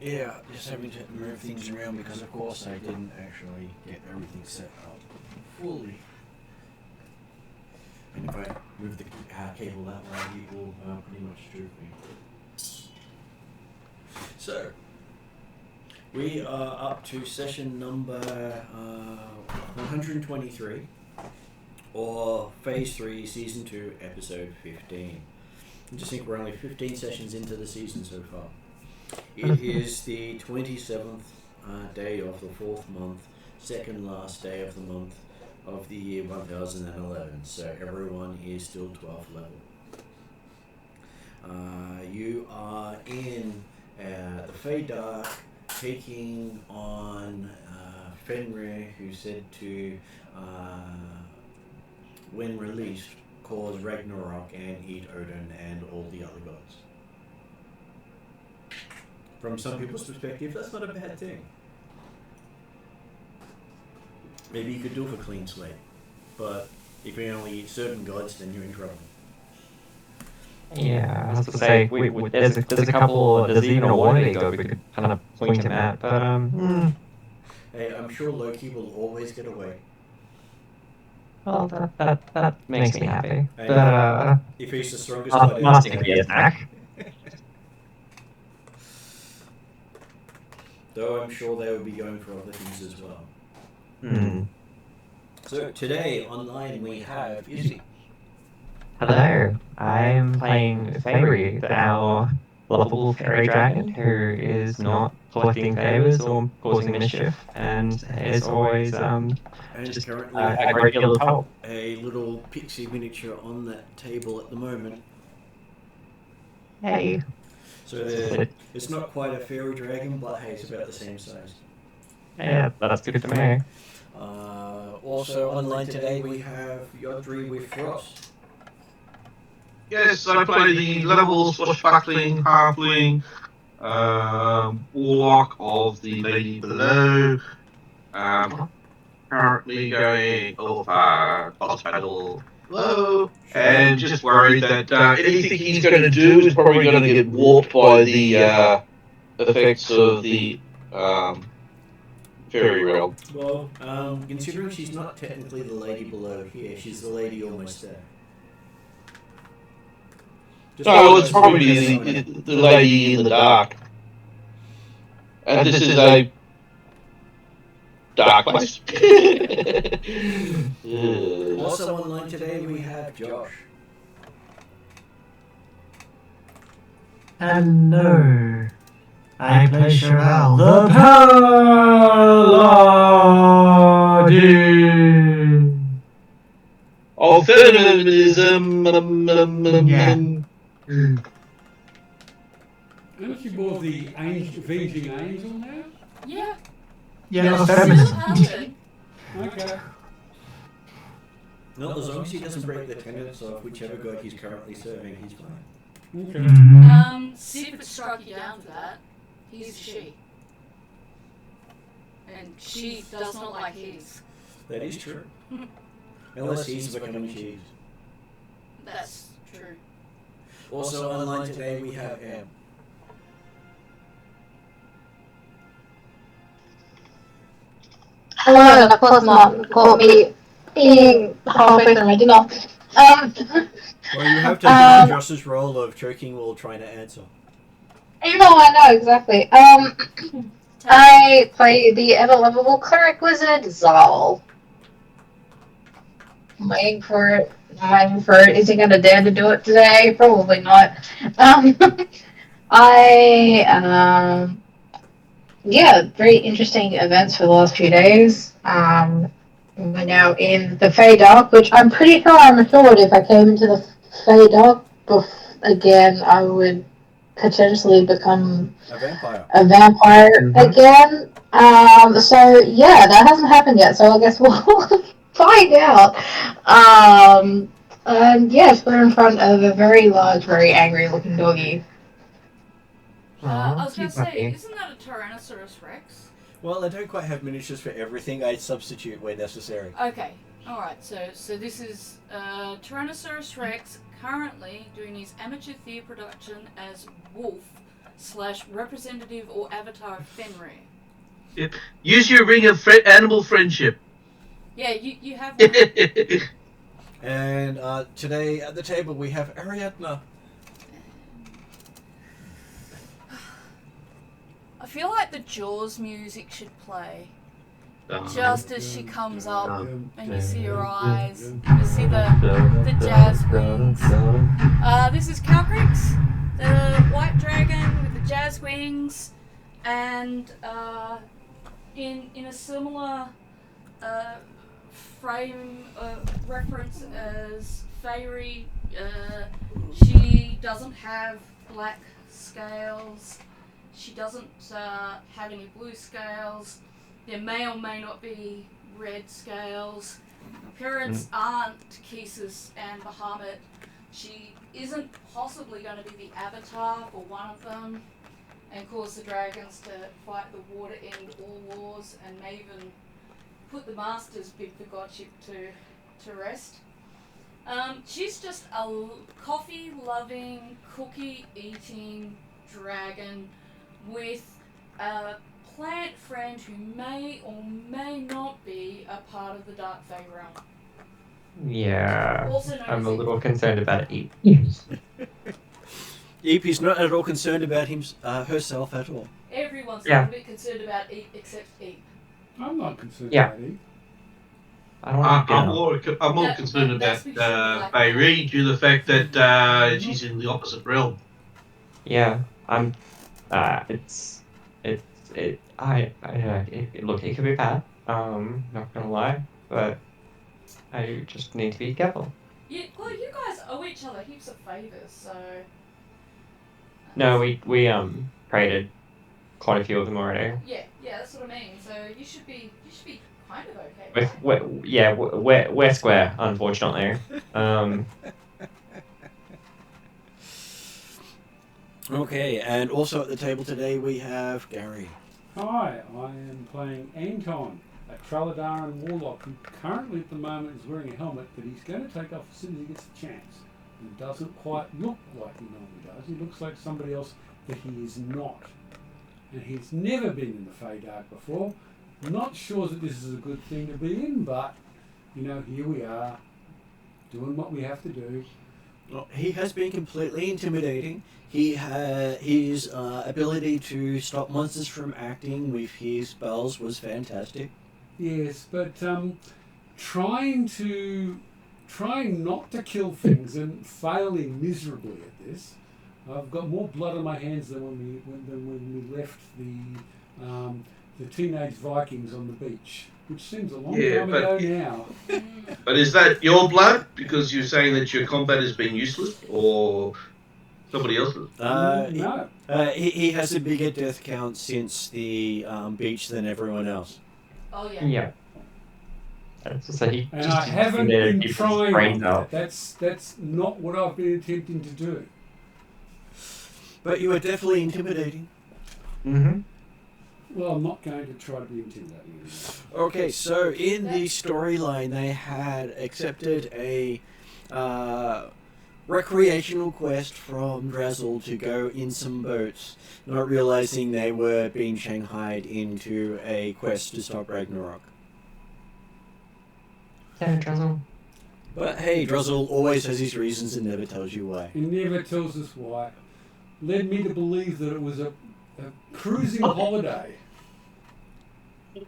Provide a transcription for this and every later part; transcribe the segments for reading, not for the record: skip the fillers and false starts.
Yeah, just having to move things around because, of course, I didn't actually get everything set up fully. And if I move the cable that way, it will pretty much droop me. So, we are up to session number 123, or Phase 3, Season 2, Episode 15. I just think we're only 15 sessions into the season so far. It is the 27th day of the 4th month, second last day of the month of the year 1011, so everyone is still 12th level. You are in the Fey Dark, taking on Fenrir, who said to, when released, cause Ragnarok and eat Odin and all the other gods. From some people's perspective, that's not a bad thing. Maybe you could do it for clean slate, but if you only eat certain gods, then you're in trouble. Yeah, I was to say, there's a couple, there's even a wannabe god we could kind of point him at, but Hey, I'm sure Loki will always get away. well, that makes me happy. And But if he's the strongest god ever, must be his back. Though I'm sure they will be going for other things as well. So today online we have Izzy. Hello, I'm playing Fenrir, our lovable fairy dragon who is not collecting favors or causing mischief, and is always And just currently a great deal of help. a little pixie miniature on that table at the moment. Hey. So it's not quite a fairy dragon, but hey, it's about the same size. Yeah, that's good for me. Also online today we have Yodri with Frost. Yes, I play the level swashbuckling halfling warlock of the Lady Below. Currently going over boss battle low, and just worried that anything he's going to do is probably going to get warped by the effects of the fairy realm. Well, considering she's not technically the lady below here, she's the lady almost there. No, it's probably the lady in the dark. And this is a dark place. Also online today we have Josh. Hello. I play Cheryl, the Paladin. Of feminism. Yeah. Aren't you more the avenging angel now? Yeah. Yeah, Still feminism. Paladin. Okay. No, as long as he doesn't break the tenets of whichever god he's currently serving, he's fine. Okay. Sif struck you down for that. He's a she. And she does not like his. That is true. Unless he's becoming cheese. That's true. Also online today we have Em. Hello, of course not. Caught me eating halfway through my dinner. Well, you have taken on Josh's role of choking while trying to answer. I know exactly. I play the ever-lovable cleric wizard, Zal. I'm waiting for it. Is he gonna dare to do it today? Probably not. Yeah, very interesting events for the last few days. We're now in the Fey Dark, which I'm pretty sure I'm assured if I came into the Fey Dark again, I would potentially become a vampire again. So yeah, that hasn't happened yet. So I guess we'll find out. And yes, we're in front of a very large, very angry-looking doggy. I was going to say, isn't that a Tyrannosaurus Rex? Well, I don't quite have miniatures for everything. I substitute where necessary. Okay, alright, so this is Tyrannosaurus Rex currently doing his amateur theatre production as Wolf, / representative or avatar of Fenrir. Yep. Use your ring of animal friendship. Yeah, you have one. And today at the table we have Ariadna. I feel like the Jaws music should play. Just as she comes up and you see her eyes, you see the jazz wings. This is Calcrix, the white dragon with the jazz wings, and in a similar frame of reference as Fenrir, she doesn't have black scales, she doesn't have any blue scales. There may or may not be red scales. Her parents aren't Kesis and Bahamut. She isn't possibly going to be the avatar for one of them and cause the dragons to fight the water end all wars and may even put the Master's big for godship to rest. She's just a coffee-loving, cookie-eating dragon with a plant friend who may or may not be a part of the Dark Fae realm. Yeah, Also known I'm as a little concerned about Eep. Eep is not at all concerned about herself at all. Everyone's Yeah. a little bit concerned about Eep except Eep. I'm not concerned Yeah. about it. I don't want to I'm more concerned about Fenrir due to the fact that she's in the opposite realm. Yeah, I'm. Look, it could be bad. Not gonna lie, but I just need to be careful. Well, you guys owe each other heaps of favours, so. No, we traded quite a few of them already. Yeah, that's what I mean. So you should be kind of okay. We're square, unfortunately. Okay, and also at the table today we have Gary. Hi, I am playing Anton, a Traladaran warlock who currently at the moment is wearing a helmet that he's going to take off as soon as he gets the chance. And doesn't quite look like he normally does. He looks like somebody else that he is not. And he's never been in the Fey Dark before. Not sure that this is a good thing to be in, but, here we are, doing what we have to do. Well, he has been completely intimidating. His ability to stop monsters from acting with his spells was fantastic. Yes, but trying not to kill things and failing miserably at this. I've got more blood on my hands than when we left the teenage Vikings on the beach, which seems a long time ago now. But is that your blood? Because you're saying that your combat has been useless, or somebody else's? No. He has a bigger death count since the beach than everyone else. Oh yeah. Yeah. So he And just I haven't been trying on brains that. out. That's not what I've been attempting to do. But you were definitely intimidating. Mm-hmm. Well, I'm not going to try to be intimidating anymore. Okay, so in the storyline, they had accepted a recreational quest from Drazzle to go in some boats, not realizing they were being shanghaied into a quest to stop Ragnarok. Yeah, Drazzle. But hey, Drazzle always has his reasons and never tells you why. He never tells us why. Led me to believe that it was a cruising holiday.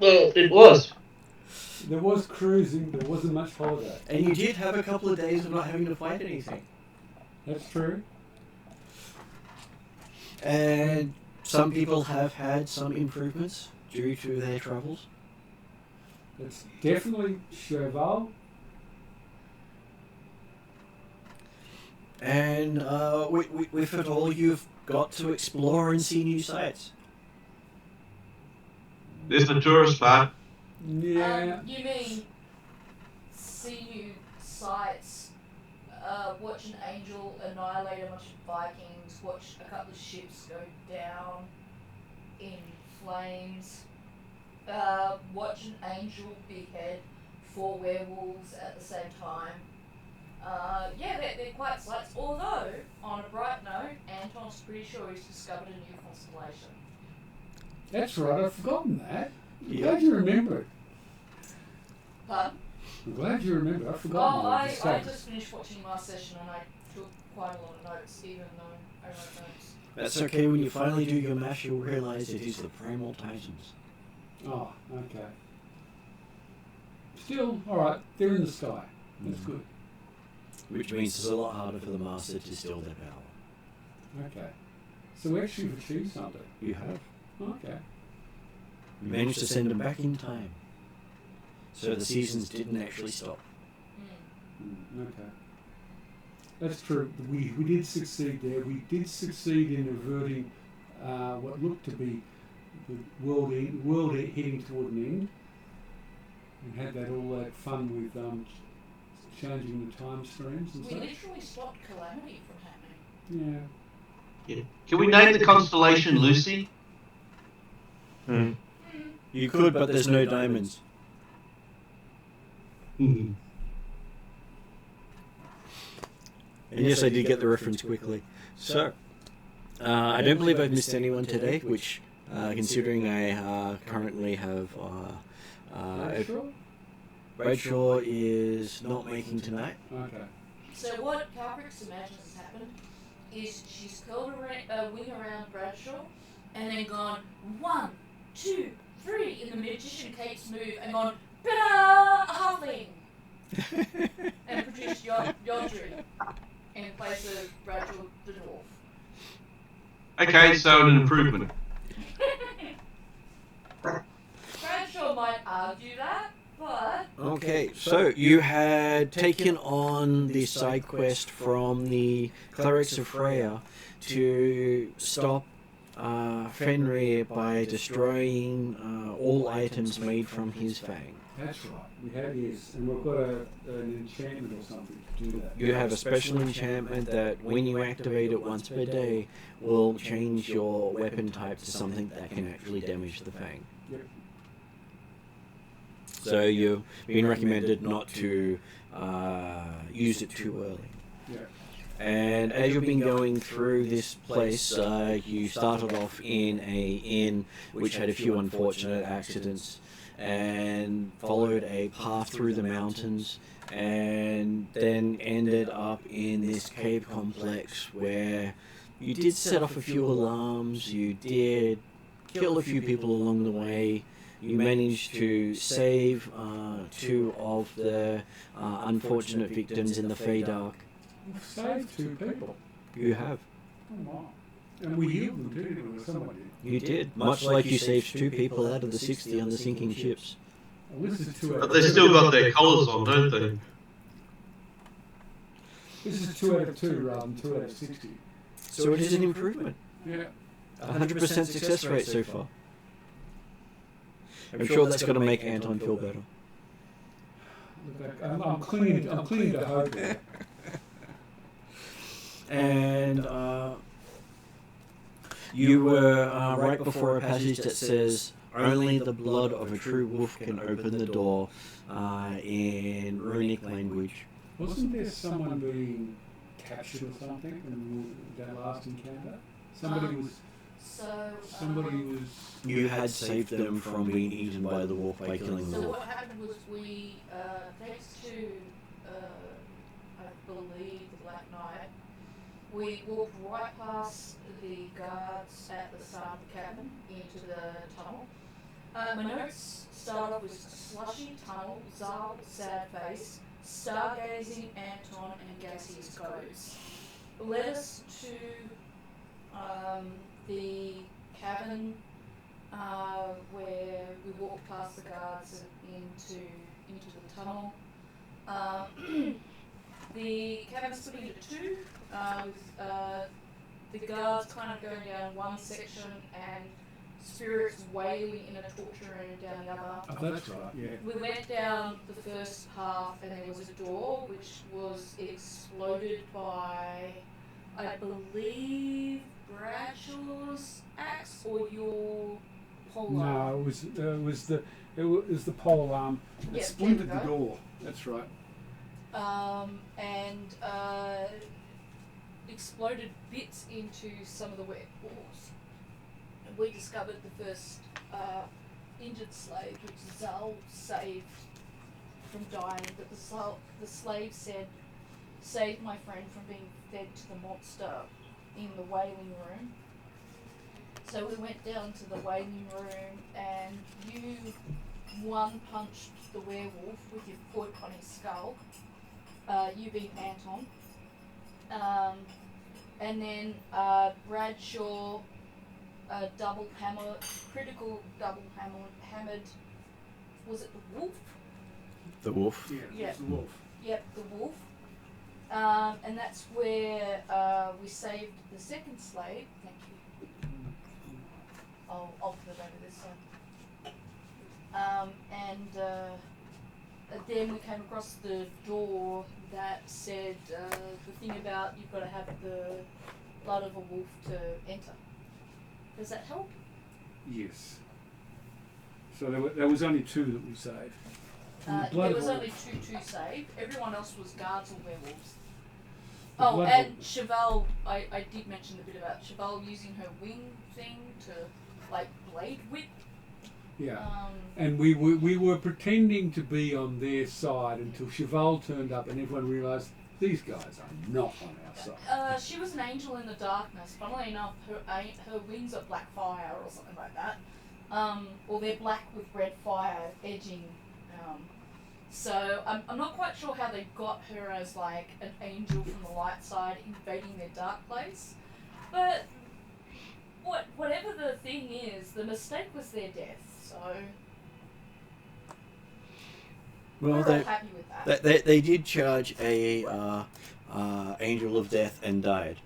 Well, it was. There was cruising, there wasn't much holiday. And you did have a couple of days of not having to fight anything. That's true. And some people have had some improvements due to their travels. It's definitely Cheval. And with it all, you've got to explore and see new sights. This is the tourist spot. Yeah. You mean see new sights, watch an angel annihilate a bunch of Vikings, watch a couple of ships go down in flames, watch an angel behead 4 werewolves at the same time. They're quite sights, although, on a bright note, Anton's pretty sure he's discovered a new constellation. That's right, I've forgotten that. I'm Yeah. glad you remembered. Pardon? I'm glad you remembered. I've forgotten. Oh, you I discovered. just finished watching my session and I took quite a lot of notes, even though I wrote notes. That's okay. When you finally do your math, you'll realise it is the Primal Titans. Oh, okay. Still, alright, they're in the sky. That's good. Which means it's a lot harder for the Master to steal their power. Okay. So we actually have achieved something. You have. Okay. You managed to send them back in time. So the seasons didn't actually stop. Okay. That's true. We did succeed there. We did succeed in averting what looked to be the world heading toward an end. And had all that fun with changing the time streams and We such. literally stopped calamity from happening. Yeah. Yeah. Can we name the constellation Lucy? You could, but there's no diamonds. And yes, I did get the reference quickly. So, I don't believe I've missed anyone today, which, considering I currently have... Bradshaw is not making tonight. Okay. So what Calbrix imagines has happened is she's curled a wing around Bradshaw and then gone 1, 2, 3 in the magician Kate's move and gone "Bada! A halfling!" and produced Yodri in place of Bradshaw the dwarf. Okay, so an improvement. Bradshaw might argue that, but Okay, so you had taken on the side quest from the Clerics of Freya to stop Fenrir by destroying all items made from his fang. That's right. We have, yes. And we've got an enchantment or something to do that. You have a special enchantment that when you activate it once per day will change your weapon type to something that can actually damage the fang. Yep. So you've been recommended not to use it too early. Yeah. And as you've been going through this place, you started off in a inn which had a few unfortunate accidents, and followed a path through the mountains, and then ended up in this cave complex where you did set off a few alarms, you did kill a few people along the way. You managed to save 2 of the unfortunate victims in the Feydark. We've saved 2 people. You have. Oh, wow. And we healed them too, didn't we? Somebody did. You did. Much like you saved 2 people out of the 60 on the sinking ships. Well, this is 2 out But of they 2. still got their collars on, don't they? This is 2 out of 2 rather than 2 out of 60. So it is an improvement. Yeah. 100% success rate so far. I'm sure that's going to make Anton feel better. Look, I'm clinging to hope here. And you were right before a passage that says, "Only the blood of a true wolf can open the door," in runic language. Wasn't there someone being captured or something in that last encounter? Somebody was. You had saved them from being eaten by the wolf by killing the So wolf. what happened was we, thanks to, I believe, the Black Knight, we walked right past the guards at the start of the cabin into the tunnel. My notes start off with slushy tunnel, Zal, sad face, stargazing Anton, and gaseous ghosts. Led us to the cabin where we walked past the guards and into the tunnel. The cabin's split into 2, with the guards kind of going down one section and spirits wailing in a torture room down the other. Oh, that's right, yeah. We went down the first half and there was a door which was exploded by, I believe, Bradshaw's axe or your pole arm. No, it was the pole arm that Yeah, splintered there the we go. door. That's right. exploded bits into some of the werewolves. And we discovered the first injured slave, which Zal saved from dying, but the slave said, saved my friend from being fed to the monster in the wailing room. So we went down to the wailing room and you one-punched the werewolf with your foot on his skull, you being Anton. And then Bradshaw double hammer, critical double hammered, was it the wolf? The wolf. Yeah, it's the wolf. Yep, the wolf. And that's where we saved the second slave. Thank you. I'll put it over this side. And then we came across the door that said the thing about you've got to have the blood of a wolf to enter. Does that help? Yes. So there was only 2 that we saved. There was only two saved. Everyone else was guards or werewolves. The Oh, blood and Cheval, I did mention a bit about Cheval using her wing thing to, like, blade whip. Yeah. And we were pretending to be on their side until Cheval turned up and everyone realised these guys are not on our side. She was an angel in the darkness. Funnily enough, her wings are black fire or something like that. Or they're black with red fire edging. So I'm not quite sure how they got her as like an angel from the light side invading their dark place. But whatever the thing is, the mistake was their death. So Well, we're all happy with that. they did charge a angel of death and died.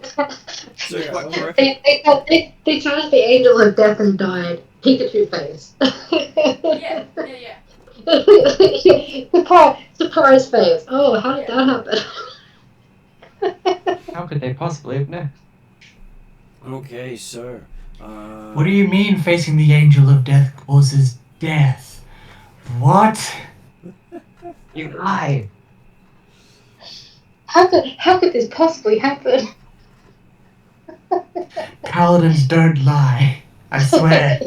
So Yeah, quite correct. They charged the angel of death and died. Pikachu face. Yeah. Surprise face. Oh, how did that happen? How could they possibly have known? Okay, so. What do you mean facing the angel of death causes death? What? You lie. How could this possibly happen? Paladins don't lie. I swear.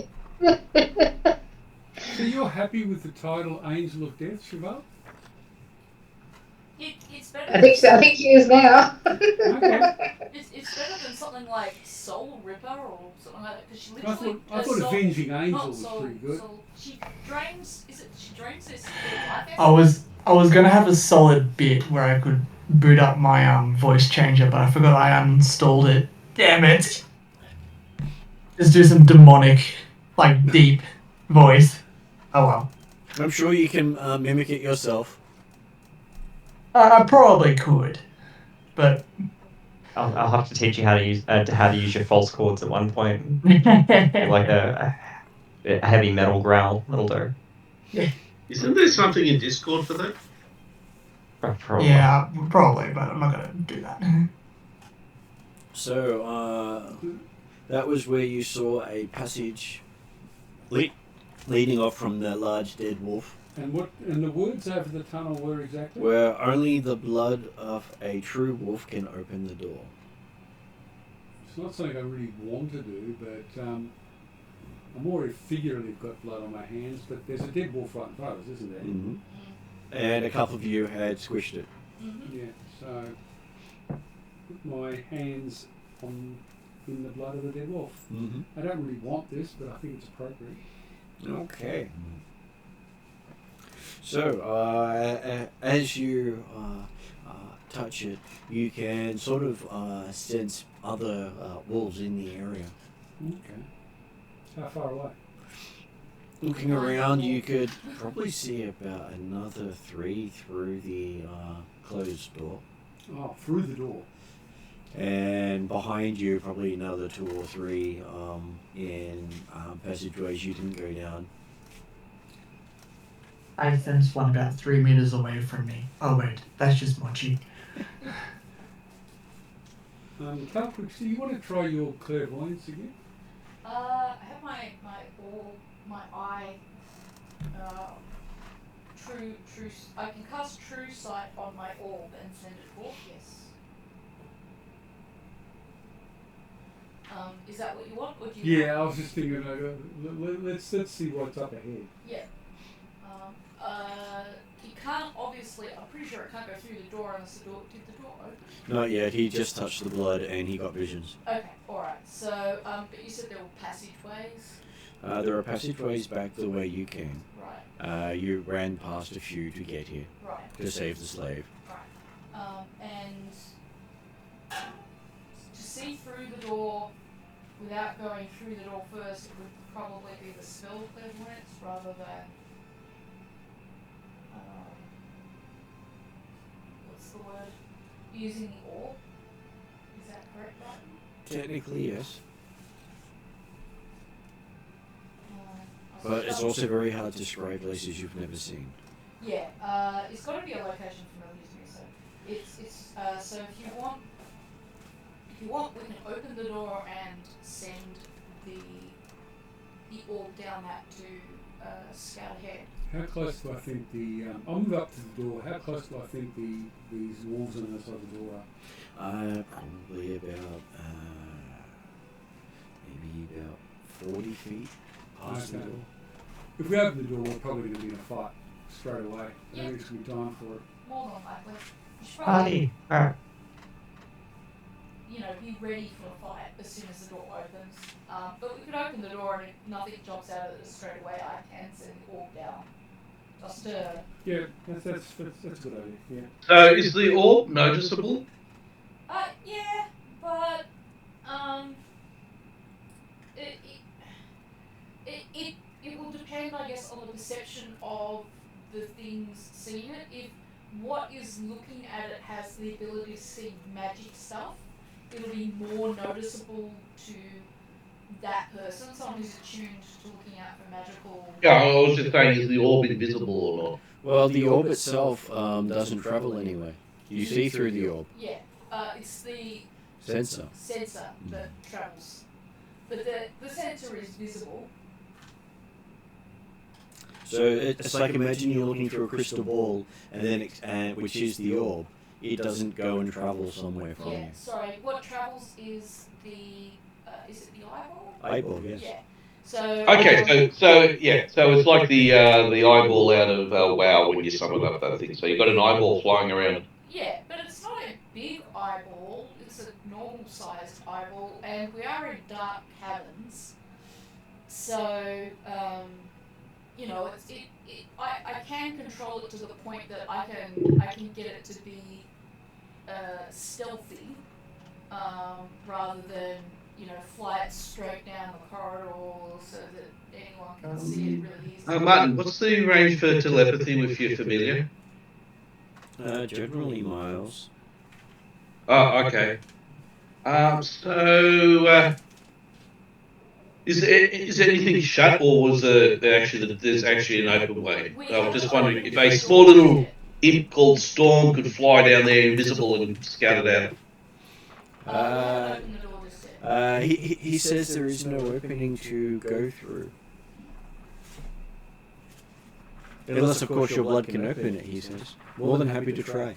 So you're happy with the title Angel of Death, Cheval? It's better. I think she is now. Okay. It's better than something like Soul Ripper or something like that because she literally. I thought Avenging Angel not was soul, pretty good. Soul, she drains. Is it? She drains this life essence? I was gonna have a solid bit where I could boot up my voice changer, but I forgot I uninstalled it. Damn it! Just do some demonic, like deep voice. Oh well. I'm sure you can mimic it yourself. I probably could, but I'll have to teach you how to use your false chords at one point. Like a heavy metal growl, it'll do. Isn't there something in Discord for that? Probably. yeah, probably, but I'm not gonna do that. So that was where you saw a passage leading off from the large dead wolf, And the words over the tunnel were exactly? where only the blood of a true wolf can open the door. It's not something I really want to do, but I'm already figuratively got blood on my hands, but there's a dead wolf right in front of us, isn't there? Mm-hmm. And a couple of you had squished it. Yeah, so put my hands in the blood of the dead wolf. Mm-hmm. I don't really want this, but I think it's appropriate. Okay. So, as you touch it, you can sort of sense other wolves in the area. Okay. How far away? Looking around, you could probably see about another 3 through the closed door. Oh, through the door. And behind you, probably another 2 or 3 in passageways you didn't go down. I sense one about 3 meters away from me. Oh wait, that's just Mochi. Caltrix, do you want to try your clairvoyance again? I have my eye. True. I can cast True Sight on my orb and send it forth. Yes. Is that what you want, or do you? Yeah, I was just thinking. Let's see what's up ahead. Yeah. You can't obviously. I'm pretty sure it can't go through the door unless the door. Did the door open? Not yet. He just touched the blood and he got visions. Okay. All right. So, but you said there were passageways. There are passageways back the way you came. Right. You ran past a few to get here Right. to save the slave. Right. And to see through the door without going through the door first, it would probably be the spell clairvoyance rather than what's the word? Using the orb. Is that correct, Brighton? Technically, yes. I But it's also very hard to describe places you've never seen. Yeah, it's got to be a location familiar to me. So it's so if you want, we can open the door and send the orb down that to scout ahead. How close do I think I'll move up to the door. How close do I think these walls on the other side of the door are? Probably about maybe about 40 feet past the Okay. door. If we open the door, we're probably going to be in a fight straight away. I Yeah. think it's going to be time for it. More than likely, you should probably, Party. be ready for a fight as soon as the door opens. But we could open the door and if nothing jumps out of it straight away, I can send the orb down. Just Yeah, that's a good idea. Yeah. So is the orb noticeable? yeah, but it will depend, I guess, on the perception of the things seeing it. If what is looking at it has the ability to see magic stuff, it'll be more noticeable to that person, someone who's attuned to looking out for magical. Yeah, I was just saying, is the orb invisible or not? Well, the orb itself doesn't travel anyway. You see through the orb. Yeah, it's the Sensor. sensor that travels. But the sensor is visible. So it's like imagine you're looking through a crystal ball, and then which is the orb. It doesn't go and travel somewhere from Yeah, you. sorry. What travels is the is it the eyeball? Eyeball, yes. Yeah. So. Okay, so it's like the eyeball out of WoW when you summon up that thing. So you've got an eyeball flying around. Yeah, but it's not a big eyeball. It's a normal-sized eyeball, and we are in dark caverns. So, I can control it to the point that I can get it to be stealthy, rather than fly it straight down the corridor so that anyone can see it really easily. Martin, what's the range for telepathy with your familiar? Generally miles. Oh, okay. Is anything shut, or was there's actually an open way? I was just wondering if a small little imp called Storm could fly down there invisible and scout it out. Open the door just yet. He says there is no opening to go through. Unless, of course, your blood can open it, he says. More than happy to try.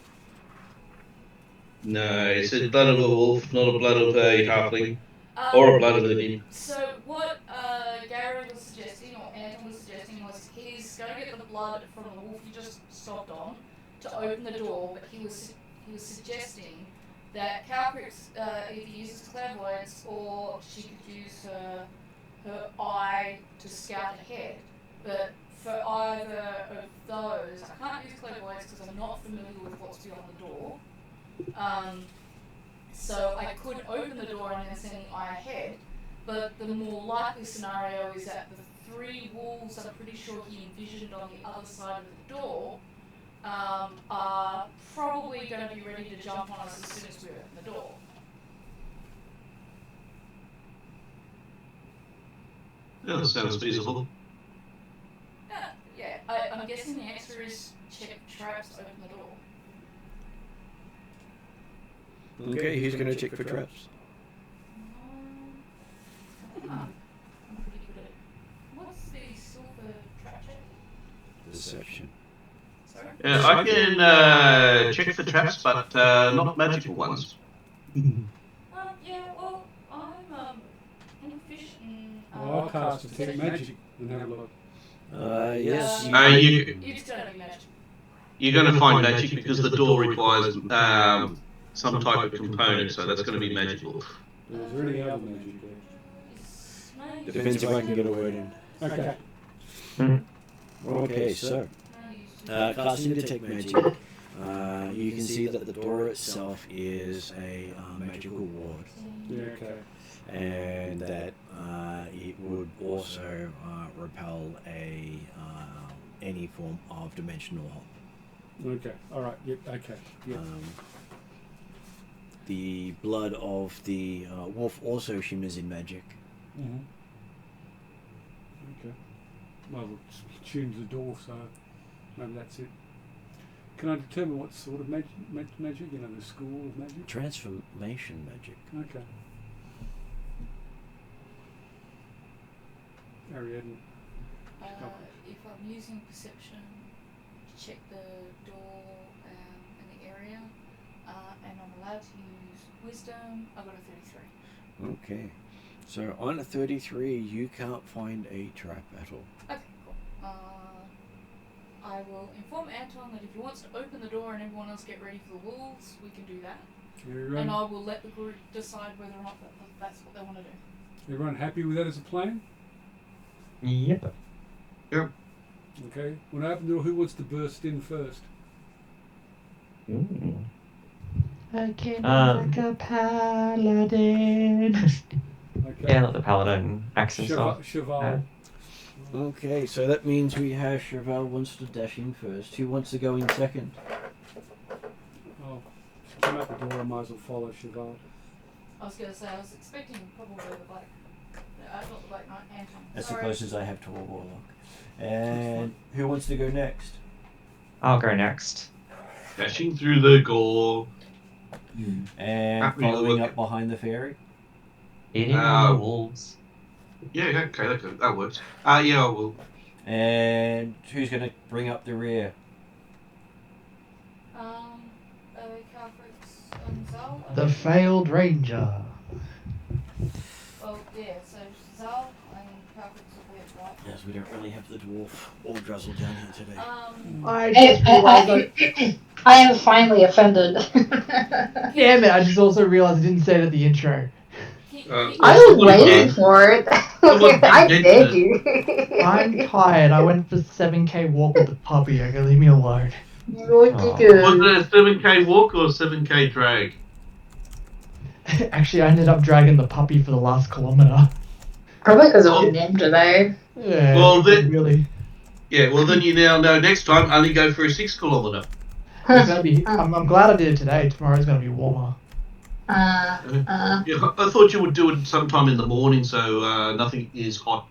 No, it's the blood of a wolf, not a blood of a halfling, or a blood of an imp. So what Gary was suggesting, or Anton was suggesting, was he's going to get the blood from the wolf he just stopped on to open the door, but he was suggesting that Calcrix either uses clairvoyance or she could use her eye to scout ahead. But for either of those, I can't use clairvoyance because I'm not familiar with what's beyond the door. So I could open the door and then send the eye ahead, but the more likely scenario is that the three wolves I'm pretty sure he envisioned on the other side of the door are probably going to be ready to jump on us as soon as we open the door. Yeah, that sounds feasible. I'm guessing the answer is check traps to open the door. Okay, he's going to check for traps. I'm pretty good at it. What's the silver trap check? Deception. Sorry? Yeah, I can check for traps, but not magical ones. Yeah, well, I'm I'll cast Detect Magic and have a look. Yes. You just don't have magic. You're going to find magic because the door requires some type of component, so that's going to be magical. Is there any other magic there? Depends if I can get a word in. Okay. Okay, so casting Detect Magic, you can see that the door itself is a magical ward, Yeah, okay. and that it would also repel any form of dimensional hop. Okay. All right. Yep. Okay. Yep. The blood of the wolf also shimmers in magic. Mm-hmm. Okay. Well, we'll tune the door, so maybe that's it. Can I determine what sort of magic? You know, the school of magic. Transformation magic. Okay. Ariadne. If I'm using perception to check the door in the area, and I'm allowed to use wisdom, I've got a 33. Okay. So on a 33, you can't find a trap at all. Okay, cool. I will inform Anton that if he wants to open the door and everyone else get ready for the wolves, we can do that. And I will let the group decide whether or not that's what they want to do. Everyone happy with that as a plan? Yep. Yep. Okay. When I open the door, who wants to burst in first? Ooh. I came like a paladin. Okay. Yeah, like the paladin accent stuff. Cheval. Okay, so that means we have Cheval wants to dash in first. Who wants to go in second? Oh, come out the door, I might as well follow Cheval. I was going to say, I was expecting probably the black, not the black knight, Anton. That's Sorry. the closest I have to a warlock. And who wants to go next? I'll go next. Dashing through the gore. And Happy following look. up behind the fairy? Eating all the wolves. Yeah, okay, that works. Yeah, I will. And who's going to bring up the rear? Calfrix and Zal. The failed ranger. Well, yeah, so Zal and Calfrix will be at right. Yes, we don't really have the dwarf or Druzzle down here today. I just realized I am finally offended. damn it, I just also realized I didn't say it at the intro. I was waiting for it. I begged you. I'm tired. I went for 7k walk with the puppy. Okay, leave me alone. What you Was do? it a 7k walk or a 7k drag? Actually, I ended up dragging the puppy for the last kilometer. Probably because of Ninja, though. Yeah, Well, then- really. Yeah, well then you now know next time only go for a 6 kilometre. It's gonna be, I'm glad I did it today. Tomorrow's gonna be warmer. Yeah, I thought you would do it sometime in the morning so nothing is hot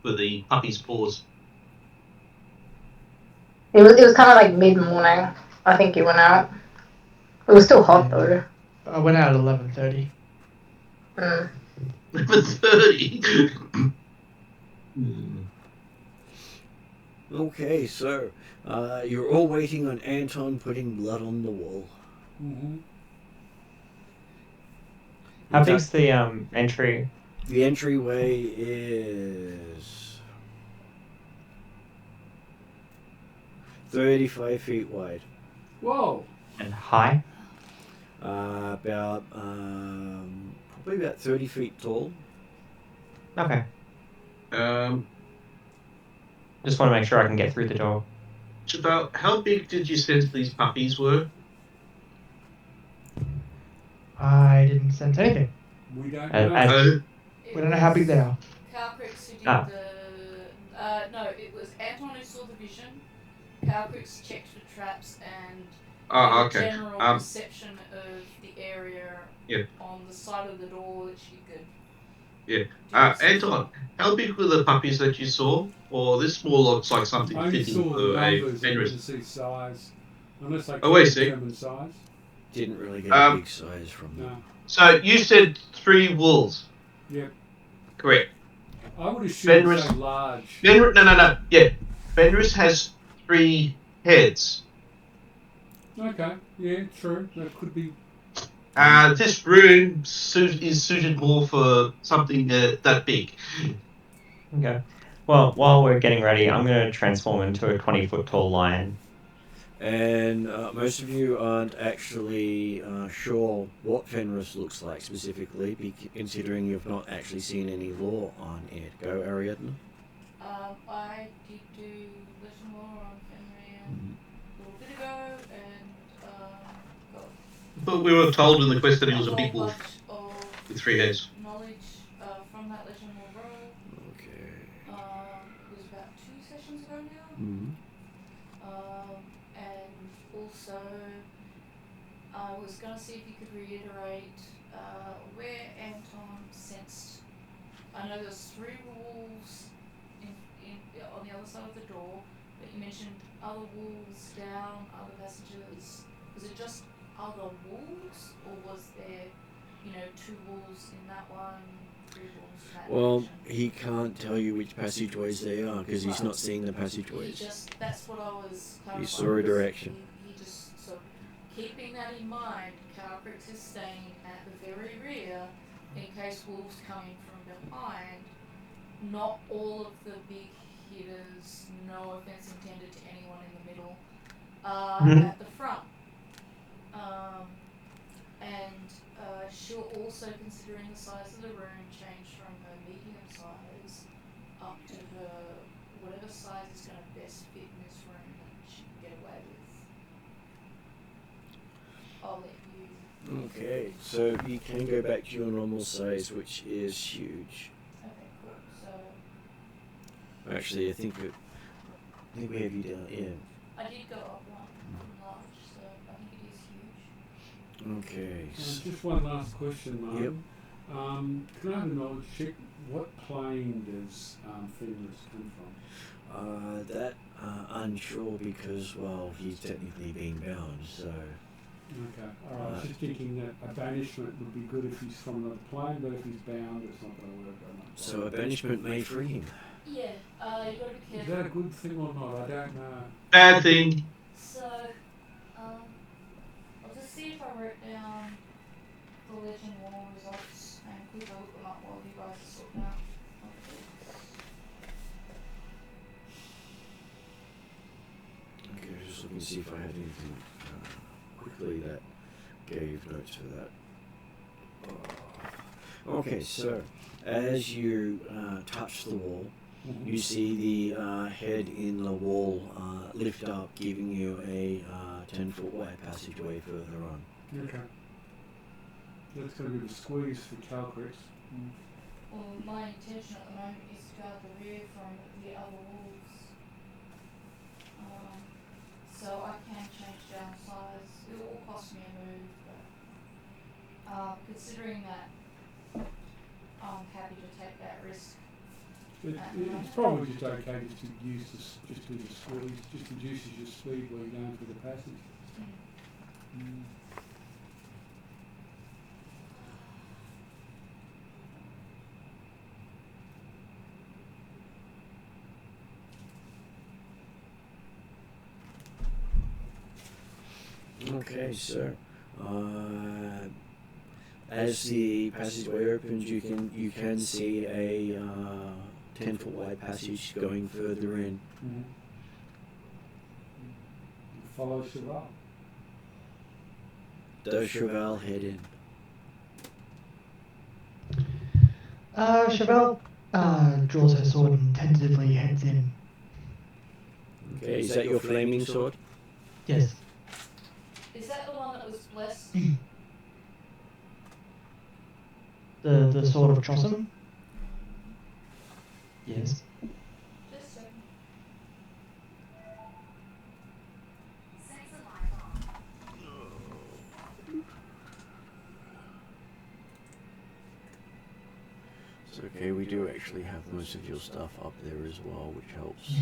for the puppy's paws. It was kind of like mid-morning. I think you went out. It was still hot, though. I went out at 11:30. 11:30. Okay, so you're all waiting on Anton putting blood on the wall. Mm-hmm. How big's the entry? The entryway is 35 feet wide. Whoa. And high? About probably about 30 feet tall. Okay. Just Just want to make sure I can get through the door. about how big did you sense these puppies were? I didn't sense anything. We don't And- know. and- We don't know how big they are. Calcrix who did Ah. no, it was Anton who saw the vision. Calcrix checked for traps and Oh, gave a okay. general perception of the area Yeah. on the side of the door that she could. Yeah. do Anton, how big were the puppies that you saw? Or this more looks like something I only fitting saw for the a numbers, I Fenrir. didn't see size. Unless I Oh, I could see. determine size. Didn't really get a big size from them. No. So you said 3 wolves. Yep. Correct. I would assume Fenris- so large. Fenrir, no. Yeah. Fenris has 3 heads. Okay. Yeah, true. That could be. This room is suited more for something that big. Okay. Well, while we're getting ready, I'm going to transform into a 20-foot tall lion. And most of you aren't actually sure what Fenris looks like specifically, considering you've not actually seen any lore on it. Go, Ariadne. I did do Legend Lore on Fenrir a little bit ago, and got But we were told in the quest that he was a a big whole wolf bunch of with 3 heads. knowledge from that Legend Lore roll. Okay. It was about 2 sessions ago now. Mm-hmm. And also, I was going to see if you could reiterate where Anton sensed. I know there's 3 wolves on the other side of the door, but you mentioned other wolves down, other passages. Was it just other wolves, or was there, 2 wolves in that one, 3 wolves in that Well, direction? he can't tell you which passageways they are because he's not seeing the passageways. That's what I was clarifying. He saw a direction. He just, so keeping that in mind, Calcrix is staying at the very rear in case wolves coming from behind. Not all of the big hitters, no offense intended to anyone in the middle, at the front. And she'll also, considering the size of the room, change from her medium size up to her whatever size is going to best fit in this room that she can get away with. I'll let you. Okay, so you can go back to your normal size, which is huge. Okay, cool. So Actually, I think we have you down. Yeah. I did go up one from large, so I think it is huge. Okay. Just one last question, Martin. Yep. Can I have a knowledge check? What plane does Fenris come from? That unsure because he's technically being bound. So. Okay. All right. I was just thinking that a banishment would be good if he's from another plane, but if he's bound, it's not going to work. So a banishment may free him. Yeah, you got to be Is careful. that a good thing or not? I don't know. Bad thing. So, I'll just see if I wrote down the Legend War results and quickly look them up while you guys are sorting out. Okay, just looking to see if I had anything quickly that gave notes for that. Okay, so as you touch the wall, you see the head in the wall lift up, giving you a 10-foot wide passageway further on. Okay. That's going to be the squeeze for Calcrix. Well, my intention at the moment is to guard the rear from the other wolves. So I can change down size. It will cost me a move, but considering that I'm happy to take that risk. It's probably just okay just to use this, just do the squeeze, just reduces your speed while you're going through the passage. Okay, so as the passageway opens, you can see a 10-foot wide passage going further in. Follow Cheval. Does Cheval head in? Chevelle draws her sword and tentatively heads in. Okay, is that your flaming sword? Yes. Is that the one that was blessed? The sword of Trossum? Yes. Just a second. It's okay, we do actually have most of your stuff up there as well, which helps.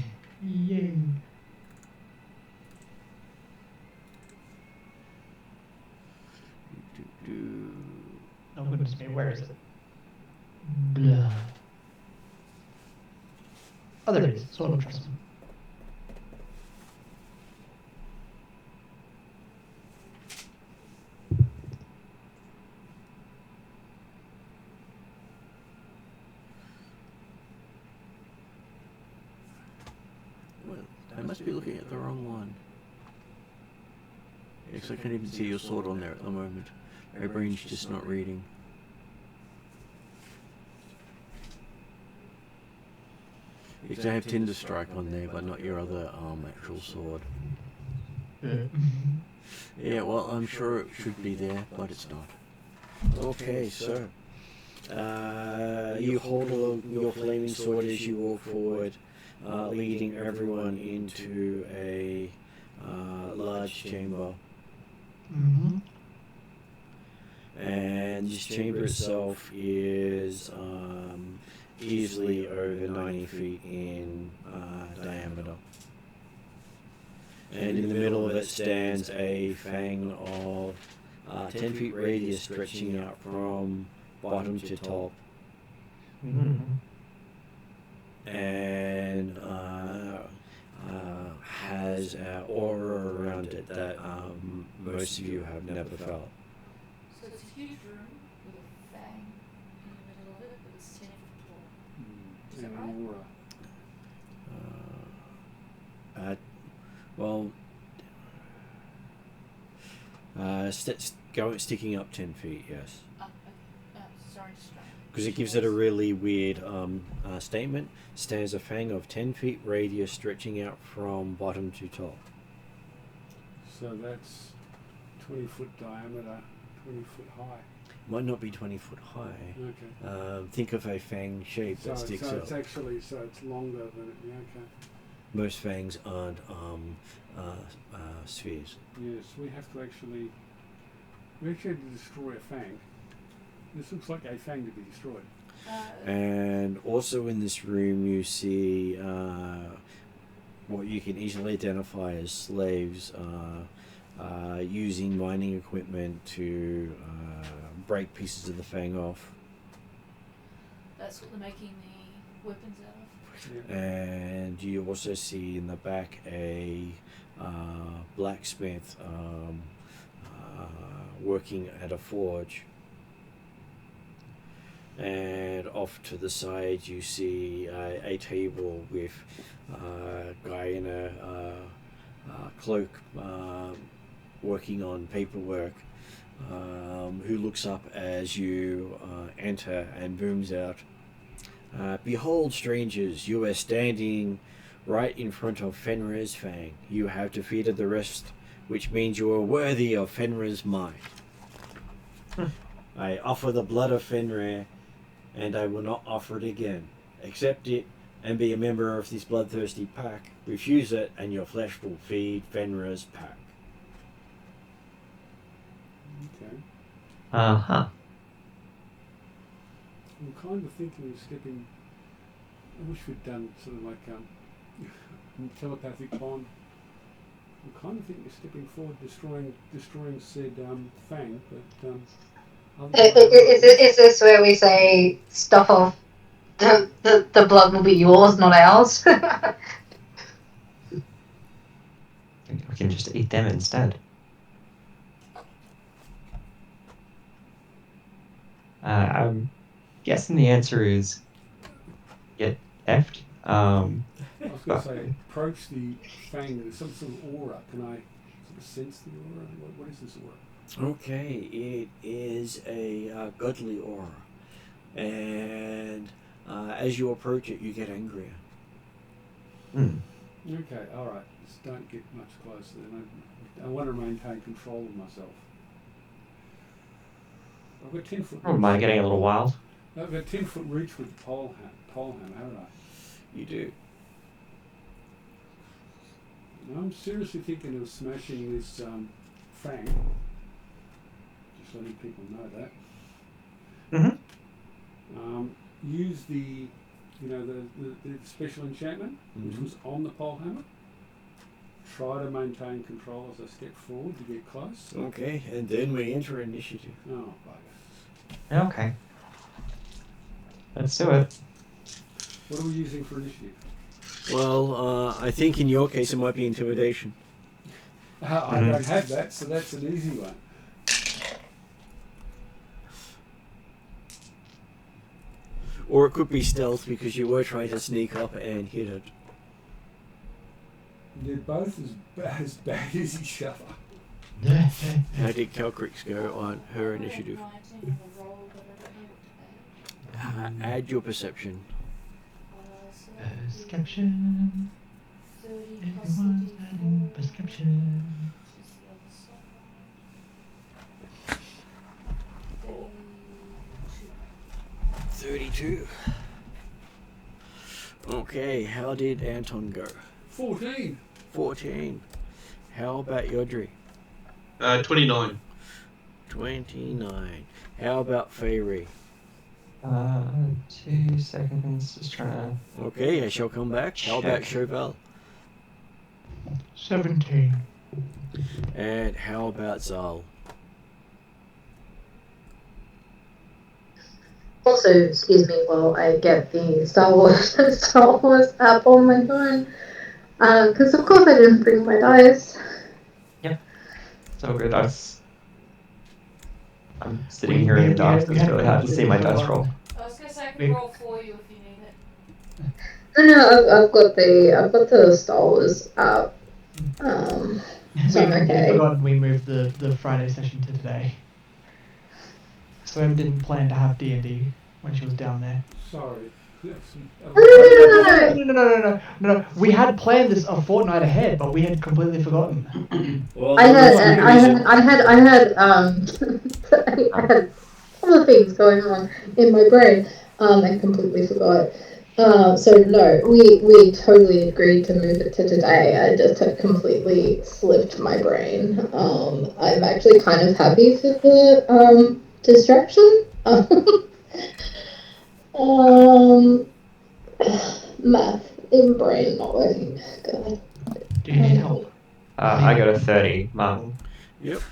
Yay. Oh goodness me, where is it? Blah. Oh, there it is. Sword of Trossum. must be looking at the wrong one. Yes, I can't even see your sword on there at the moment. My brain's just not reading. Because I have Tinder Strike on there, but not your other actual sword. Yeah, well, I'm sure it should be there, but it's not. Okay, so you hold your flaming sword as you walk forward, leading everyone into a large chamber. Mm-hmm. And this chamber itself is easily over 90 feet in diameter. And in the middle of it stands a fang of 10 feet radius stretching out from bottom to top. And has an aura around it that most of you have never felt. So it's a huge room with a fang in the middle of it, but it's 10 foot tall. Is that right? Sticking up 10 feet, yes. Oh, okay. Sorry, Strahd. Because it gives it a really weird statement. Stands a fang of 10 feet radius stretching out from bottom to top. So that's 20 foot diameter, 20 foot high. Might not be 20 foot high. Okay. Think of a fang shape that sticks so up. it's actually, so it's longer than it, yeah, okay. Most fangs aren't spheres. Yes, we have to actually destroy a fang. This looks like a fang to be destroyed. And also in this room you see what you can easily identify as slaves using mining equipment to break pieces of the fang off. That's what they're making the weapons out of. Yeah. And you also see in the back a blacksmith working at a forge. And off to the side you see a table with a guy in a cloak working on paperwork, who looks up as you enter and booms out, "Behold, strangers, you are standing right in front of Fenrir's fang. You have defeated the rest, which means you are worthy of Fenrir's might. I offer the blood of Fenrir, and I will not offer it again. Accept it and be a member of this bloodthirsty pack. Refuse it, and your flesh will feed Fenrir's pack." Okay. Uh-huh. I'm kind of thinking of stepping. I wish we'd done sort of like telepathic bond. I'm kind of thinking of stepping forward, destroying said fang, but Is this where we say stuff off? The blood will be yours, not ours. We can just eat them instead. I'm guessing the answer is get effed. I was going to say approach the fang with some sort of aura. Can I sort of sense the aura? What is this aura? Okay, it is a godly aura, and as you approach it, you get angrier. Okay, all right. Just don't get much closer. I want to maintain control of myself. I've got 10 foot. Am I getting a little wild? I've got 10 foot reach with the pole hammer, haven't I? You do. Now, I'm seriously thinking of smashing this fang. Just letting people know that. Use the special enchantment, which was on the pole hammer. Try to maintain control as I step forward to get close. Okay, and then we enter initiative. Oh, bugger. Okay. Let's do it. What are we using for initiative? Well, I think in your case it might be intimidation. I don't have that, so that's an easy one. Or it could be stealth because you were trying to sneak up and hit it. They're both as bad as each other. How did Calcrix go on her initiative? 19 on a roll, but I don't know what to add. Add your perception. So Prescription. 30 plus Everyone's the adding D4, prescription. which is the other side. 32. 32. Okay, how did Anton go? 14. 14. How about Yodri? 29. 29. How about Fenrir? 2 seconds. Just trying Okay, I shall come back. How about Chauvel? 17. And how about Zal? Also, excuse me while I get the Star Wars app on my phone. Because of course I didn't bring my dice. so good. I'm sitting here in the dark, so it's really hard to see my dice roll. I was going to say I can roll for you if you need it. No, I've got the Star Wars app. So I'm We okay. forgot we moved the Friday session to today. So Em didn't plan to have D&D when she was down there. Sorry. No. We had planned this a fortnight ahead, but we had completely forgotten. Well, I had I had other things going on in my brain, and completely forgot. So no, we totally agreed to move it to today. I just had completely slipped my brain. I'm actually kind of happy for the distraction. Math in brain not working. God. Do you need help? I got a 30, Martin. Yep.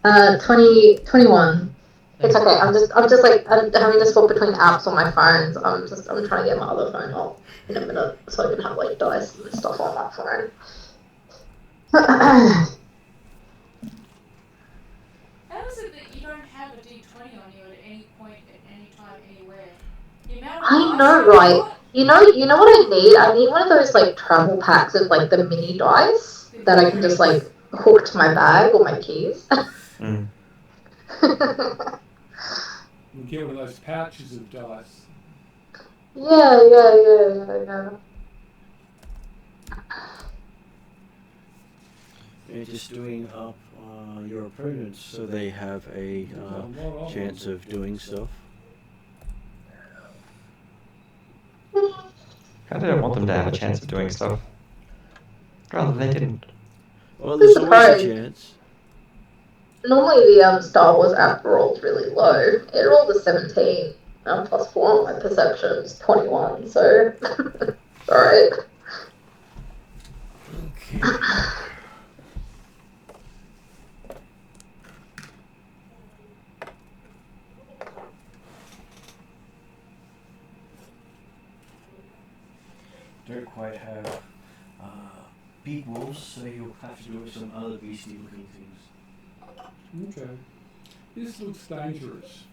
21. It's okay. I'm having to swap between apps on my phones. I'm trying to get my other phone off in a minute so I can have like dice and stuff on my phone. How is it that you don't have a D20 on you at any point, at any time, anywhere? The amount of I dice know, you've right? got, You know what I need? I need one of those like travel packs of like the mini dice that I can just like hook to my bag or my keys. Mm. You get one of those pouches of dice. Yeah. You're just doing up your opponents so they have a chance of doing stuff. I don't want them to have a chance of doing stuff. Rather, they didn't. Well, there's always a chance. Normally the Star Wars app rolls really low. It rolled a 17 plus 4 on my perception's 21, so alright. Okay. Don't quite have big wolves, so you'll have to do with some other beastly looking things. Okay. This looks dangerous.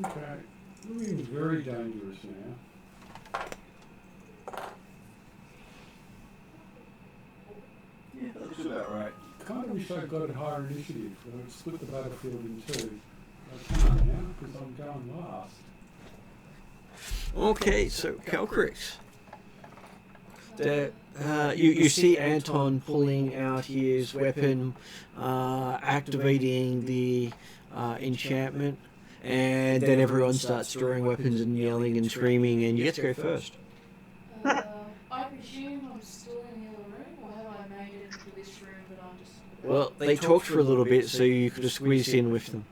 Okay. Looking very dangerous now. Yeah, that looks about right. Kind of wish I got a higher initiative. I would split the battlefield in two. I can't now because I'm going last. Okay, so Calcrix. You see Anton pulling out his weapon, activating the enchantment, and then everyone starts drawing weapons and yelling and screaming, and you get to go first. I presume I'm still in the other room, or have I made it into this room, but I'm just... Well, they talked for a little bit, so you could just squeeze in with them.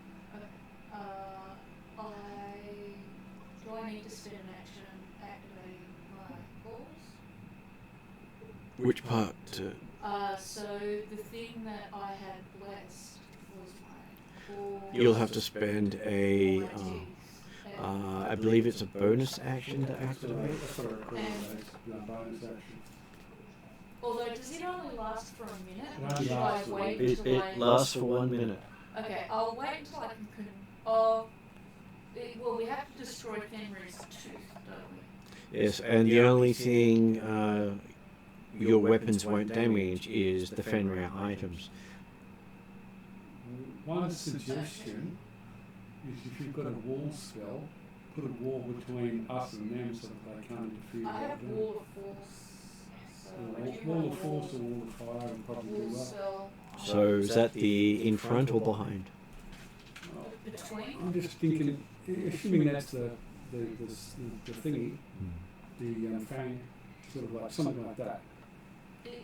Do I need to spend an action activating my balls? Which part? So the thing that I had blessed was my balls. You'll have to spend a, my teeth. I believe it's a bonus action to activate. That's what I call it, bonus action. Although, does it only last for a minute? It only Should I lasts for a wait It, until I... it lasts for 1 minute. Okay, I'll wait until I can... well, we have to destroy Fenrir's tooth, don't we? Yes, and the only thing your weapons won't damage is the Fenrir items. One suggestion is if you've got a wall spell, put a wall between us and them so that they can't interfere. I with have it. Wall of Force. So I do Wall have of Force or Wall of Fire would probably do Wall well. spell So is that the in front or behind? between. I'm just thinking, assuming that's the thingy, the fang, sort of like something like that.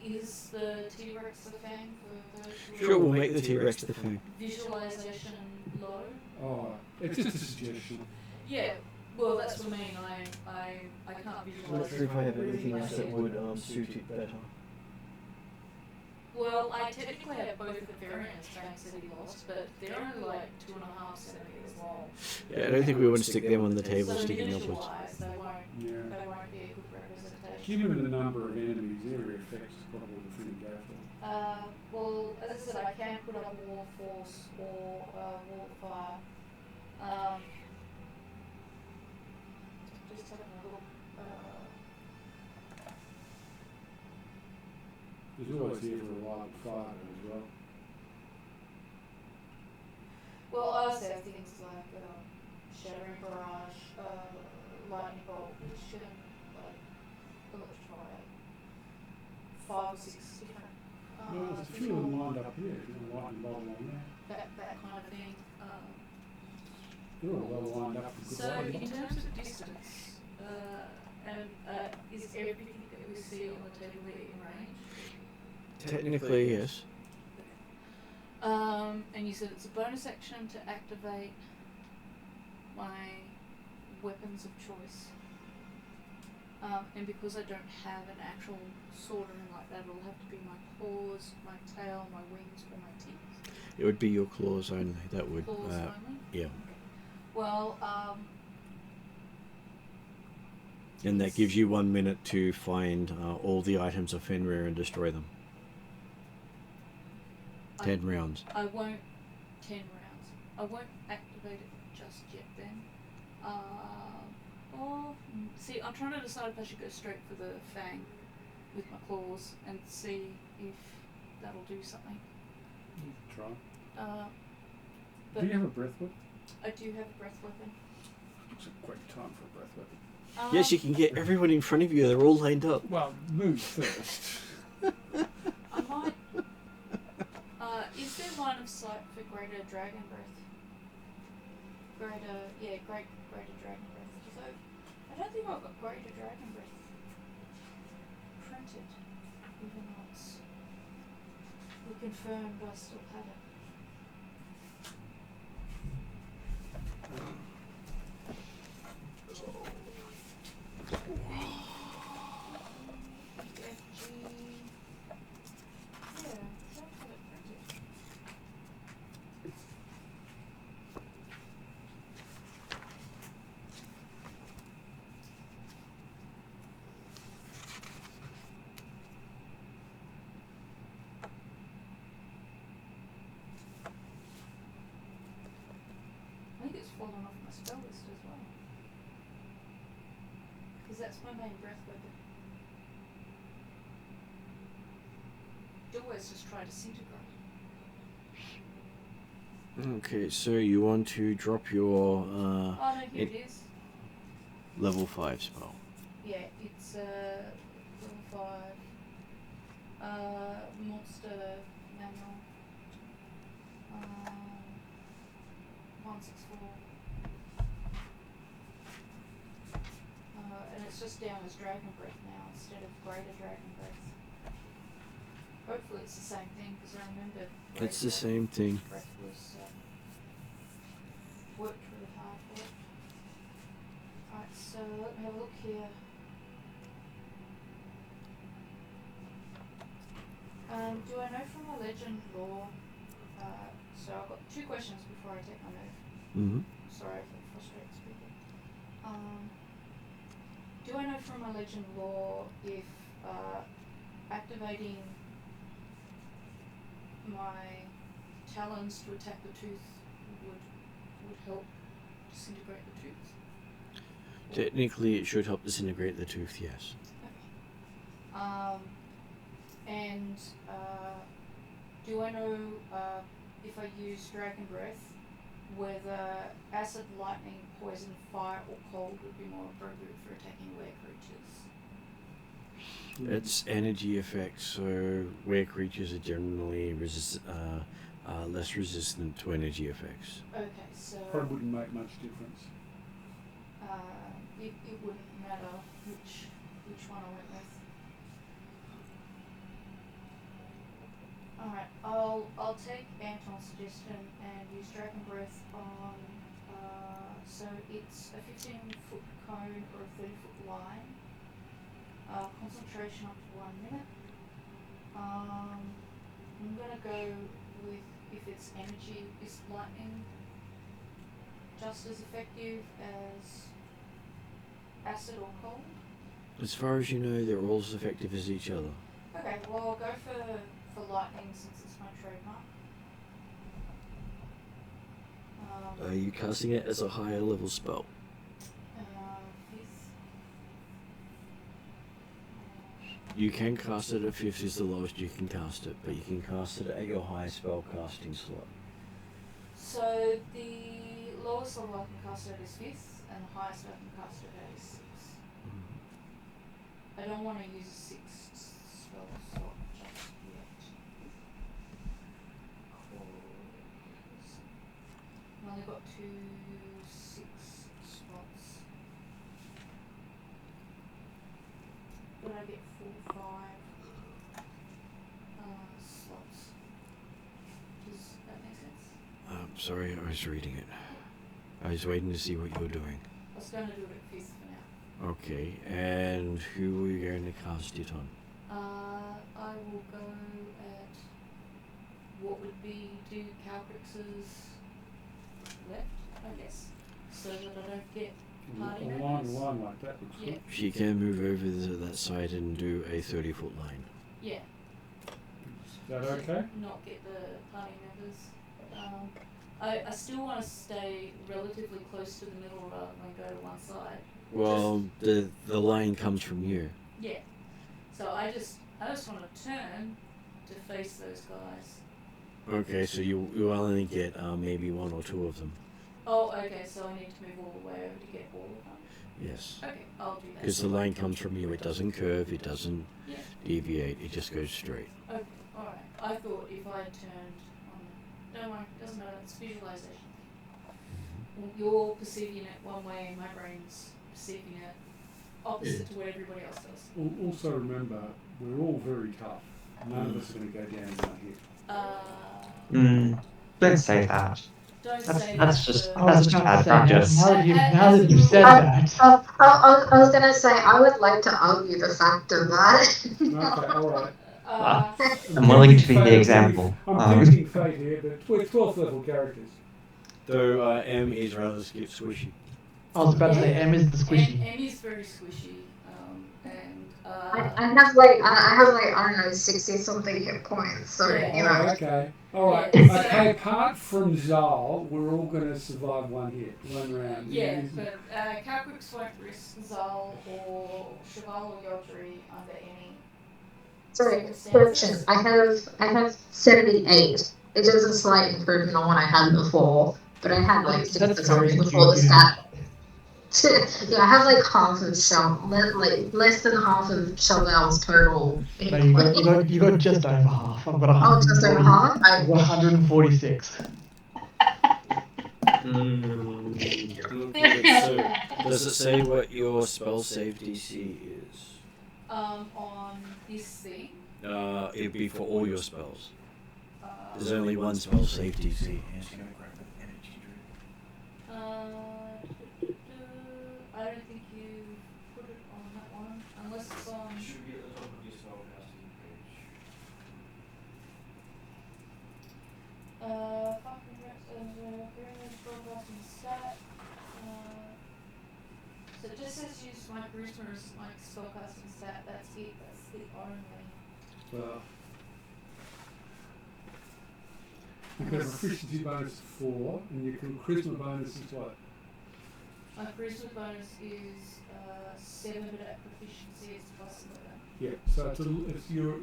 Is the T-Rex the Fang for those who Sure, we'll make the T-Rex the Fang. visualization low? Oh, it's just a suggestion. Yeah, well that's what I mean, I can't visualize it. suit it better. Well, I technically have both the variants Fangs that he lost, but they're only like 2.5 centimeters long. Yeah, I don't think we want to stick them on the table So sticking upwards. miniature-wise, they won't Yeah. be a good representation. Given the number of enemies, area effects is probably the thing to go for. Well, as I said, I can put up a Wall of Force or Wall of Fire. Just having a look. There's always here for a while of fire as well. Well, I also have things like Shattering Barrage, Lightning Bolt, which can electrify 5 or 6 different. Well, there's a few of them lined up here. You know, lightning bolt along there. That kind of thing. They're all well lined up for good So, lightning in bolts. terms of distance, is everything that we see on the table in range? Technically, yes. And you said it's a bonus action to activate my weapons of choice. And because I don't have an actual sword or anything like that, it'll have to be my claws, my tail, my wings, or my teeth. It would be your claws only. That would. Claws only? Yeah. Well, And that gives you 1 minute to find all the items of Fenrir and destroy them. 10 rounds. I won't 10 rounds. I won't activate it just yet then. See, I'm trying to decide if I should go straight for the Fang with my claws and see if that'll do something. Try. But Do you have a breath weapon? I do have a breath weapon. It's a great time for a breath weapon. Yes, you can get everyone in front of you. They're all lined up. Well, move first. I might. Is there line of sight for greater dragon breath? Greater dragon breath. Because I don't think I've got greater dragon breath printed, even though it's confirmed I still have it. I think it's fallen off my spell list as well. Because that's my main breath weapon. You always just try to disintegrate. Okay, so you want to drop your Oh no, here it is. level 5 spell. Yeah, it's level 5. Monster manual. 164. And it's just down as Dragon Breath now instead of Greater Dragon Breath. Hopefully it's the same thing because I remember It's the same thing. Breath was worked really hard for it. Alright, so let me have a look here. Do I know from my legend lore? So I've got 2 questions before I take my move. Mm-hmm. Sorry if it frustrates people. Do I know from my legend lore if activating my talons to attack the tooth would help disintegrate the tooth. Technically, it should help disintegrate the tooth, yes. And do I know if I use Dragon Breath, whether acid, lightning, poison, fire, or cold would be more appropriate for attacking were creatures? It's energy effects, so were creatures are generally less resistant to energy effects. Okay, so Probably wouldn't make much difference. it wouldn't matter which one I went with. Alright, I'll take Anton's suggestion and use Dragon Breath on so it's a 15-foot cone or a 30-foot line. Concentration up to 1 minute. I'm gonna go with, if it's energy, is lightning just as effective as acid or cold? As far as you know, they're all as effective as each other. Okay, well I'll go for lightning since it's my trademark. Are you casting it as a higher level spell? Fifth. You can cast it at 5th is the lowest you can cast it, but you can cast it at your highest spell casting slot. So the lowest level I can cast it is 5th, and the highest I can cast it at is 6th. I don't want to use a 6th spell slot just yet. I've only got 2 6 spots. But I get 4 5 slots. Does that make sense? Sorry, I was reading it. I was waiting to see what you were doing. I was going to do it at 5th for now. Okay, and who were you going to cast it on? I will go at what would be do Calcrix's left, I guess, so that I don't get party A members. line like that looks good. She can move over to that side and do a 30-foot line. Yeah. Is that okay? Not get the party members. I still want to stay relatively close to the middle rather than go to one side. Well, the line comes from you. Yeah. So I just want to turn to face those guys. Okay, so you only get maybe 1 or 2 of them. Oh, okay. So I need to move all the way over to get all of them. Yes. Okay, I'll do that. Because the line comes from you. It doesn't curve. It doesn't Yeah. deviate. It just goes straight. Okay, alright. I thought if I turned on... Don't worry, doesn't matter, it's visualization. You're perceiving it one way and my brain's perceiving it opposite to what everybody else does. Also remember, we're all very tough. None of us are going to go down in one hit. Don't say that. Don't That's say that's that just for- I was that's about to say, outrageous. now that you've said that, I was gonna say, I would like to argue the fact of that. Okay, alright. I'm willing to be the example. I'm thinking fate here, but we're 12th level characters. Though M is rather squishy. I was about to say M is the squishy. M is very squishy. I have like I don't know 60 something hit points, so Yeah. you know. Oh, okay. Alright. Yeah. Okay, apart from Zal, we're all going to survive one hit, one round. Yeah, but Calcrix won't risk Zal or Cheval or Yodri under any Sorry, correction. I have 78. It is a slight improvement on what I had before, but I had like 60 That's something very before the cute. stat. Yeah, I have like half of like less than half of Cheval's total. No, you got just over half. I've got Oh, just over half? I've got 146. So, does it say what your spell save DC is? on this thing. It'd be for all your spells. There's Uh, only one spell save DC. Yes, you gotta grab an energy drink. I don't think you put it on that one, unless it's on. Should be at the top of your spellcasting page. Fucking spellcasting stat. So it just says use my charisma as my spellcasting stat. That's it. That's the only Well, you can have a proficiency bonus of 4, and your charisma bonus is what? My charisma bonus is 7, but at proficiency it's plus 11. Yeah, so it's your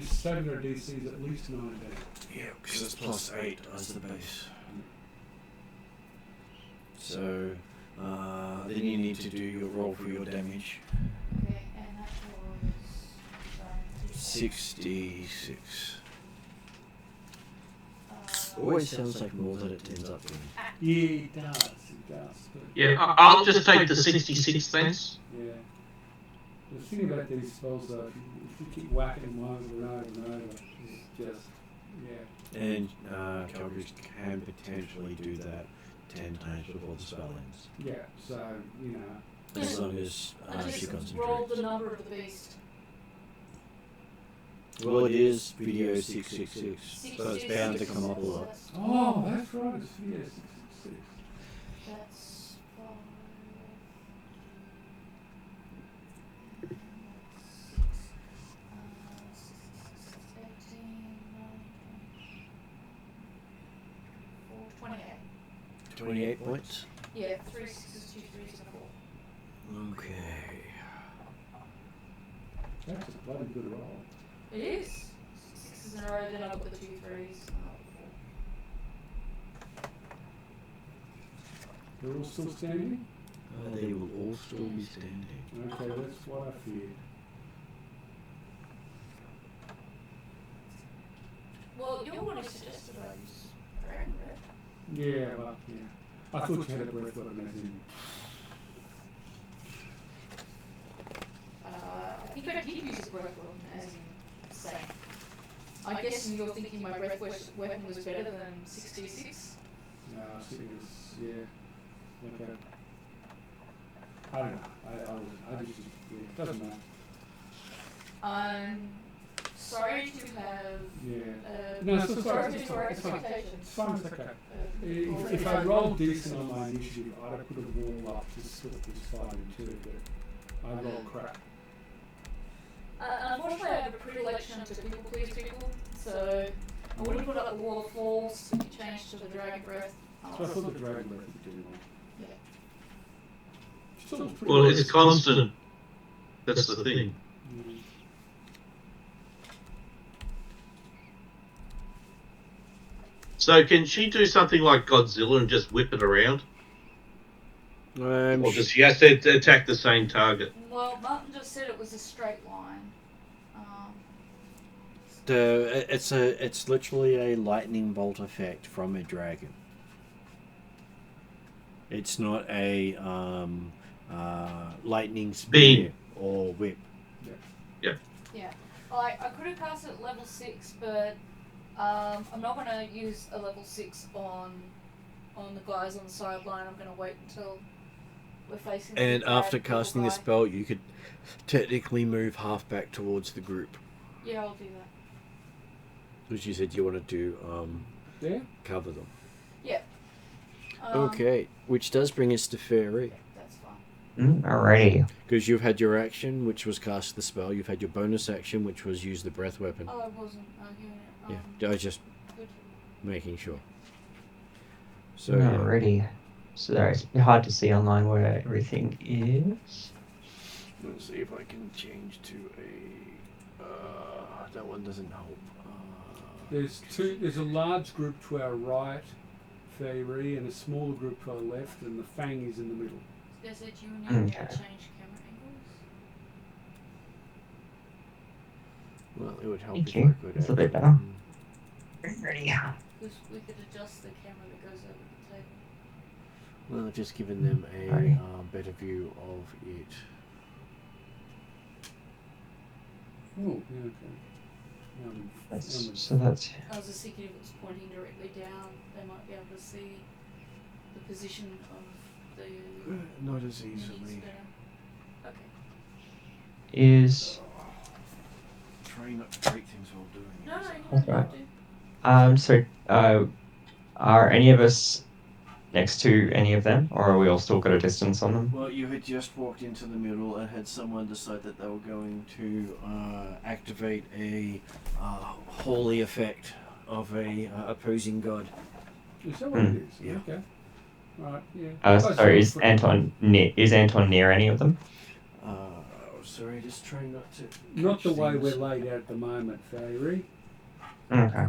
saving or DC is at least 19. Yeah, because it's plus 8 as the base. So, then you need to do your roll for your damage. Okay, and that was 66. Always sounds like more than it ends up being. Yeah, it does. But Yeah, I'll just take the 66, thanks. yeah. The thing about these spells, though, if you keep whacking them over and over and over, it's just, yeah. And Calgary can potentially do that 10 times before the spell ends. Yeah, so, you know. As long as I she just rolled the concentrates. number of the beast. Well, it is video 666, so it's bound to come up a lot. Oh, that's right, it's video 666. That's 5. 28 points? Yeah, 3 6s, 2 3s, and a 4. Okay. That's a bloody good roll. It is. 6s in a row, then I've got the 2 3s. They're all still standing? They will all still be standing. Okay, that's what I feared. Well, you already suggested I use Dragon Breath. Yeah, well, yeah. I thought you had a breath weapon as in. I think I did use a breath weapon as in saying. I guess you're thinking my breath weapon was better than 66? No, I think it's, yeah. Okay. I don't know. I just, yeah, doesn't matter. I'm sorry to have Yeah. No, it's fine. It's fine. It's fine. expectations. It's fine. It's okay. If I rolled decent on my initiative, I'd have put a wall up to split this fight in two, but I rolled crap. Unfortunately, I have a predilection to people please people, so I wouldn't put up the wall of falls to be changed to the dragon breath. So I thought the dragon breath was doing well. Yeah. Still pretty Well, good. it's constant. That's the thing. Mm. So can she do something like Godzilla and just whip it around? Or does she has to attack the same target? Well, Martin just said it was a straight line. It's literally a lightning bolt effect from a dragon. It's not a lightning spear or whip. Yeah. I could have cast it at level 6, but I'm not going to use a level 6 on the guys on the sideline. I'm going to wait until we're facing the And big after bad casting the little guy. spell, you could technically move half back towards the group. Yeah, I'll do that. Which you said you wanted to Yeah? cover them. Yeah. Okay, which does bring us to Fenrir. That's fine. Alrighty. Because you've had your action, which was cast the spell. You've had your bonus action, which was use the breath weapon. Oh, I wasn't arguing it. Yeah, I was just Good. making sure. So, Alrighty. So it's hard to see online where everything is. let's see if I can change to a... that one doesn't help. There's a large group to our right, Fenrir, and a smaller group to our left, and the Fang is in the middle. They said you need to Okay. change camera angles. Well, it would help Thank if you. I could... It's a bit actually- better. Ready. Because we could adjust the camera that goes over the table. Well, just giving them a Alright. better view of it. Oh, yeah, okay. So that's I was just thinking if it was pointing directly down, they might be able to see the position of the Not as enemies easily. better. Okay. is Trying not to break things while doing No, it. no, you don't Okay. have to. so are any of us next to any of them, or are we all still got a distance on them? Well, you had just walked into the middle and had someone decide that they were going to activate a holy effect of a opposing god. Is that what it is? Yeah. Okay. Right. Yeah. So is Anton near any of them? Sorry, just trying not to. Not the catch way things. we're laid out at the moment, Fairy. Okay.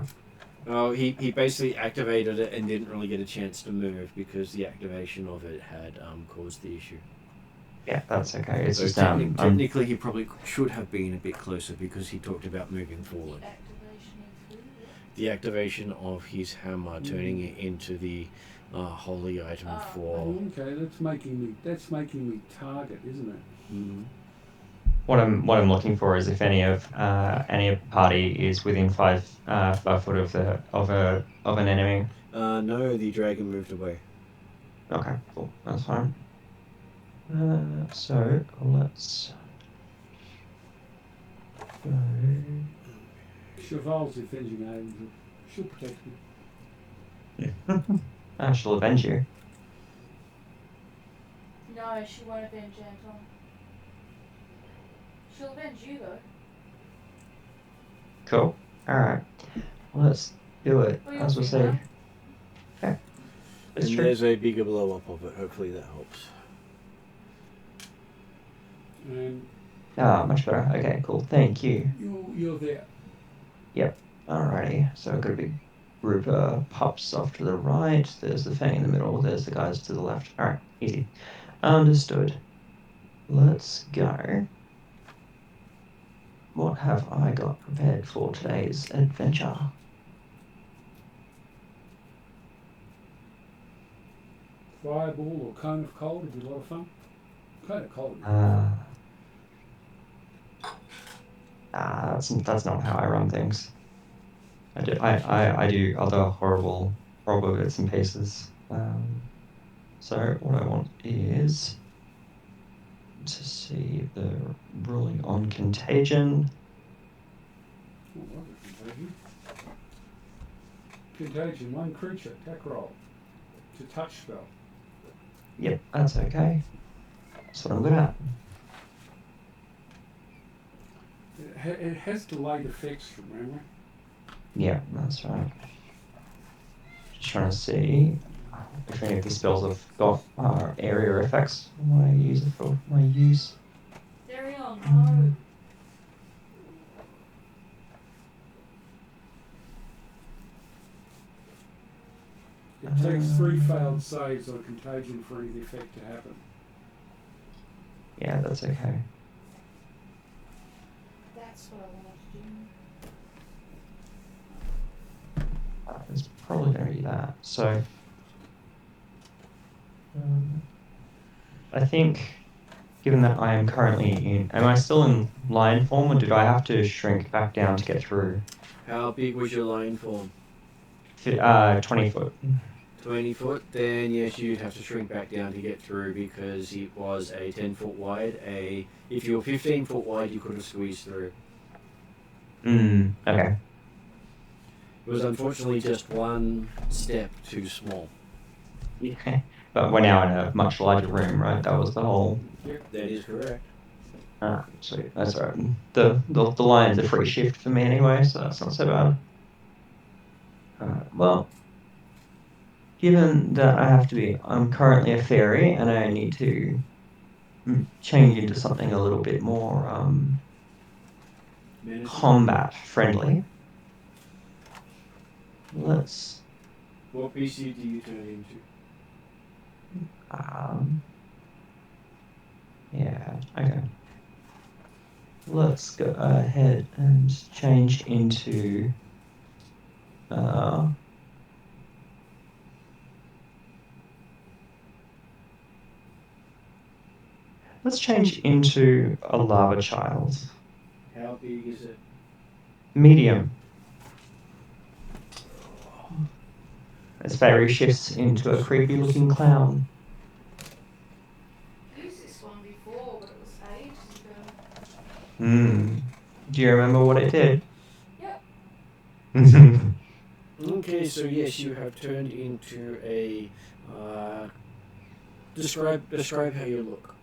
Oh, he basically activated it and didn't really get a chance to move because the activation of it had caused the issue. Yeah, that's okay. It's So just technically he probably should have been a bit closer because he talked about moving forward. Activation included. The activation of his hammer, turning it into the holy item for. Oh, okay, that's making me target, isn't it? Mm, what I'm looking for is if any of the party is within 5 foot of an enemy. no, the dragon moved away. Okay, cool. That's fine. So let's go. Cheval's avenging angel. She'll protect me. I shall avenge you. No, she won't avenge Anton. She'll avenge you though. Cool. All right. Let's do it. Oh, you're As we say. female. Okay. It's And true. there's a bigger blow up of it. Hopefully that helps. And Much better. Okay, cool. Thank you. you're there. Alrighty. So I've got a big group of pups off to the right. There's the Fang in the middle. There's the guys to the left. Alright, easy. Understood. Let's go. What have I got prepared for today's adventure? Fireball or cone of cold would be a lot of fun. Cone of cold. That's not how I run things. I do other horrible bits and pieces. So what I want is to see the ruling on contagion. Oh, what is contagion? Contagion, one creature, attack roll. It's a touch spell. Yep, that's okay. That's what I'm good at. It has delayed effects from memory. Yeah, that's right. Just trying to see if any of the spells have got area effects. What I use it for my use. There you are. No. It takes 3 failed saves on contagion for any of the effect to happen. Yeah, that's okay. That's what I wanted to do. It's probably going to be that. So, I think, given that I am currently in, am I still in lion form, or did I have to shrink back down to get through? How big was your lion form? 20 foot. 20 foot, then yes, you'd have to shrink back down to get through because it was a 10 foot wide. If you were 15 foot wide, you could have squeezed through. Okay. It was unfortunately just one step too small. Yeah. But we're now in a much larger room, right? That was the whole. Yep, that is correct. Sweet. That's right. The lion's a free shift for me anyway, so that's not so bad. Well, given that I'm currently a fairy and I need to change into something a little bit more combat friendly. Let's. What PC do you turn into? Yeah, okay. Let's go ahead and change into let's change into a lava child. How big is it? Medium. As Fairy shifts into a creepy looking clown. I used this one before, but it was ages ago. Do you remember what it did? Yep. Okay, so yes, you have turned into a. Describe how you look.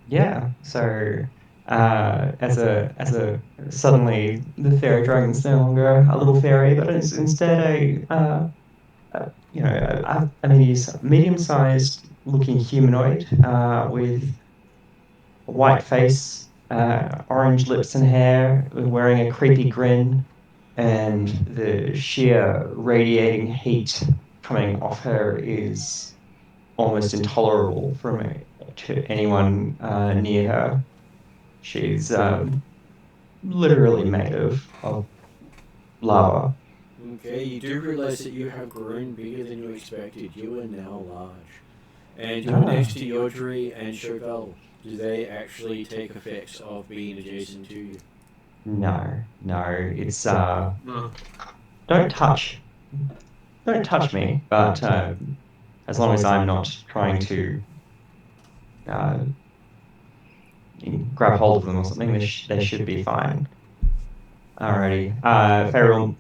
Yeah. So, as a suddenly the fairy dragon's no longer a little fairy, but it's instead a medium-sized looking humanoid with a white face, orange lips and hair, wearing a creepy grin, and the sheer radiating heat coming off her is almost intolerable to anyone near her. She's literally made of lava. Okay, you do realize that you have grown bigger than you expected. You are now large. And next to Yodri and Chauvel, do they actually take effects of being adjacent to you? No, it's No. don't touch me, but as long as I'm not trying to uh, grab hold of them or something, they should be fine. Alrighty. Fairy will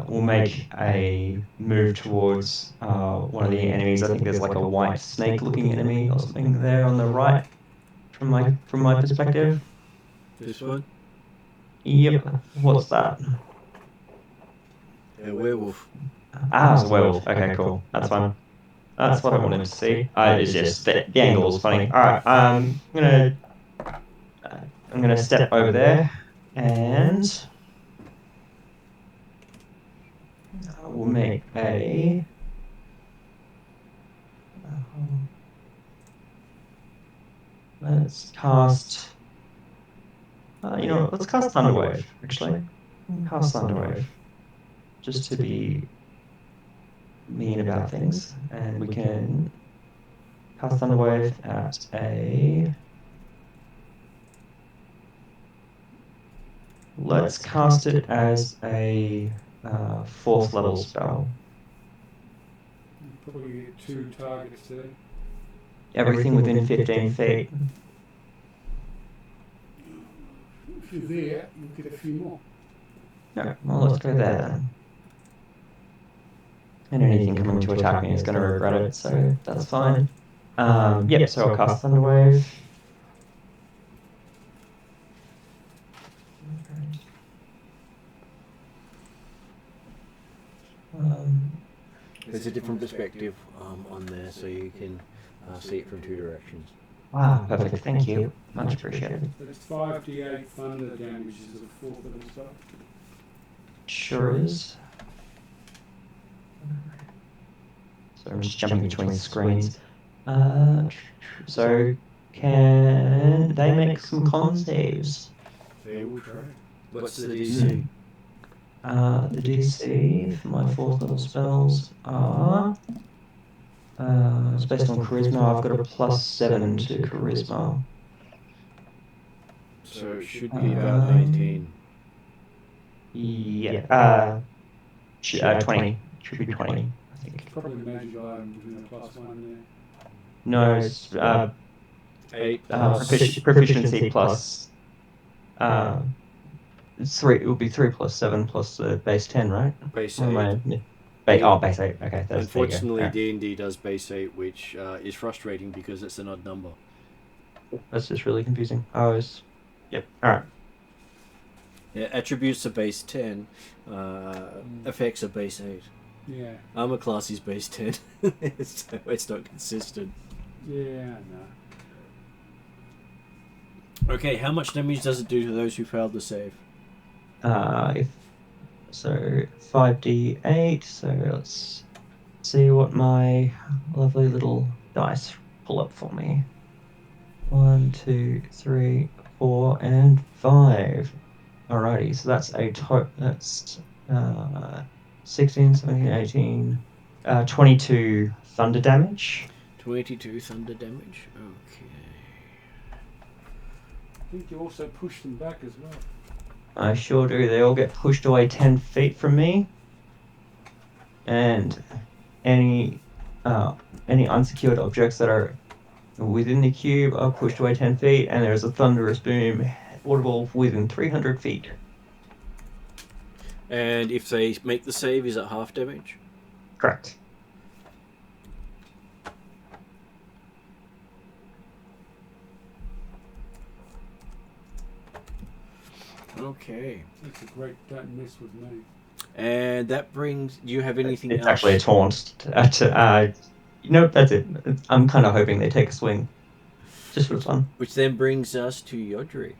will make a move towards one of the enemies. I think there's like a white snake-looking enemy or something there on the right from my perspective. This one? Yep. What's that? A werewolf. It's a werewolf. Okay, cool. That's fine. That's what I wanted to see. It's just the angle is funny. All right. I'm gonna step over there and we'll make a. Let's cast. Let's cast Thunderwave. Actually, cast Thunderwave, just to be mean about things, and we can cast Thunderwave at a. Let's cast it as a 4th level spell. Probably get 2 targets there. Everything within 15 feet. If you're there, you'll get a few more. No, well, let's go there then. And anything coming to attack me is going to regret it, so that's fine. Yep, so I'll cast Thunderwave. There's a different perspective on there, so you can see it from 2 directions. Wow, perfect, thank you. Much appreciated. That's 5d8 thunder damage is a 4th level spell. Sure is. So I'm just jumping between screens. So can they make some con saves? They will try. What's the DC? The DC for my 4th level spells are it's based on charisma. I've got a +7 to charisma. So it should be about 19. Yeah. 20. Should be 20, I think. Probably a magic item within a +1 there. No, it's 8 plus. proficiency plus. It's 3. It would be 3 plus 7 plus the base 10, right? Base Or 8. am base 8. Okay, that's Unfortunately, there you D&D does base 8, which is frustrating because it's an odd number. go. That's just really confusing. Yep. All right. Yeah, attributes are base 10, effects are base 8. Yeah. Armor class is base 10, so it's not consistent. Yeah, no. Okay, how much damage does it do to those who failed the save? So 5d8. So let's see what my lovely little dice pull up for me. 1, 2, 3, 4, and 5. Alrighty, so that's that's 16, 17, 18, 22 thunder damage. 22 thunder damage. Okay. I think you also push them back as well. I sure do. They all get pushed away 10 feet from me. And any unsecured objects that are within the cube are pushed away 10 feet, and there's a thunderous boom audible within 300 feet. And if they make the save, is it half damage? Correct. Okay. That's a great. Don't mess with me. And that brings. Do you have anything It's else? actually a taunt. Nope, that's it. I'm kind of hoping they take a swing. Just for fun. Which then brings us to Yodri.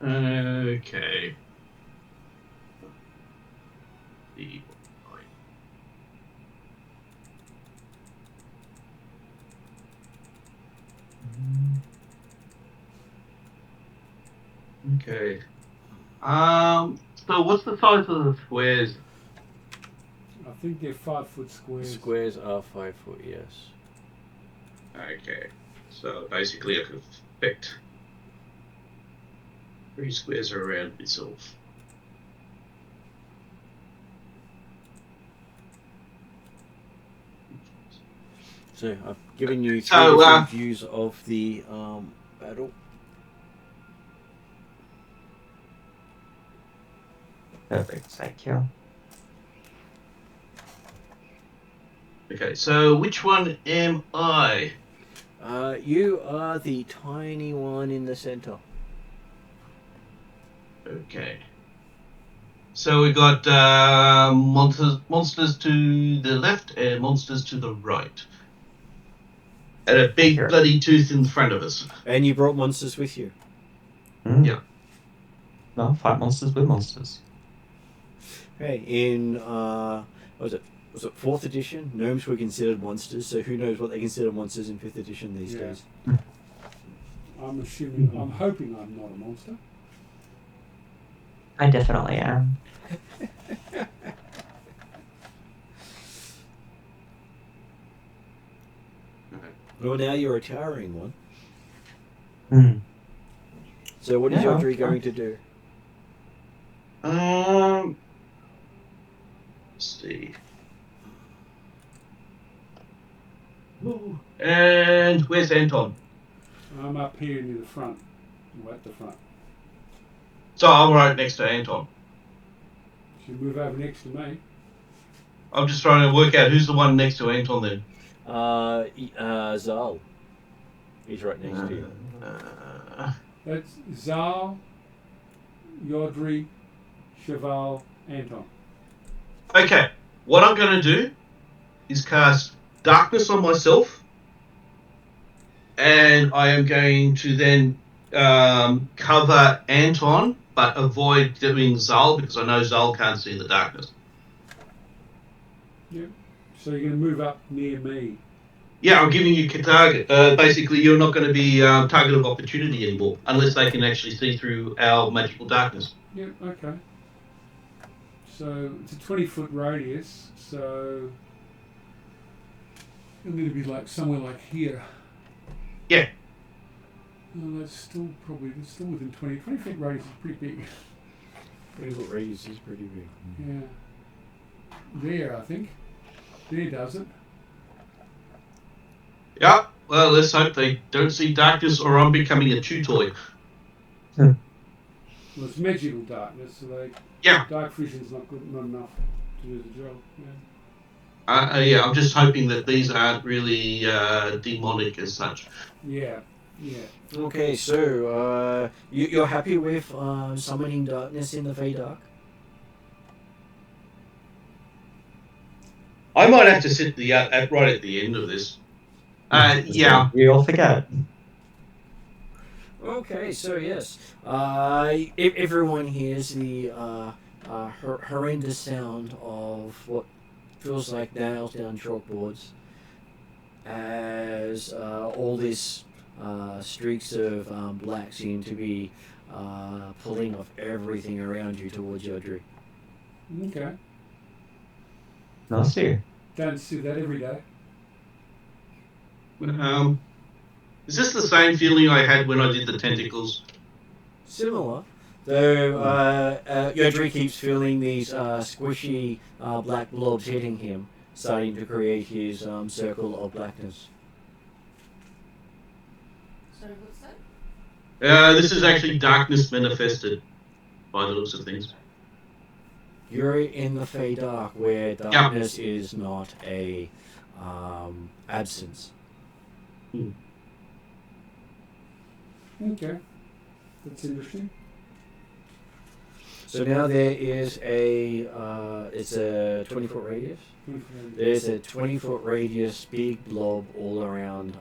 Okay. Okay. So what's the size of the squares? I think they're 5-foot squares. Squares are 5 foot, yes. Okay. So basically I could affect 3 squares around itself. So I've given you 3 So, different views of the battle. Perfect, thank you. Okay, so which one am I? You are the tiny one in the center. Okay. So we got monsters to the left and monsters to the right. And a big Sure. bloody tooth in front of us. And you brought monsters with you. Yeah. No, fight monsters with monsters. Hey, in what was it 4th edition? Gnomes were considered monsters, so who knows what they consider monsters in 5th edition these Yeah. days. I'm assuming. I'm hoping I'm not a monster. I definitely am. Well, now you're a towering one. Hmm. So what is Yeah, Yodri okay. going to do? Let's see. Ooh. And where's Anton? I'm up here near the front. Or at the front. So I'm right next to Anton. Should move over next to me. I'm just trying to work out who's the one next to Anton then. Zal. He's right next to you. That's Zal, Yodri, Cheval, Anton. Okay, what I'm going to do is cast darkness on myself, and I am going to then cover Anton, but avoid doing Zal because I know Zal can't see in the darkness. Yep. So you're going to move up near me. Yeah, I'm giving you a target. Basically, you're not going to be target of opportunity anymore unless they can actually see through our magical darkness. Yep, okay. So it's a 20-foot radius, so it'll need to be like somewhere like here. Yeah. Well, that's still within 20 feet radius is pretty big. 20-foot radius is pretty big. Yeah. There, I think. There does it. Yeah, well, let's hope they don't see darkness or I'm becoming a chew toy. Well, it's magical darkness, so Yeah. dark vision's not enough to do the job. Yeah. Yeah, I'm just hoping that these aren't really demonic as such. Yeah. Yeah. Okay, so you're happy with summoning darkness in the Fey Dark? I might have to sit right at the end of this. Yeah. We all forget. Okay, so yes, if everyone hears the horrendous sound of what feels like nails down chalkboards as all this streaks of black seem to be pulling off everything around you towards Yodri. Okay. Nice to. Don't see that every day. Is this the same feeling I had when I did the tentacles? Similar, though Yodri keeps feeling these squishy black blobs hitting him, starting to create his circle of blackness. So what's that? This is actually darkness manifested, by the looks of things. You're in the Fey Dark, where darkness is not a absence. Okay. That's interesting. So now there is it's a 20-foot radius. There's a 20-foot radius, big blob all around,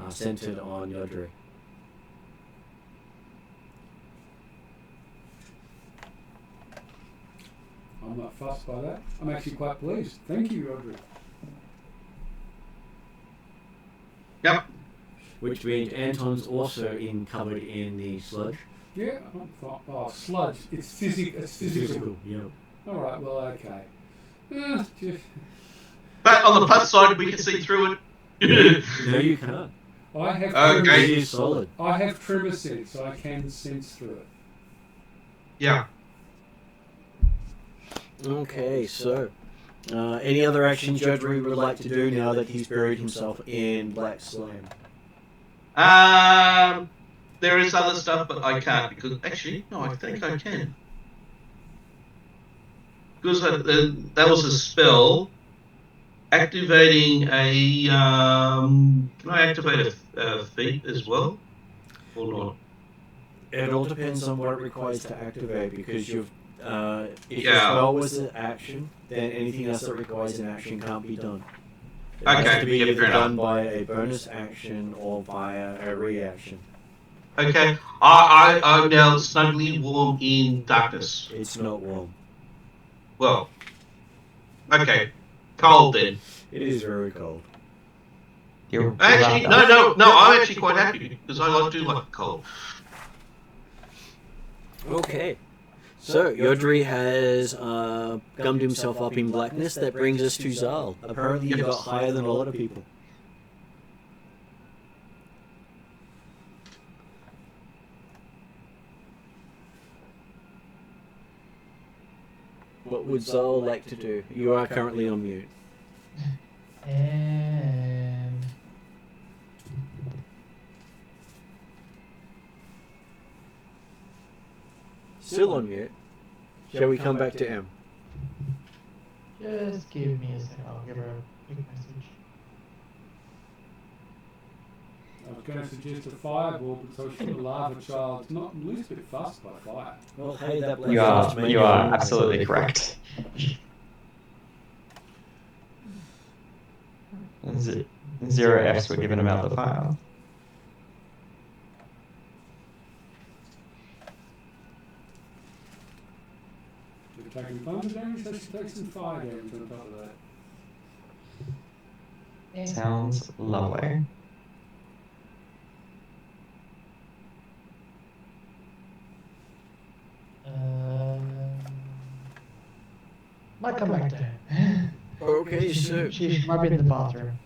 centered on Yodri. I'm not fussed by that. I'm actually quite pleased. Thank you, Audrey. Yep. Which means Anton's also covered in the sludge. Yeah, I'm fine. Oh, sludge. It's physical. Yeah. All right. Well, okay. But on the plus side, we can see through it. No, you can't. I have Okay. It is solid. I have tremor sense, so I can sense through it. Yeah. Okay, so any other actions Jodri would like to do now that he's buried himself in Black Slime? There is other stuff, but I can't because actually, no, I think I can. Because that was a spell activating a. Can I activate a feat as well, or not? It all depends on what it requires to activate, because if your Yeah. spell was an action, then anything else that requires an action can't be done. It Okay, has to be yeah, either fair enough. done by a bonus action or via a reaction. Okay, I'm now snugly warm in darkness. It's not warm. Well, okay, cold then. It is very cold. You're Actually, no, I'm actually quite happy because I do like cold. Okay. So, Yodri has gummed himself up in blackness. That brings us to Zal. Apparently you got higher than a lot of people. What would Zal like to do? You are currently on mute. Still on mute. Shall we come back to M? Just give me a second. I'll give her a quick message. I was going to suggest a fireball because I was sure the lava child's not the least bit fussed by fire. Well, hey, that You are absolutely correct. Zero Fs were given about the file. If you're taking thunder damage, they should take some fire damage on top of that. Sounds lovely. Might come back to her. Okay, so She might be in the bathroom.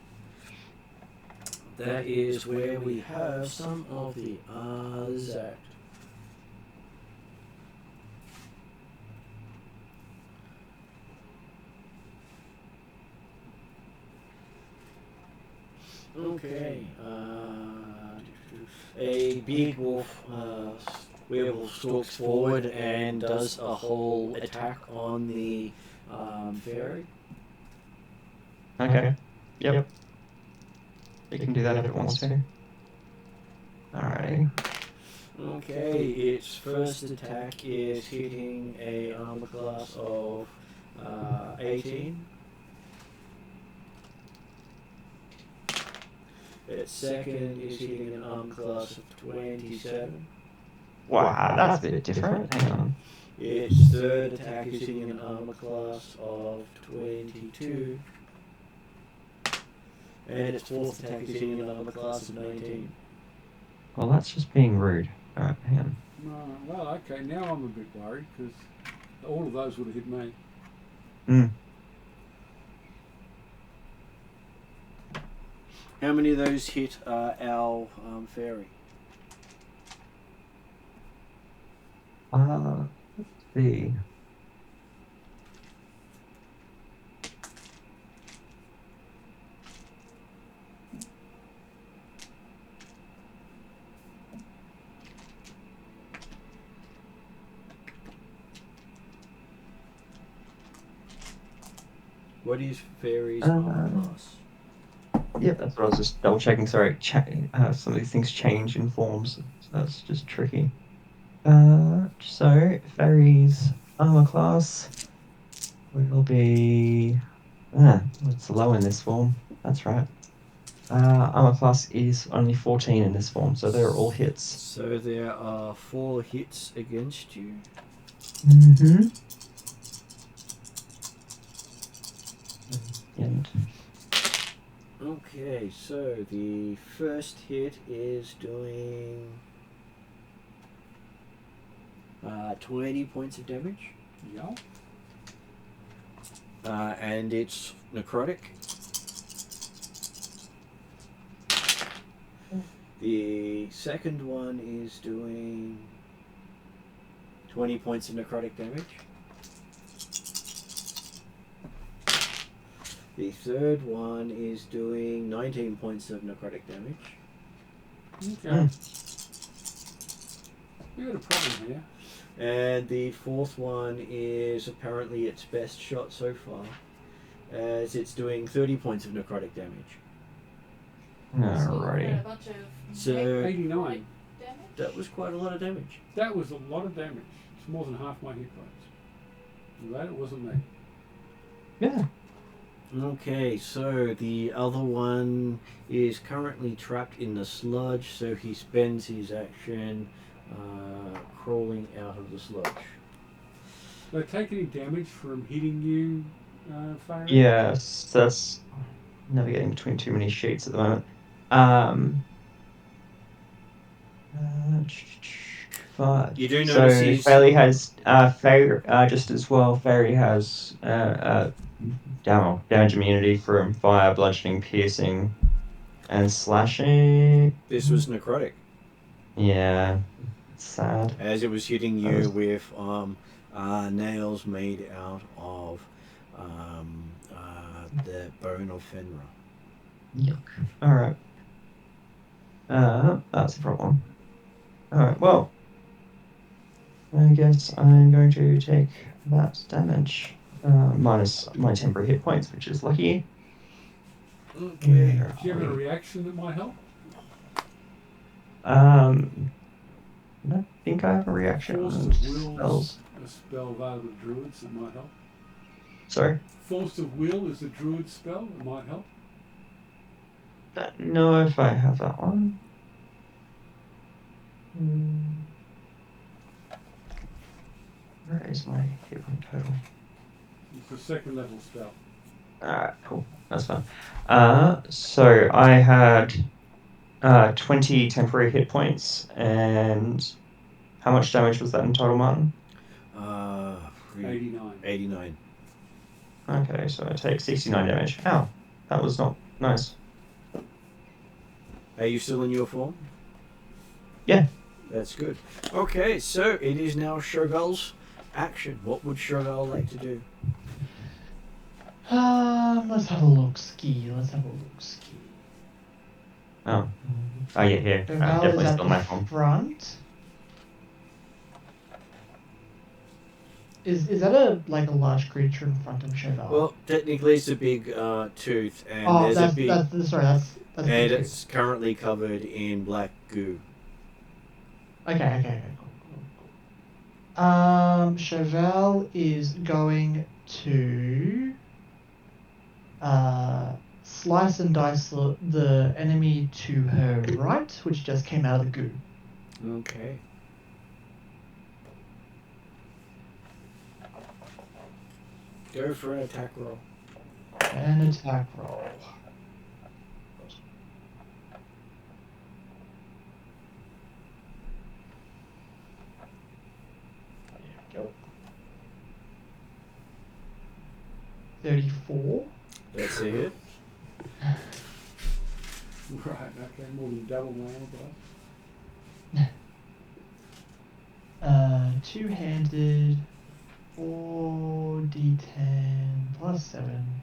that is where we have some of the others act. Okay, a big wolf, werewolf stalks forward and does a whole attack on the fairy. Okay. Yep. You can do that if it wants to. Alrighty. Okay, its first attack is hitting a armor class of 18. Its second is hitting an armor class of 27. Wow, that's a bit different. Hang on. Its third attack is hitting an armor class of 22. And its fourth attack is hitting an armor class of 19. Well, that's just being rude. Alright, hang on. Well, okay, now I'm a bit worried because all of those would have hit me. How many of those hit our fairy? Let's see. What is Fairy's armor class? Yep, that's what I was just double checking. Sorry, some of these things change in forms, so that's just tricky. So Fairy's armor class will be it's low in this form. That's right. Armor class is only 14 in this form, so they're all hits. So there are 4 hits against you. Mm-hmm. And Okay, so the first hit is doing 20 points of damage. Yeah. And it's necrotic. The second one is doing 20 points of necrotic damage. The third one is doing 19 points of necrotic damage. Okay. We got a problem here. And the fourth one is apparently its best shot so far, as it's doing 30 points of necrotic damage. So you got a alrighty. bunch of So 89. damage. that was quite a lot of damage. That was a lot of damage. It's more than half my hit points. I'm glad it wasn't me. Yeah. Okay, so the other one is currently trapped in the sludge, so he spends his action crawling out of the sludge. Do I take any damage from hitting you, Fire? Yes, that's navigating between too many sheets at the moment. You do So notice he's... Fairy has just as well. Fairy has damage immunity from fire, bludgeoning, piercing, and slashing. This was necrotic, Yeah, it's sad. as it was hitting you with nails made out of the bone of Fenrir. Yuck. All right. That's a problem. All right. Well, I guess I'm going to take that damage minus my temporary hit points, which is lucky. Okay. Do you have a reaction that might help? I don't think I have a reaction Force on of spells. Will's a spell available to druids that might help. Sorry? Force of Will is a druid spell that might help. Don't know if I have that one. Where is my hit point total? It's a second level spell. Alright, cool. That's fine. So I had 20 temporary hit points, and how much damage was that in total, Martin? 89. 89. Okay, so I take 69 damage. Ow, that was not nice. Are you still in your form? Yeah. That's good. Okay, so it is now Shogal's action. What would Shogal like to do? Let's have a look ski. Let's have a look ski. Oh. Oh, yeah, here. So Val is Definitely at still my the form. front. Is that a large creature in front of Cheval? Well, technically it's a big tooth, and oh, there's that's a big... that's and big tooth. it's currently covered in black goo. Okay, cool. Cheval is going to slice and dice the enemy to her right, which just came out of the goo. Okay. Go for an attack roll. An attack roll. There we go. 34. That's a hit. Right, okay, more than double my armor class. Two-handed, 4d10 plus 7.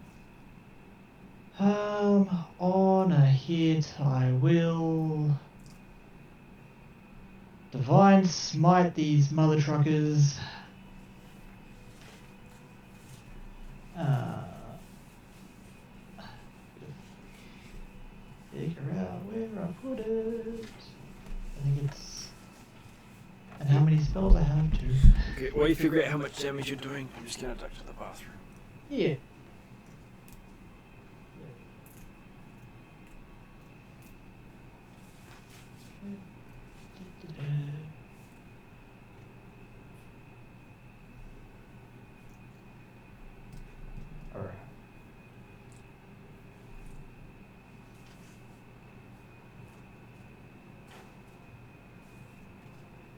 On a hit, I will divine smite these mother truckers. figure out where I put it. I think it's... And how many spells I have to... Okay, while you figure out how much damage you're doing, I'm just going to duck to the bathroom. Yeah. Alright.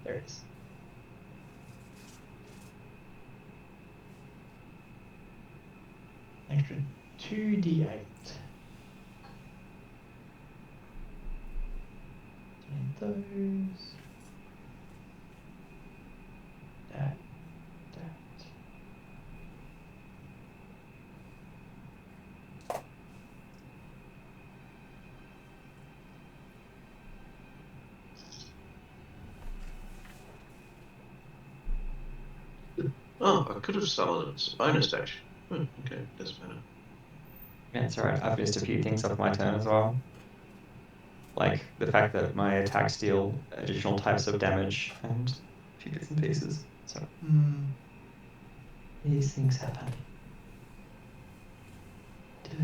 There it is. Extra 2d8. And those. That. Oh, I could have summoned it as a bonus action. Okay, doesn't matter. Yeah, it's alright. I've missed a few things off my turn as well. Like the fact that my attacks deal additional types of damage and a few bits and pieces. So These things happen. That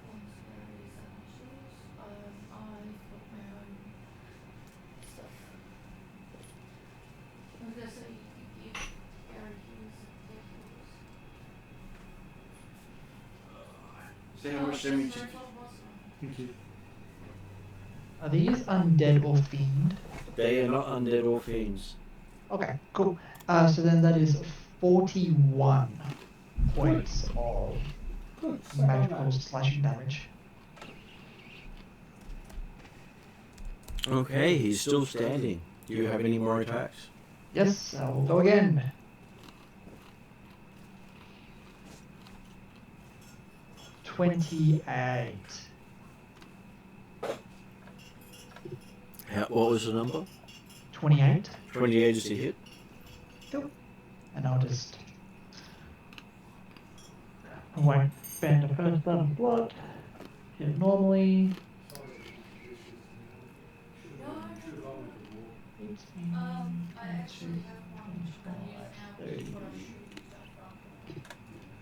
one's very essentials. I've got my own stuff. I was gonna say you could give Gary his See how much damage you... Thank you. Are these undead or fiend? They are not undead or fiends. Okay, cool. So then that is 41 points of Good. magical slashing damage. Okay, he's still standing. Do you have any more attacks? Yes, I will go again. $28. What was the number? 28. 28 is to hit. Cool. And I'll just... I won't spend a first blood of blood. Hit normally. 18, I actually have one which I can use now, which is what I should use that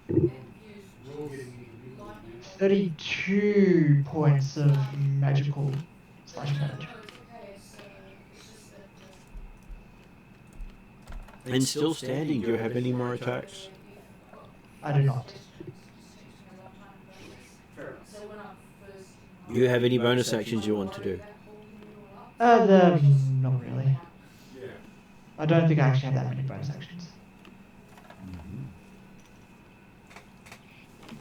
from. And use lightning. 32 points of magical slashing damage. No, it's okay. It's just that. And still standing. Do you have any more attacks? I do not. So when I first. Do you have any bonus actions you want to do? Not really. I don't think I actually have that many bonus actions.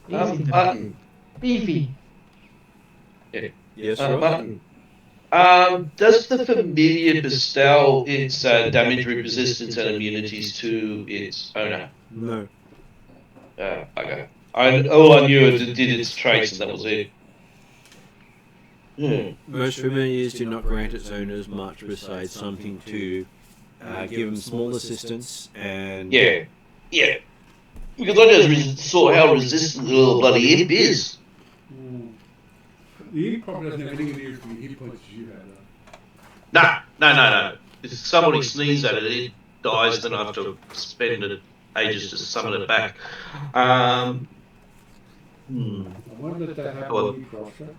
Martin. Beefy. Yes, Martin. Does the familiar bestow its damage resistance and immunities to its owner? No. Okay. All I knew is it did its traits and that was it. Most familiars do not grant its owners much besides something to give them small assistance and... Yeah. Because I just saw how resistant the little bloody imp is. The imp probably doesn't have any near as many hit points as you have, though. No. If somebody sneezes at it, it dies, then I have to spend ages to summon it back. I wonder if that happened when you crossed it.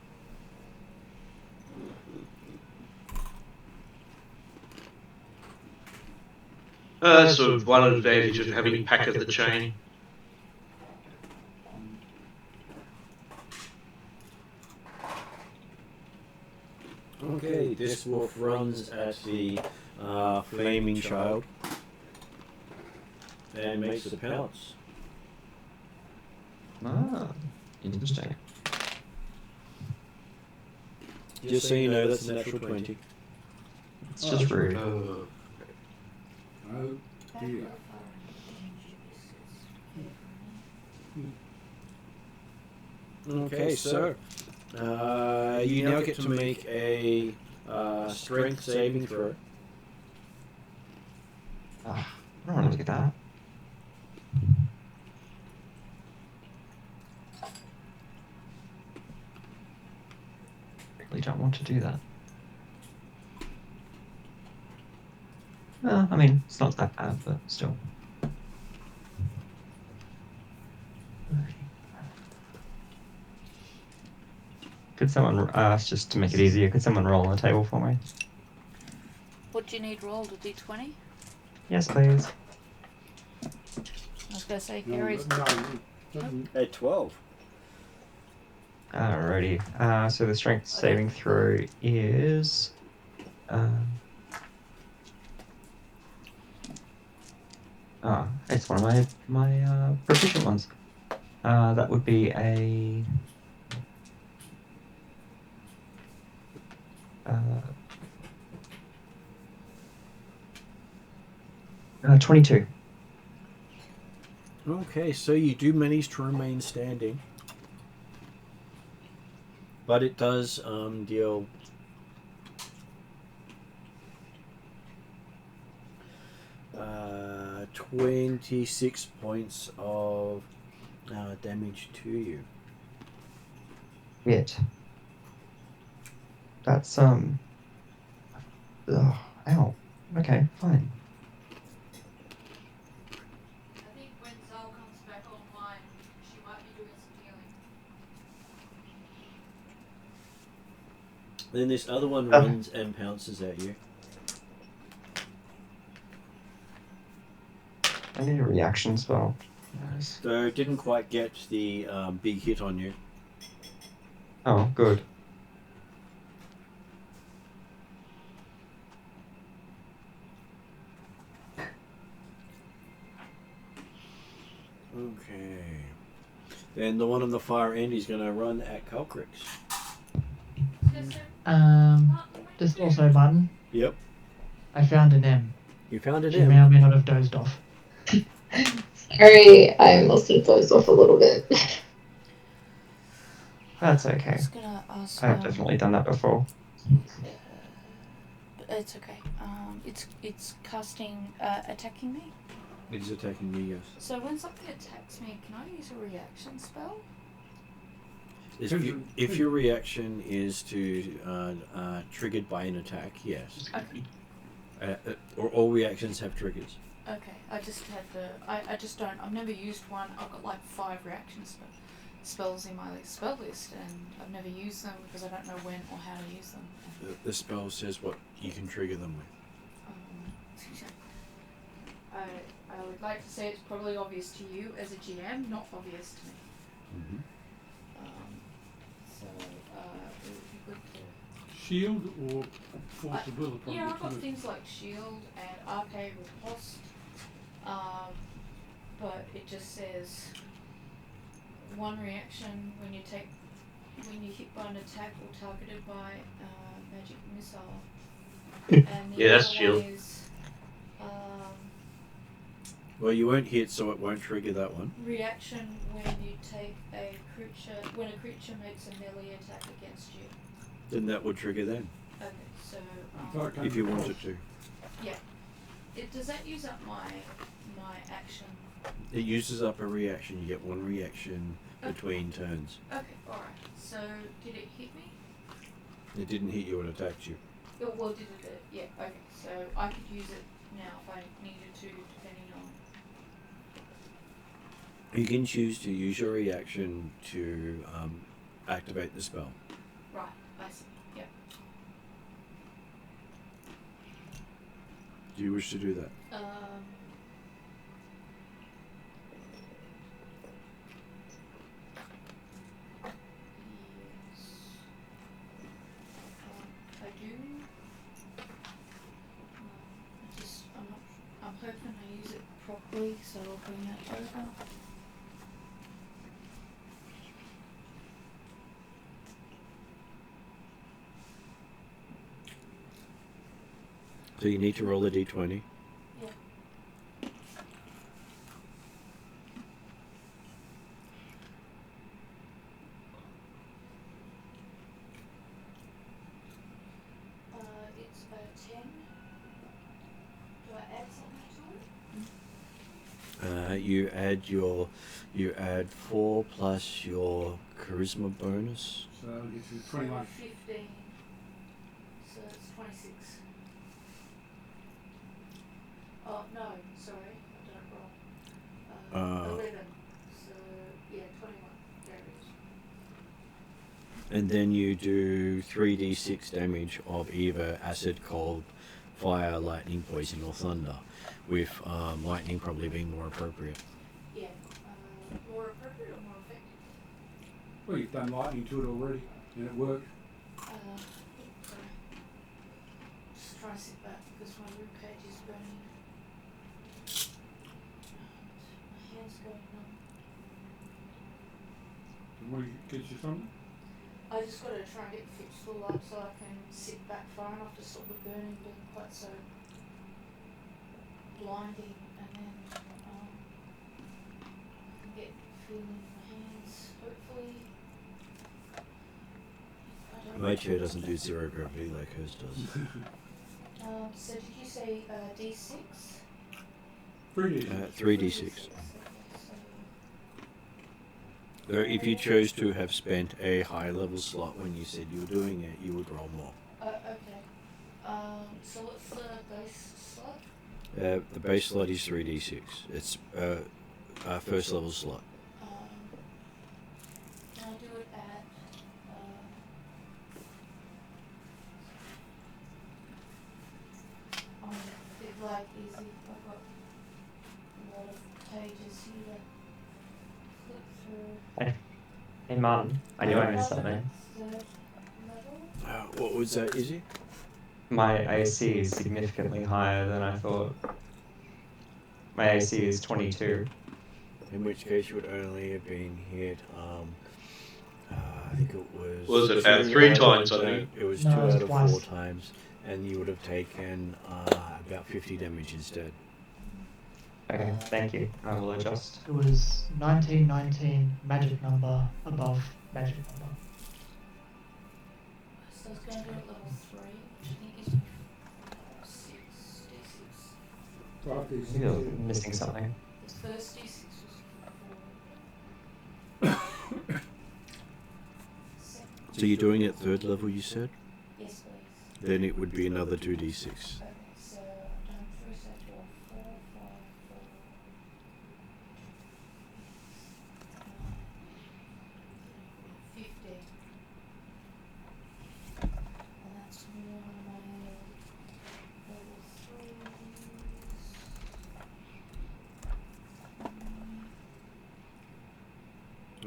That's sort of one advantage of having Pack of the Chain. Okay, this wolf runs at the flaming child and makes a pounce. Ah, interesting. Just so you know, that's a natural 20. It's just rude. Oh dear. Okay, so you now get to make a strength saving throw. I don't want to look at that. Really don't want to do that. Well, I mean, it's not that bad, but still. Could someone, just to make it easier, could someone roll on the table for me? What do you need rolled? A d20? Yes, please. I was going to say, No, Gary's. At 12. Alrighty. So the strength saving throw is. It's one of my proficient ones. That would be a. 22. Okay, so you do manage to remain standing. But it does deal 26 points of damage to you. It. That's Ow. Okay, fine. I think when Zal comes back online, she might be doing some healing. Then this other one runs and pounces at you. I need a reaction spell. So it didn't quite get the big hit on you. Oh, good. Okay. Then the one on the far end is going to run at Culcrix. Just also, Martin, Yep. I found an M. You found it She may or in. may not have dozed off. Sorry, I must have closed off a little bit. That's I okay. was going to ask. I've definitely done that before. It's okay. It's casting, attacking me. It is attacking you, yes. So when something attacks me, can I use a reaction spell? If your reaction is to triggered by an attack, yes. Okay. Or all reactions have triggers. Okay. I just had I just don't. I've never used one. I've got like 5 reaction spells in my spell list, and I've never used them because I don't know when or how to use them. The spell says what you can trigger them with. I would like to say it's probably obvious to you as a GM, not obvious to me. Mm-hmm. So it would be good to. Shield or force of will? Yeah, I've got things like shield and arcade riposte, but it just says one reaction when you hit by an attack or targeted by magic missile. And the Yeah, that's other shield. one is Well, you won't hit, so it won't trigger that one. reaction when a creature makes a melee attack against you. Then that would trigger then, Okay, so if you wanted to. does that use up my action? It uses up a reaction. You get one reaction between turns. Okay, alright. So did it hit me? It didn't hit you, it attacked you. Oh, well, did it? Yeah, okay. So I could use it now if I needed to, depending on. You can choose to use your reaction to activate the spell. Right, I see. Yep. Do you wish to do that? Yes. I do. I'm hoping I use it properly, so I'll bring that over. So you need to roll a d20. Yeah. It's a 10. Do I add something to it? You add 4 plus your charisma bonus. So it gets you 21. 15. So it's 26. Oh, no, sorry. I done it wrong. 11. So, yeah, 21. There it is. And then you do 3d6 damage of either acid, cold, fire, lightning, poison, or thunder, with lightning probably being more appropriate. Yeah. More appropriate or more effective? Well, you've done lightning to it already, and it worked. Sorry. Just trying to sit back because my rib cage is burning. My hand's going numb. What do you get you something? I just got to try and get the fix full up so I can sit back far enough to stop the burning being quite so blinding, and then I can get feeling in my hands, hopefully. My chair doesn't do zero gravity like hers does. So did you say D6? 3D. 3d6. If you chose to have spent a high level slot when you said you were doing it, you would roll more. Okay. So what's the base slot? The base slot is 3d6. It's first level slot. Can I do it at a bit like easy? I've got a lot of pages here to flip through. Hey Martin, I knew I missed something. Third level? What was that, Izzy? My AC is significantly higher than I thought. My AC is 22. In which case you would only have been hit, I think it was... Was it about 3 times, I think? It was No, 2 it was out of twice. 4 times, and you would have taken about 50 damage instead. Okay, thank you. I will adjust. It was 1919 magic number above magic number. So it's going to do it level 3, which I think is 6 D6. 5 I D6. think you're missing something. The first D6 was 4. Second. So you're doing it 3rd level, you said? Yes, please. Then it would be another 2d6. Okay, so I've done 3, so I draw 4, 5, 4, 50. And that's more on my level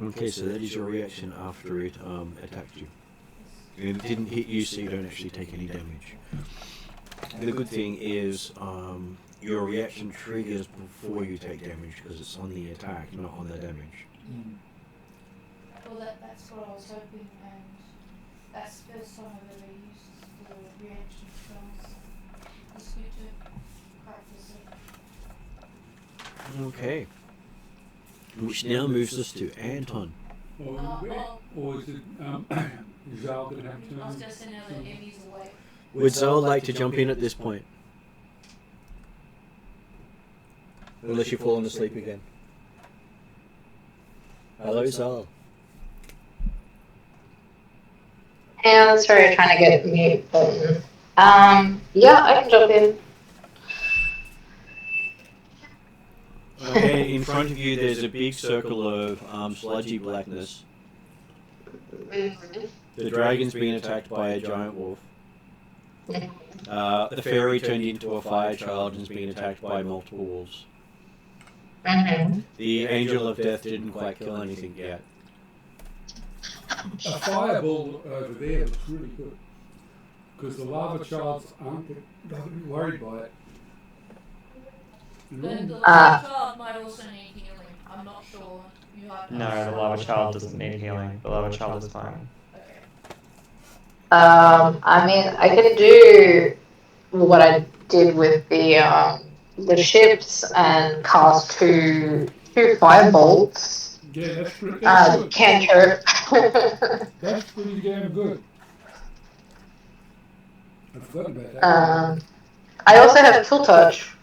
3s. Okay, so that is your reaction after it attacked you. And it didn't hit you, so you don't actually take any damage. The good thing is your reaction triggers before you take damage because it's on the attack, not on the damage. Well, that's what I was hoping, and that's the first time I've ever used the reaction spells. It's good to practice it. Okay. Which now moves us to Anton. Or is it is Zal going to have I was turn? going to send out the enemies away. Would Zal like to jump in at this point? Unless you've fallen asleep again. Hello, Zal. And sorry, trying to get mute button. Yeah, I can jump in. Okay, in front of you there's a big circle of sludgy blackness. The dragon's being attacked by a giant wolf. The fairy turned into a fire child and is being attacked by multiple wolves. The angel of death didn't quite kill anything yet. A fireball over there looks really good. Because the lava childs aren't doesn't be worried by it. But the lava child might also need healing. I'm not sure. You have to No, the lava child doesn't need healing. The lava child is fine. Okay. I mean, I can do what I did with the ships and cast two fire bolts. Yeah, that's pretty good. Cantrip. That's pretty damn good. I forgot about that. I also have tool touch.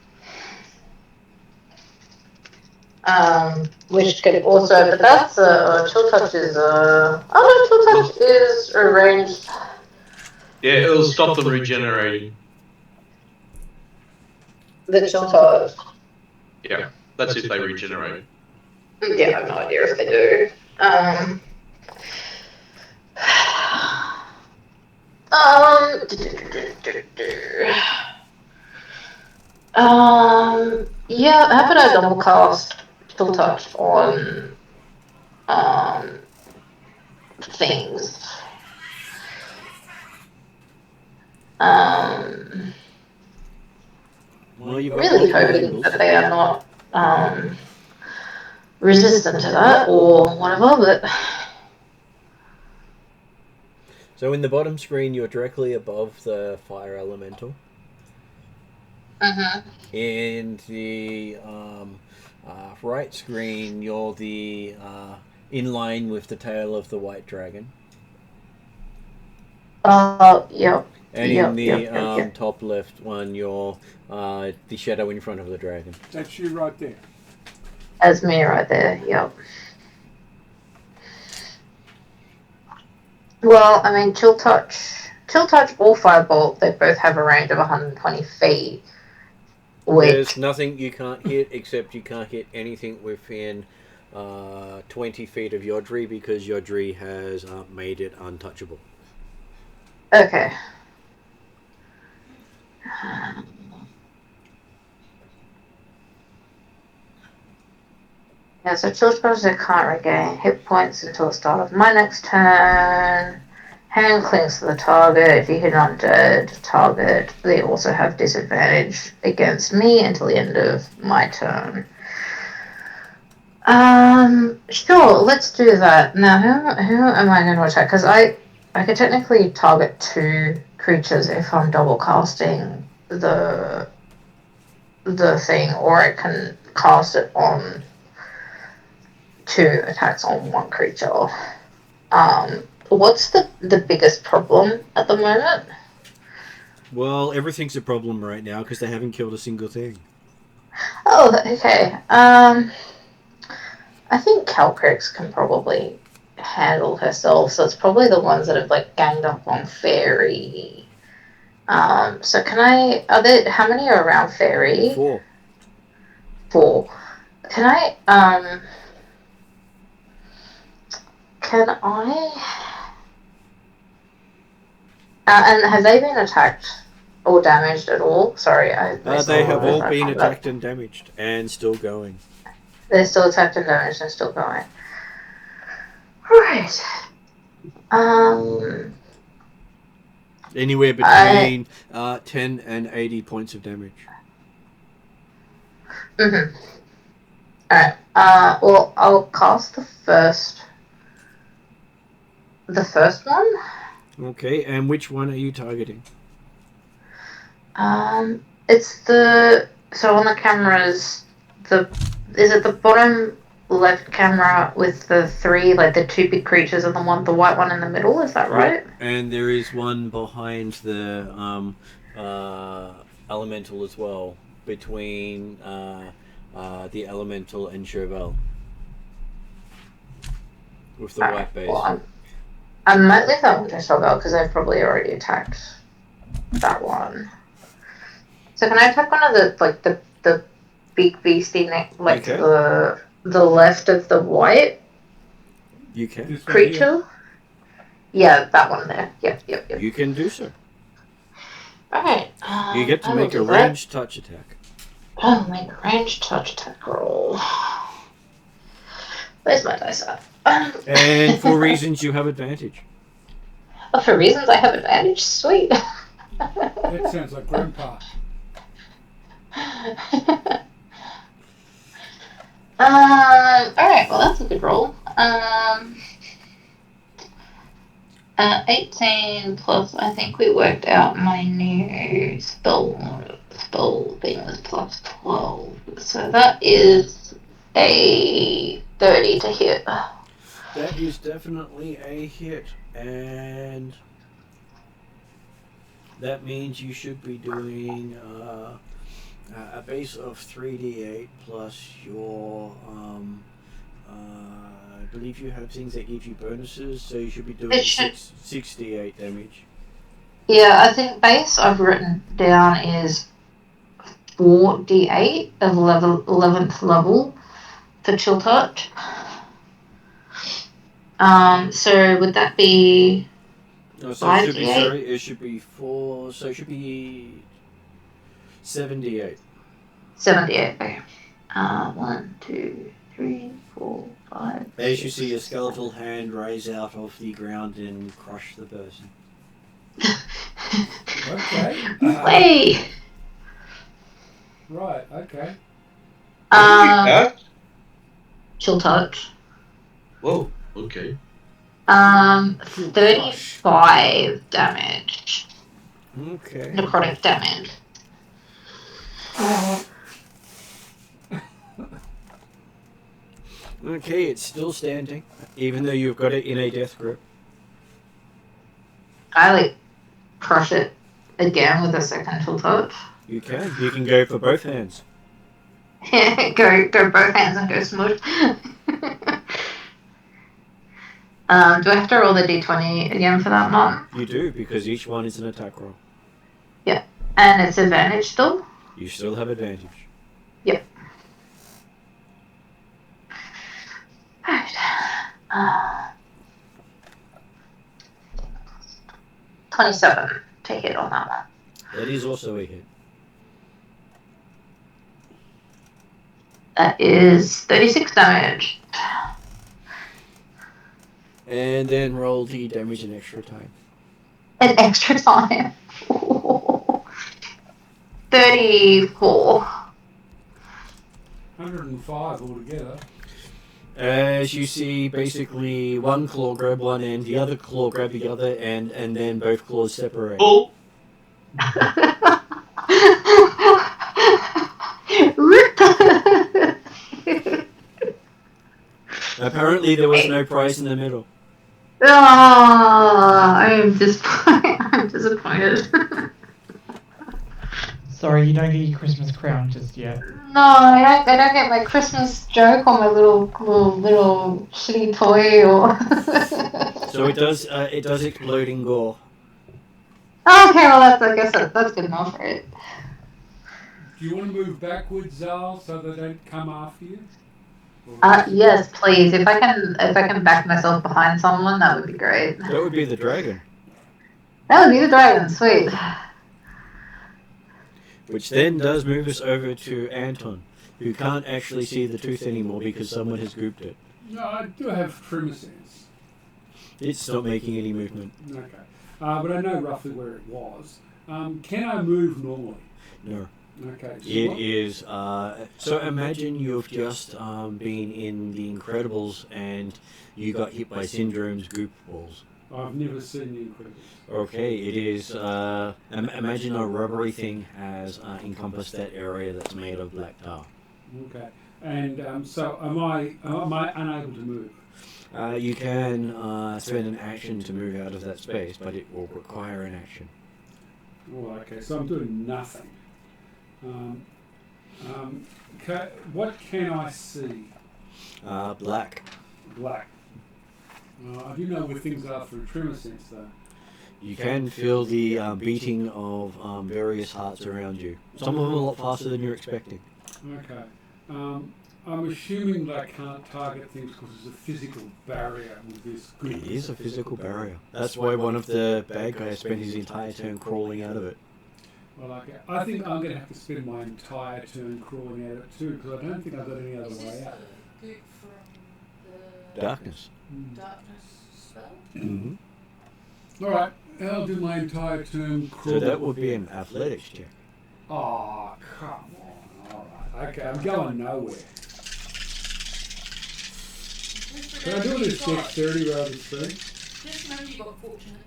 which could also, but that's chill touch is oh no, chill touch is arranged. Yeah, it'll stop them regenerating. The chill touch. Yeah, that's if they regenerate. Yeah, I have no idea if they do. Yeah, how about I double cast chill touch on things? Well, you've got Really multiple hoping angles. that they are not resistant to that or whatever, but So in the bottom screen, you're directly above the fire elemental. In the right screen, you're in line with the tail of the white dragon. Yep. And Yep, in the yep. top left one, you're the shadow in front of the dragon. That's you right there. That's me right there, yep. Well, I mean, chill touch or firebolt, they both have a range of 120 feet. There's nothing you can't hit, except you can't hit anything within 20 feet of Yodri, because Yodri has made it untouchable. Okay. Yeah, so chill touch, they can't regain hit points until the start of my next turn. Hand clings to the target. If you hit an undead target, they also have disadvantage against me until the end of my turn. Sure, let's do that. Now, who am I going to attack? Because I could technically target 2 creatures if I'm double casting the thing, or I can cast it on 2 attacks on 1 creature. What's the biggest problem at the moment? Well, everything's a problem right now because they haven't killed a single thing. Oh, okay. I think Calcrix can probably handle herself, so it's probably the ones that have like ganged up on Fairy. So can I? How many are around Fairy? 4. 4. Can I? Can I? And have they been attacked or damaged at all? Sorry, they have all been attacked and damaged, and still going. They're still attacked and damaged and still going. Right. Anywhere between 10 and 80 points of damage. Alright. Well, I'll cast the first one. Okay, and which one are you targeting? It's so on the cameras, is it the bottom left camera with the 3, like the 2 big creatures and the white one in the middle, is that right? Yep. And there is one behind the elemental as well, between the elemental and Chauvel. With the white base. Well, I might leave that one to Chauvel because I've probably already attacked that one. So can I attack one of the big beastie the left of the white? You can. Creature? Yeah, that one there. Yep. You can do so. Alright. You get to make a ranged touch attack. I'll make a ranged touch attack roll. Where's my dice at? And for reasons you have advantage. Oh, for reasons I have advantage? Sweet. That sounds like Grandpa. Alright, well that's a good roll. 18 plus, I think we worked out my new spell thing was plus 12. So that is a 30 to hit. That is definitely a hit, and that means you should be doing a base of 3d8 plus your I believe you have things that give you bonuses, so you should be doing It should- 6d8 damage. Yeah, I think base I've written down is 4d8 of 11th level for Chill Touch. So would that be No, so it should be 5d8? it should be 4. So it should be 7d8. 78? Okay. 1, 2, 3, 4, 5. As you see a skeletal hand rise out of the ground and crush the person. Okay. Wait. Right. Okay. Huh? Chill Touch. Whoa. Okay. 35 damage. Okay. Necrotic damage. Okay, it's still standing, even though you've got it in a death grip. I crush it again with a second Chill Touch. You can. You can go for both hands. go both hands and go smush. Do I have to roll the d20 again for that one? You do, because each one is an attack roll. Yeah. And it's advantage still? You still have advantage. Yep. Alright. 27 to hit on that one. That is also a hit. That is 36 damage. And then roll the damage an extra time. An extra time. 34. 105 altogether. As you see, basically one claw grab one end, the other claw grab the other end, and then both claws separate. Oh. Apparently there was no prize in the middle. Oh, I'm disappointed. Sorry, you don't get your Christmas crown just yet. No, I don't get my Christmas joke or my little shitty toy or. So it does explode in gore. Okay, well I guess that's good enough, right? Do you want to move backwards, Zal, so they don't come after you? Yes, please. If I can back myself behind someone, that would be great. That would be the dragon. That would be the dragon, sweet. Which then does move us over to Anton, who can't actually see the tooth anymore because someone has grouped it. No, I do have tremor sense. It's not making any movement. Okay. But I know roughly where it was. Can I move normally? No. Okay. So It is, so imagine you've just been in The Incredibles and you got hit by Syndrome's goop balls. I've never seen The Incredibles. Okay, it is, imagine a rubbery thing has encompassed that area that's made of black tar. Okay. And so am I unable to move? You can spend an action to move out of that space, but it will require an action. Oh, okay. So I'm doing nothing. What can I see? Black. Black. I do know where things are through tremor sense, though. You can feel the beating of various hearts around you. Some of them a lot faster than you're expecting. Okay. I'm assuming that I can't target things because there's a physical barrier with this group. It is a physical barrier. That's why one of the bad guys spent his entire turn crawling out of it. Well, okay. I think I'm going to have to spend my entire turn crawling out of it too, because I don't think I've got any other Is way this out. the goop from the Darkness. darkness spell? Mm-hmm. All right. I'll do my entire turn So crawling. that would be an athletics check. Oh, come on. All right. Okay, I'm going nowhere. Can I do it as dexterity rather than strength? Just remember you got fortunate.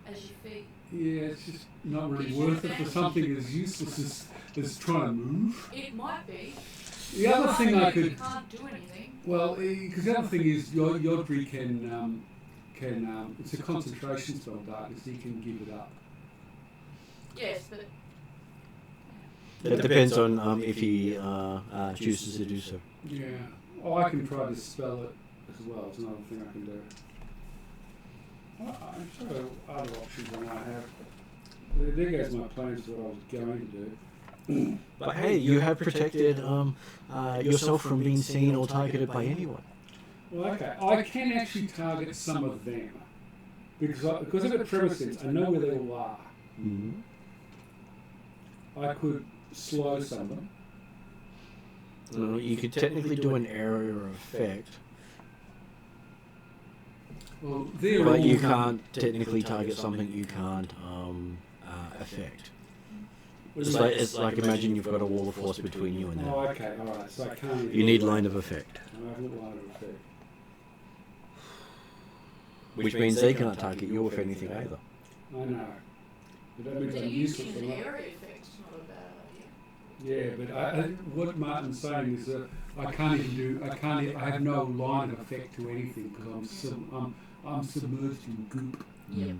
As your feet. Yeah, it's just not really worth it for something as useless as trying to move. It might be. The other thing I You could, can't do anything. well, because the other thing is Yodri can it's a concentration spell, darkness. He can give it up. Yes, but It depends on if he chooses to do so. Yeah. Oh, I can try to spell it as well. It's another thing I can do. Well, I'm sure there are other options I might have. There goes my plans to what I was going to do. But hey, you have protected yourself from being seen or targeted by anyone. Well, okay. I can actually target some of them. Because I've got tremor sense, I know where they all are. Mm-hmm. I could slow some of them. You could technically do an area effect, Well, but you can't technically target something you can't affect. It's like imagine you've got a wall of force between you and them. Oh, okay, alright. So I can't. You need line of effect, I haven't got line of effect. which means they cannot target you with anything either. I know. But that means But I'm using useless. an I'm not- area effect's not a bad idea. Yeah, but what Martin's saying is that I have no line of effect to anything because I'm submerged in goop. Yep.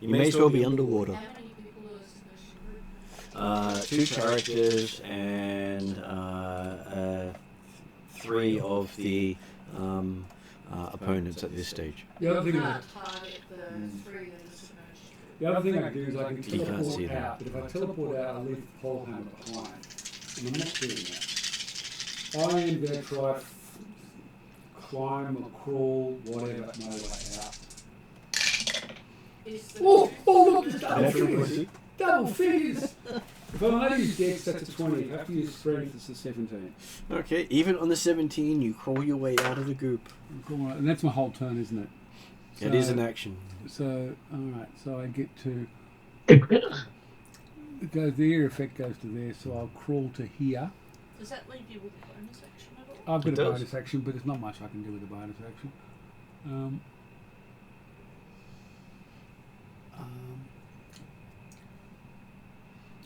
You may as well be underwater. How many people are supposed to group? 2 characters and 3 of the opponents at this stage. The other thing I Can't target the 3 that are submerged. The other thing I can do is I can You can't see teleport that. out, but if I teleport out, I leave the pole hammer behind. And I'm not doing that. I am going to try climb or crawl, whatever, my way out. Is the Look, it's double Natural figures! 20. Double figures! If I only use Dex, that's a 20. If I have to use Strength, it's a 17. Okay, even on the 17, you crawl your way out of the goop. And that's my whole turn, isn't it? It is an action. So, alright, so I get to... It goes there, effect goes to there, so I'll crawl to here. Does that leave you with a bonus action at all? I've got It a does. bonus action, but there's not much I can do with a bonus action.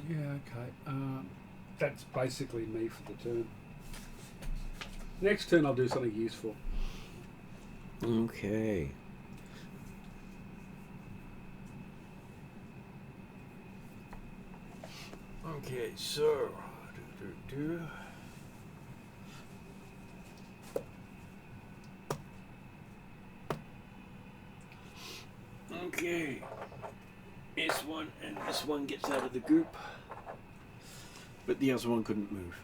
Yeah, okay. That's basically me for the turn. Next turn I'll do something useful. Okay. Okay, so... Okay. This one and this one gets out of the group. But the other one couldn't move.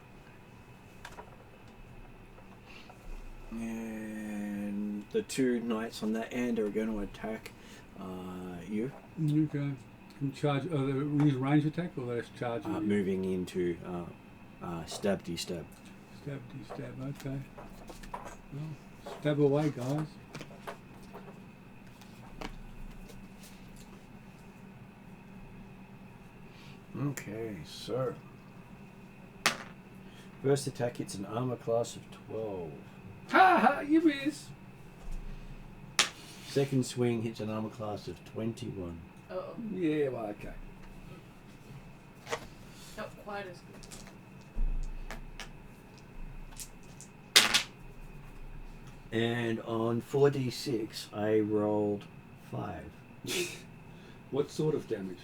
And the 2 knights on that end are going to attack you. Okay. Can charge. Oh, they use range attack or they just charge? Moving into stab de-stab. Stab, stab. Okay. Well, stab away, guys. Okay, so first attack hits an armor class of 12. Ha ha! You miss. Second swing hits an armor class of 21. Oh, Yeah. Well, okay. not quite as good. And on 4d6, I rolled 5. What sort of damage?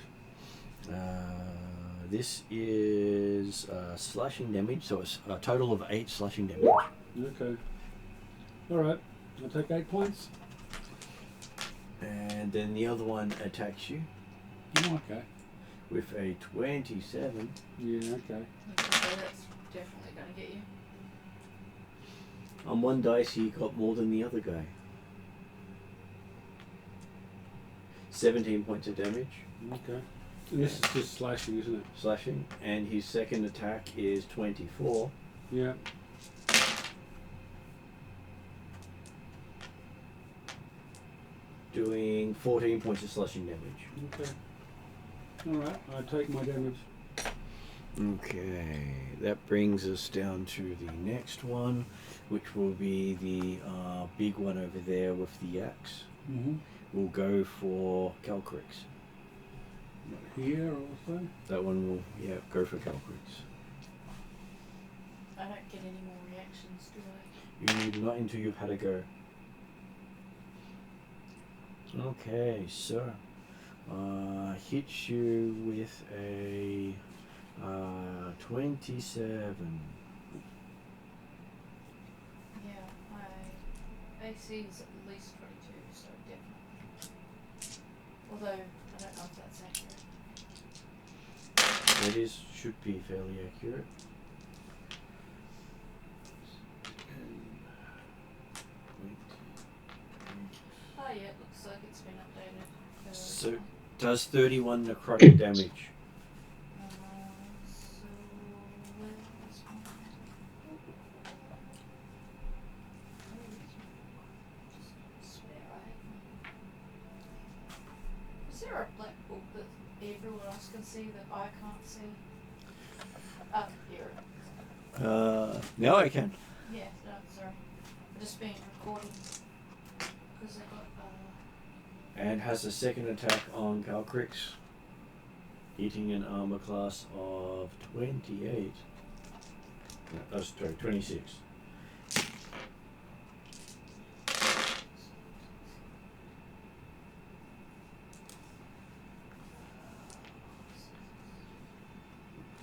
This is slashing damage, so it's a total of 8 slashing damage. Okay. All right. I'll take 8 points. And then the other one attacks you Oh, okay. with a 27. Yeah. Okay. Okay, that's definitely going to get you. On 1 dice, he got more than the other guy. 17 points of damage, Okay. And this is just slashing, isn't it? slashing, and his second attack is 24. Yeah. Doing 14 points of slashing damage. Okay. All right. I take my damage. Okay, that brings us down to the next one, which will be the big one over there with the axe. Mm-hmm. We'll go for Calcrix. Here also. That one will, yeah, go for Calcrix. I don't get any more reactions, do I? You need not until you've had a go. Okay, so hits you with a 27. Yeah, my AC is at least 22, so definitely. Although, I don't know if that's accurate. That is, should be fairly accurate. Oh yeah, it looks like it's been updated. So, does 31 necrotic damage. So, where is my... Swear Is there a black book that everyone else can see that I can't see? Here. Now I can. Yeah, no, sorry. I'm just being recorded. Because I got, And has a second attack on Calcrix, hitting an armor class of 28. No, sorry, 26.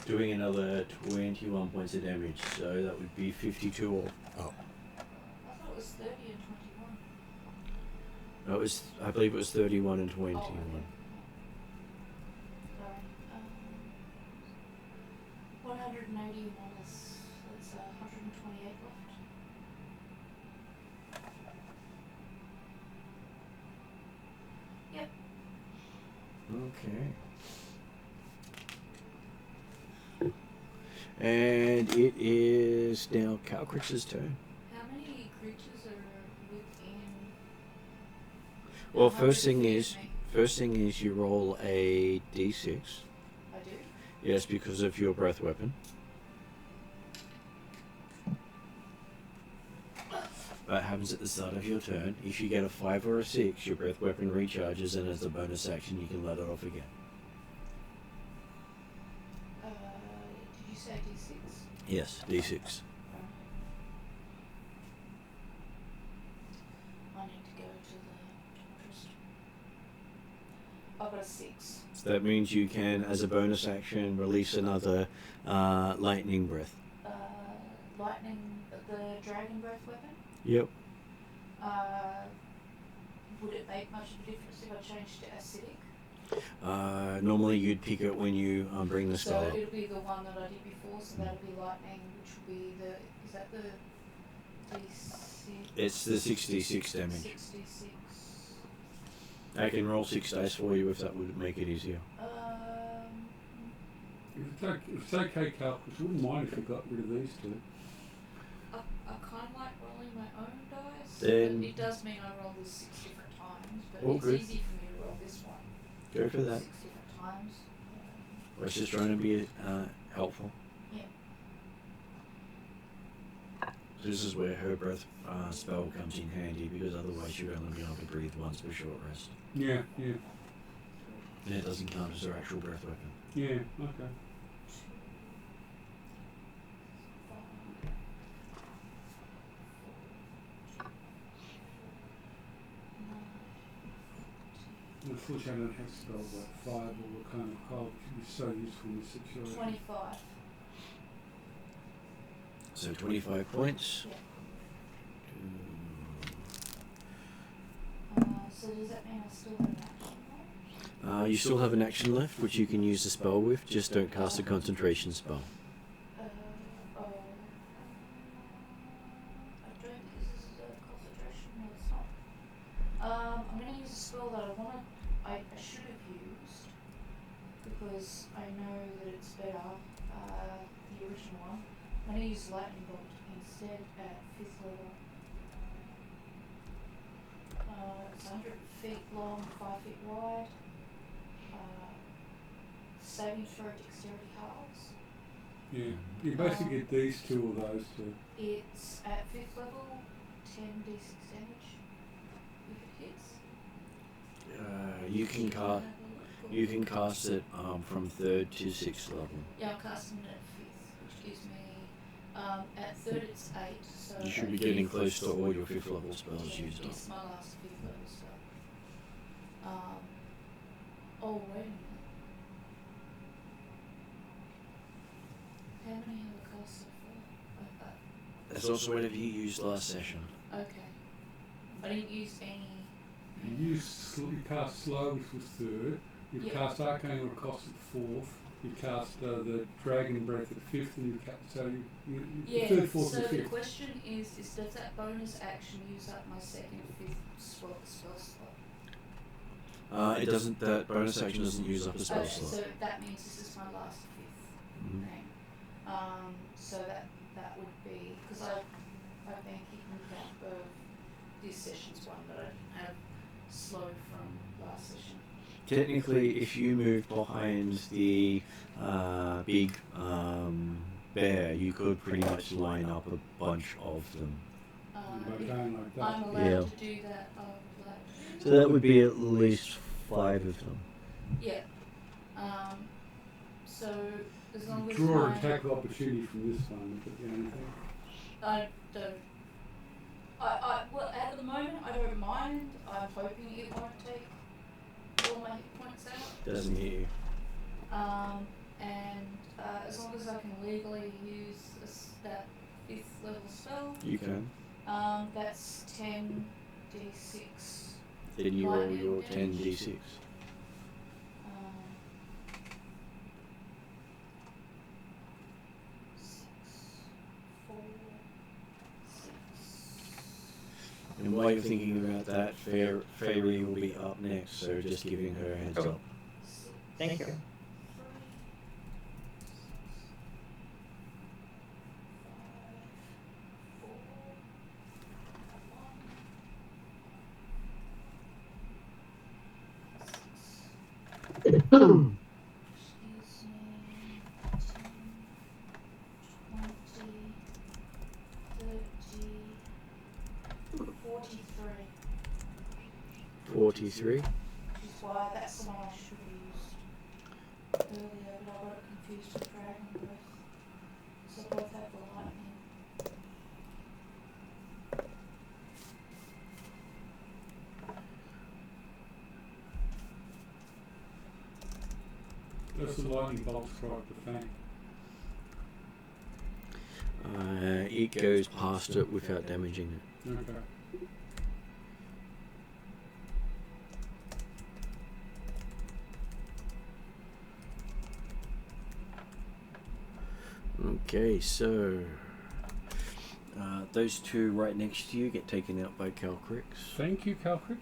Doing another 21 points of damage, so that would be 52 or up. I thought it was 30 and 21. No, it was, I believe it was 31 and 21. Oh, okay. Sorry. 180 minus, that's 128 left. Yep. Okay. And it is now Calcrix's turn. How many creatures are within? Well, 100 first thing is you roll a d6. I do? Yes, because of your breath weapon. That happens at the start of your turn. If you get a 5 or a 6, your breath weapon recharges, and as a bonus action, you can let it off again. Did you say D6? Yes, d6. I need to go to the optometrist. I've got a 6. So that means you can, as a bonus action, release another lightning breath. Lightning, the dragon breath weapon? Yep. Would it make much of a difference if I changed to acidic? Normally you'd pick it when you bring the spell So up. it'll be the one that I did before, so that'll be lightning, which will be the, is that the D6? It's the 66 damage. 66. I can roll 6 dice for you if that would make it easier. If it's okay, Calcus, wouldn't mind if you got rid of these two. I kind of like rolling my own dice, Then- but it does mean I roll this 6 different times, but All it's good. easy for me to roll this one Go for that. 6 different times. I was just trying to be helpful. Yeah. This is where her breath spell comes in handy, because otherwise you'd only be able to breathe once for short rest. Yeah, yeah, And it doesn't count as her actual breath weapon. yeah, okay. Unfortunately, I don't have spells like fire or kind of cold, which would be so useful in this situation. 25. So 25 points. Yeah. So does that mean I still have an action left? You still have an action left, which you can use the spell with, just don't cast a concentration spell. I don't think this is a concentration, no it's not. I'm going to use a spell that I should have used, because I know that it's better, the original one. I'm going to use Lightning Bolt instead at 5th level. It's 100 feet long, 5 feet wide. Saving throw dexterity halves. Yeah, you basically get these two or those two. It's at 5th level, 10d6 damage if it hits. You can cast it from 3rd to 6th level. Yeah, I'm casting it at 5th, which gives me, at 3rd it's 8, so... You should be at getting 5th close to it's all your 5th level spells yeah, used up. it's my last 5th level spell. Oh, wait a minute. It's also whatever you used last session. Okay. I didn't use any. You cast Slow, which was third. You Yeah. cast Arcane Riposte at fourth. You cast the Dragon Breath at fifth, and you cast Yeah. third, fourth, So and the fifth. question is does that bonus action use up my second, fifth spell slot? It doesn't. That bonus action doesn't use up a spell Okay, slot. so that means this is my last fifth Mhm. thing. So that would be because I've been keeping count of this session's one, but I didn't have slow from last session. Technically, if you move behind the big bear, you could pretty much line up a bunch of them. By If going like that. I'm allowed Yeah. to do that, I would like to. So that would be at least 5 of them. Yeah. So as long as Draw an my attack of opportunity from this one. But anything. I don't. Well, at the moment, I don't mind. I'm hoping it won't take all my hit points out. Doesn't hit you. And as long as I can legally use that 5th level spell, You can. that's 10d6. Then you roll Lightning your damage. 10d6. Um, 6, 4, 6. And while you're thinking about that, Fairy will be up next, so just giving her a heads up. Thank you. Excuse me. 10, 20, 30, 43. 43. Which is why that's the one I should have used earlier, but I got it confused with Dragon Breath. So both have the lightning. That's the lightning bolt strike the Fang. It goes past it without damaging it. Okay. Okay, so those two right next to you get taken out by Calcrix. Thank you, Calcrix.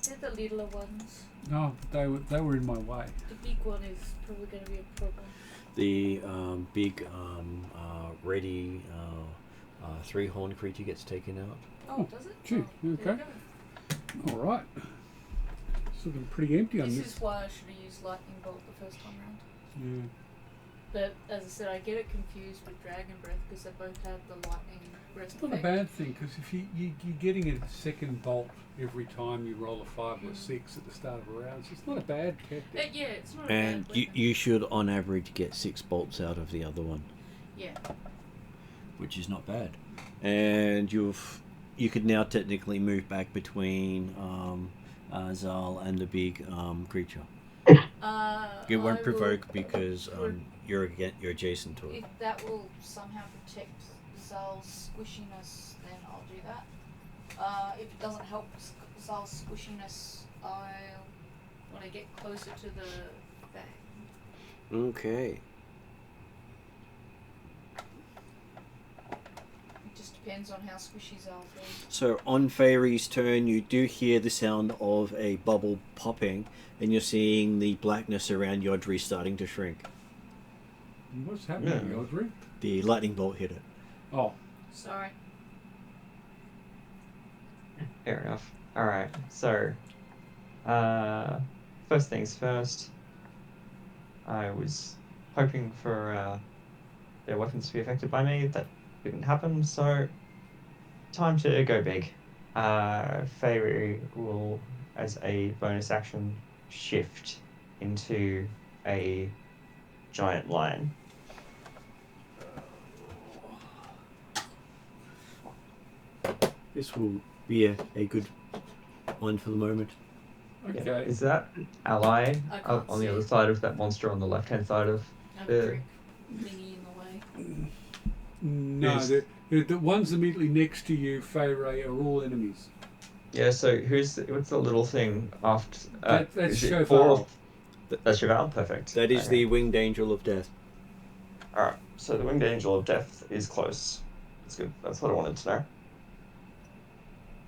They're the littler ones. No, they were in my way. The big one is probably going to be a problem. The big ready 3-horned creature gets taken out. Oh, does it? gee, Oh, there okay. you go. All right. It's looking pretty empty on This this. is why I should have used Lightning Bolt the first time round. Yeah. But as I said, I get it confused with Dragon Breath because they both have the Lightning Breath It's not a effect. bad thing because if you're getting a second bolt every time you roll a 5 or a 6 at the start of a round, so it's not a bad tactic. Yeah, it's not a And bad you, weapon. you should, on average, get 6 bolts out of the other one, Yeah. which is not bad. And you could now technically move back between Zal and the big creature. It won't I provoke will- because you're adjacent to it. If that will somehow protect Zal's squishiness, then I'll do that. If it doesn't help Zal's squishiness, when I get closer to the Fang. Okay. It just depends on how squishy Zal feels. So on Fairy's turn, you do hear the sound of a bubble popping, and you're seeing the blackness around Yodri starting to shrink. What's happening, Yeah. Audrey? The lightning bolt hit it. Oh, Sorry. Fair enough. Alright, so first things first, I was hoping for their weapons to be affected by me. That didn't happen, so time to go big. Fairy will, as a bonus action, shift into a giant lion. This will be a good one for the moment. Yeah. okay. Is that ally I can't on the see other it. side of that monster on the left hand side of I have The- a brick thingy in the way. No, Yes. the ones immediately next to you, Feyre, are all enemies. Yeah, so what's the little thing after? That's Is it Cheval. 4? That's Cheval? Perfect. That is Okay. the winged angel of death. Alright, so the Winged Angel of Death is close. That's good. That's what I wanted to know.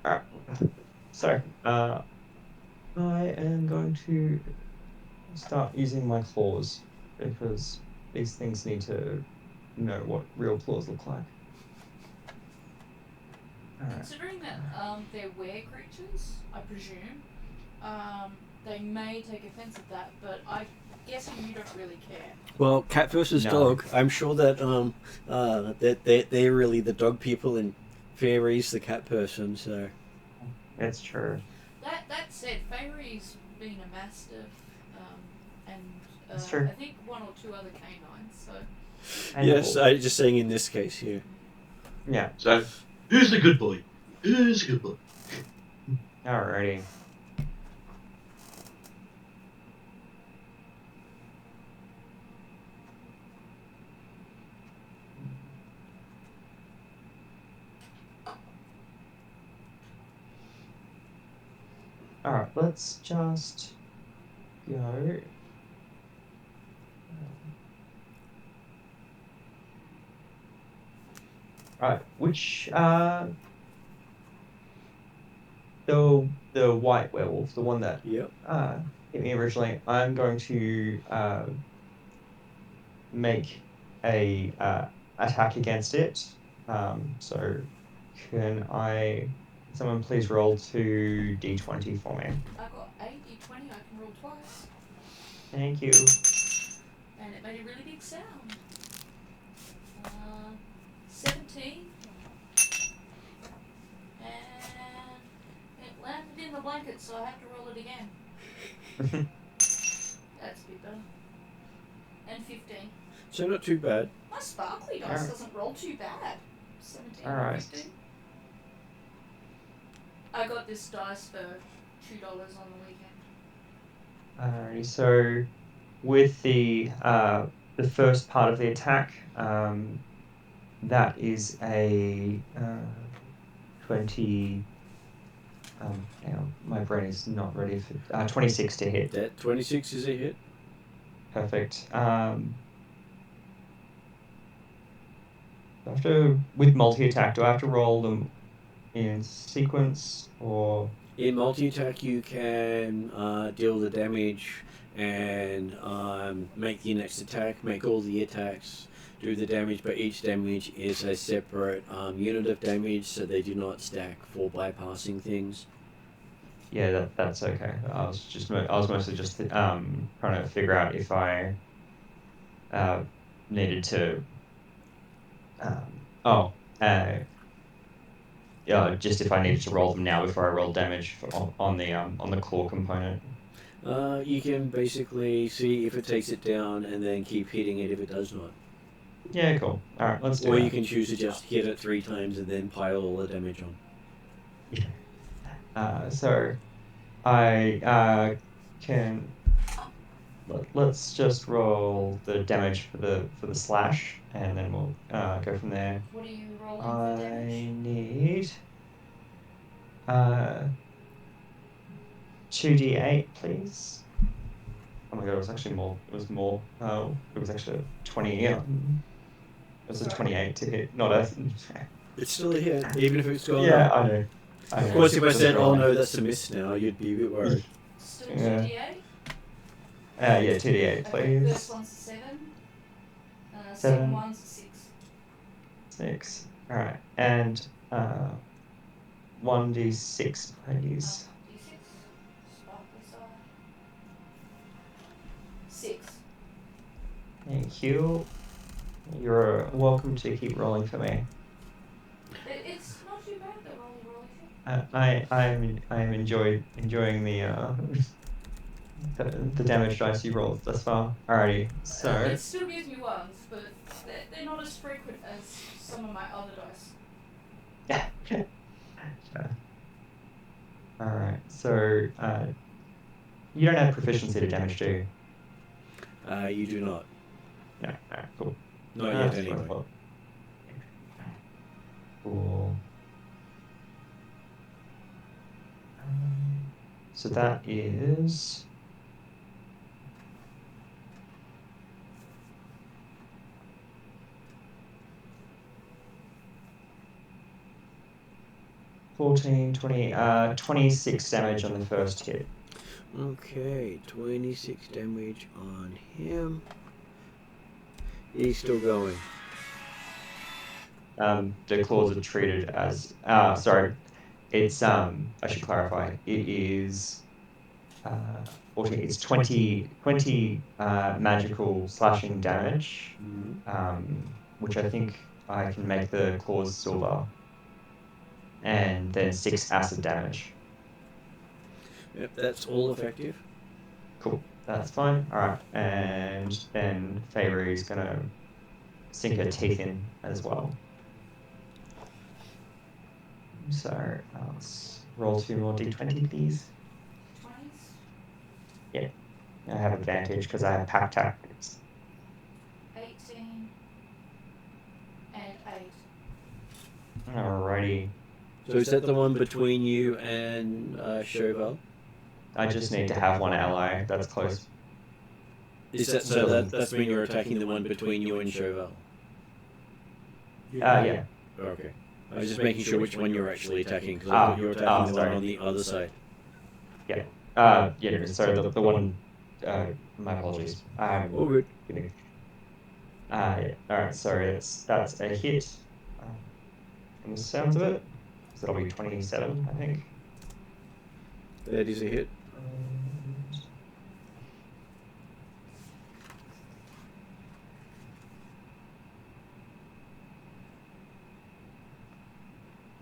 Alright. So, I am going to start using my claws because these things need to know what real claws look like. Alright. Considering that they're were creatures, I presume, they may take offence at that, but I'm guessing you don't really care. Well, cat versus No. dog. I'm sure that that they're really the dog people and Fairy's the cat person. So It's true. That said, Feyre's been a mastiff, and That's true. I think one or two other canines. So And yes, Bull. I just saying in this case here. Yeah, So, who's the good boy? Who's the good boy? alrighty. Alright, let's just go. Right, which the white werewolf, the one that Yep. hit me originally, I'm going to make a attack against it. So can someone please roll 2d20 for me? I got 8 d20. I can roll twice, Thank you. and it made a really big sound. 17, and it landed in the blanket, so I have to roll it again. That's a bit better. And 15. So not too bad. My sparkly dice Alright. doesn't roll too bad. 17 Alright. and 15. I got this dice for $2 on the weekend. Alrighty, so with the first part of the attack, that is a 20. Hang on, my brain is not ready for 26 to hit. That 26 is a hit. Perfect. With multi-attack, do I have to roll them in sequence or? In multi-attack, you can deal the damage and make the next attack, make all the attacks, do the damage, but each damage is a separate unit of damage, so they do not stack for bypassing things. Yeah, that's okay. I was mostly just trying to figure out if I needed to. Yeah, just if I needed to roll them now before I roll damage on the claw component. You can basically see if it takes it down and then keep hitting it if it does not. Yeah, cool. All right, let's do Or that. you can choose to just hit it 3 times and then pile all the damage on. So I can. Let's just roll the damage for the slash, and then we'll go from there. What are you rolling for I damage? need 2d8, please. Oh my god, it was actually more. It was more. It was actually 20. It was a 28 to hit, not a. It's still a hit, even if it's gone Yeah, up. I know. Of course, if I said, "Oh no, that's a miss now," you'd be a bit worried. Still Yeah. 2d8? Yeah, 2d8, Okay, please. first one's a 7. Seven. Second one's a 6. 6. All right, and 1d6, please. D6. Sparkly side. 6. Thank you. You're welcome to keep rolling for me. It's not too bad, the rolly thing. I'm enjoying the damage dice you rolled thus far. Alrighty, so It still gives me ones, but they're not as frequent as some of my other dice. alright, so you don't have proficiency to damage, do you? You do not. No, alright, cool. Not yet, That's what I anyway. thought. So that is... $14, 20, 26 damage on the first hit. Okay, 26 damage on him. He's still going. The claws are treated as... sorry. It's, I should clarify, it is... 14, it's 20 magical slashing damage, which I think I can make the claws silver, and then 6 acid damage. Yep, that's all effective. Cool, that's fine. Alright, and then Fenrir is going to sink her teeth in as well. So, let's roll 2 more d20, please. 20s? I have advantage because I have pack tactics. 18 and 8. Alrighty. So is that the one between you and Chauvel? I just need to have one ally that's close. Is that so? That's when you're attacking the one between you and Chauvel. Yeah. Okay. I was just making sure which one you're actually attacking because I thought you were attacking the one on the other side. Yeah. So the one. My apologies. All good. Kidding. Yeah. Alright, so that's a hit. From the sounds of it. So that'll be 27, I think. That is a hit.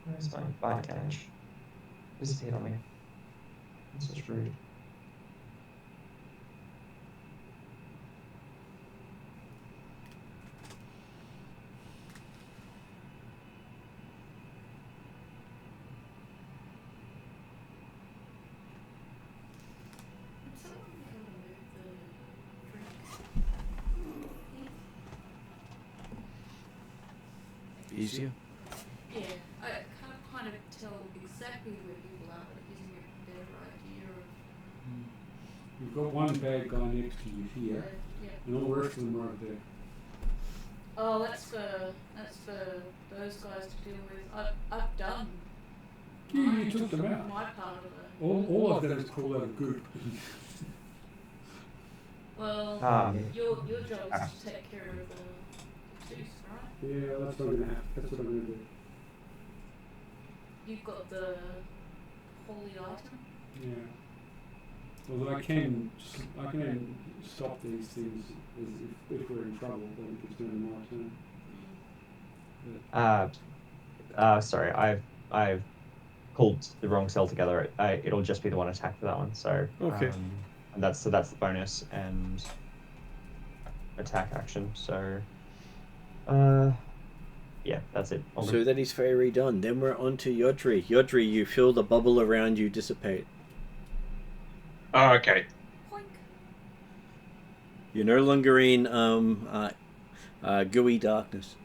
Where's my bite damage? Disappeared on me. This is rude. Easier. Yeah, I can't kind of tell exactly where people are, but it gives me a better idea of. You've got one bad guy next to you here, Yeah. and all the rest of them are over there. Oh, that's for those guys to deal with. I've done. Yeah, you took them out. My part of it. All I've done is call out a goop. Well, your job is to take care of the juice, right? Yeah, that's what I'm gonna have. That's what I'm gonna do. You've got the holy item. Yeah. Although I can stop these things if we're in trouble, but we could do in my turn. Sorry, I've pulled the wrong cell together. It'll just be the one attack for that one. So Okay. And that's the bonus and attack action. So yeah, that's it. So that is Fenrir done. Then we're on to Yodri. Yodri, you feel the bubble around you dissipate. Oh, okay. Poink. You're no longer in gooey darkness.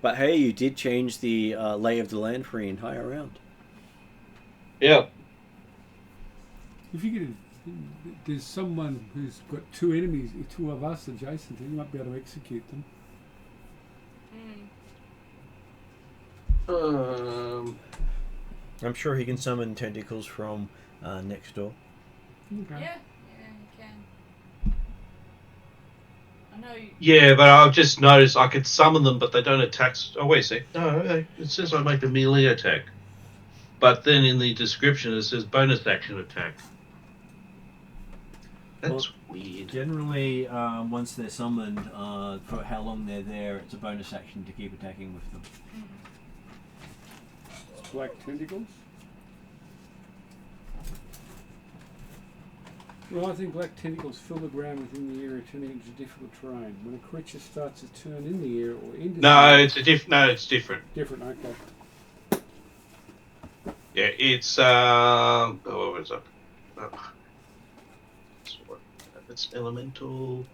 But hey, you did change the lay of the land for your entire round. Yeah. If you get there's someone who's got two enemies, two of us adjacent, you might be able to execute them. I'm sure he can summon tentacles from next door. Okay. Yeah, you can. I know. Yeah, but I've just noticed I could summon them, but they don't attack. Oh, wait a sec. No, it says I make a melee attack. But then in the description it says bonus action attack. That's weird. Generally, once they're summoned, for how long they're there, it's a bonus action to keep attacking with them. Black tentacles? Well, I think black tentacles fill the ground within the area, turning into difficult terrain. When a creature starts to turn in the air or into It's different. Different, okay. Yeah, it's what was it? It's elemental.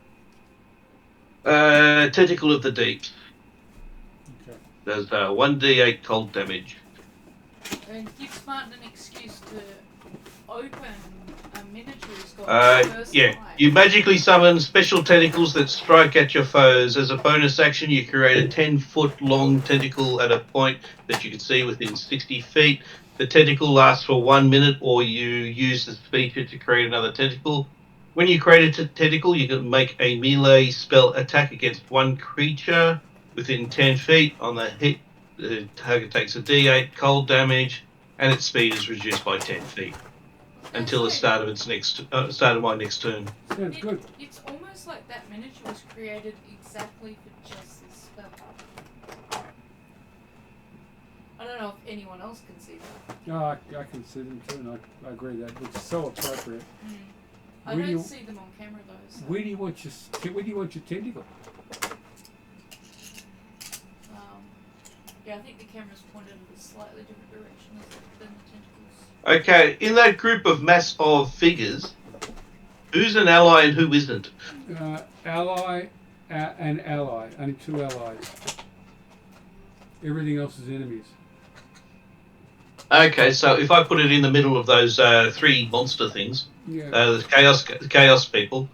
Tentacle of the Deep. Okay. Does 1d8 cold damage. And give Martin an excuse to open a miniature he's got for the first Yeah. time. You magically summon special tentacles that strike at your foes. As a bonus action, you create a 10-foot long tentacle at a point that you can see within 60 feet. The tentacle lasts for 1 minute, or you use this feature to create another tentacle. When you create a tentacle, you can make a melee spell attack against one creature within 10 feet. On the hit, the target takes a D8 cold damage, and its speed is reduced by 10 feet until the start of my next turn. Sounds good. It's almost like that miniature was created exactly for just this spell. I don't know if anyone else can see that. No, I can see them too, and I agree that it's so appropriate. I Where don't do you- see them on camera though. So. Where do you want your tentacle? Yeah, I think the camera's pointed in a slightly different direction than the tentacles. Okay, in that group of mass of figures, who's an ally and who isn't? Ally and ally. Only 2 allies. Everything else is enemies. Okay, so if I put it in the middle of those 3 monster things, Yeah. the chaos people,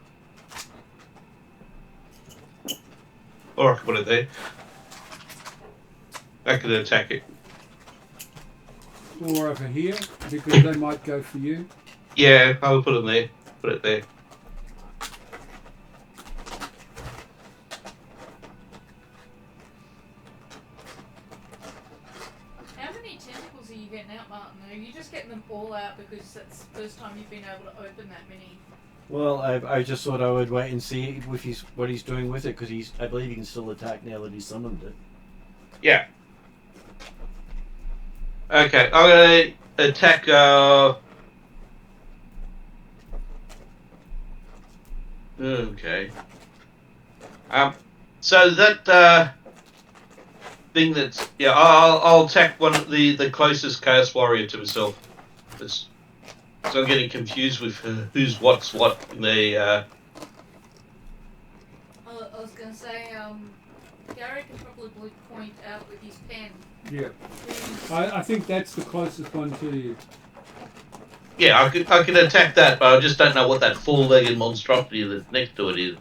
or I can put it there. I could attack it. Or over here, because they might go for you. Yeah, I will put them there. Put it there. How many tentacles are you getting out, Martin? Are you just getting them all out because that's the first time you've been able to open that many? Well, I just thought I would wait and see what he's doing with it, because I believe he can still attack now that he's summoned it. Yeah. Okay, I'm going to attack... Okay. So that thing that's... Yeah, I'll attack one of the closest Chaos Warrior to myself. So I'm getting confused with who's what's what in the... I was going to say, Gary can probably point out with his pen. Yeah. I think that's the closest one to you. Yeah, I could attack that, but I just don't know what that 4-legged monstrosity that's next to it is.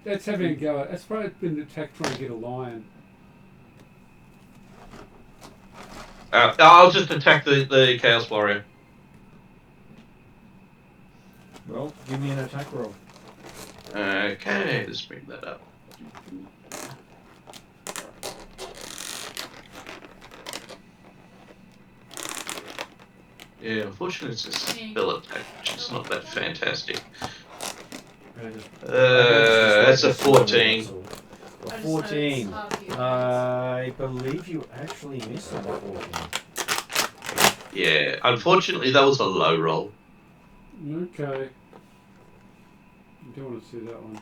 That's having a go at. That's probably been attacked trying to get a lion. I'll just attack the Chaos Warrior. Well, give me an attack roll. Okay, let's bring that up. Yeah, unfortunately it's a spell attack, which is not that fantastic. That's a 14. A 14. I believe you actually missed on the 14. Yeah, unfortunately that was a low roll. Okay. I don't want to see that one.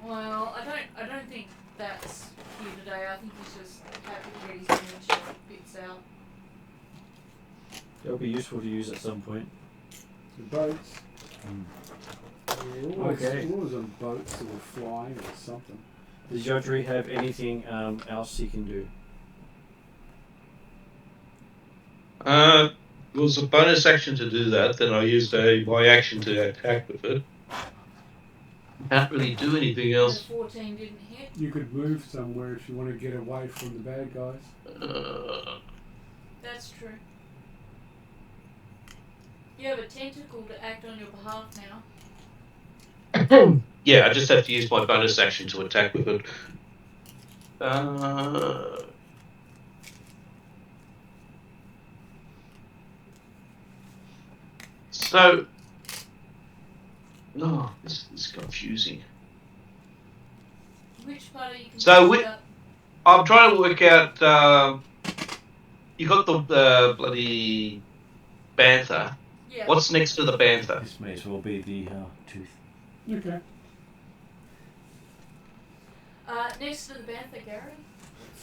Well, I don't think that's here today. I think he's just happy to get his miniature bits out. It'll be useful to use at some point. The boats. We're Okay. always on boats that were flying or something. Does Yodri have anything else he can do? It was a bonus action to do that, then I used my action to attack with it. Can't really do anything else. The 14 didn't hit. You could move somewhere if you want to get away from the bad guys. That's true. You have a tentacle to act on your behalf now. Yeah, I just have to use my bonus action to attack with it. So, this is confusing. Which part are you So confused about? I'm trying to work out. You got the bloody bantha. Yeah. What's next to the bantha? This may as well be the tooth. Okay. Next to the bantha, Gary.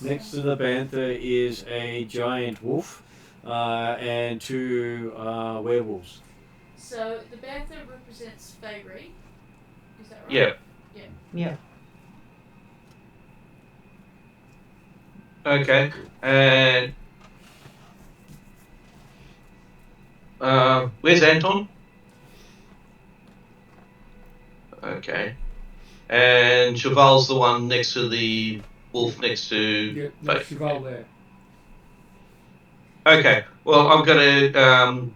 Next to the bantha is a giant wolf and 2 werewolves. So the bantha represents Fenrir. Is that right? Yeah. Yeah. Okay. And Where's Anton? Okay. And Cheval's the one next to the wolf next to... Yeah, that's Cheval there. Okay. Well, I'm going to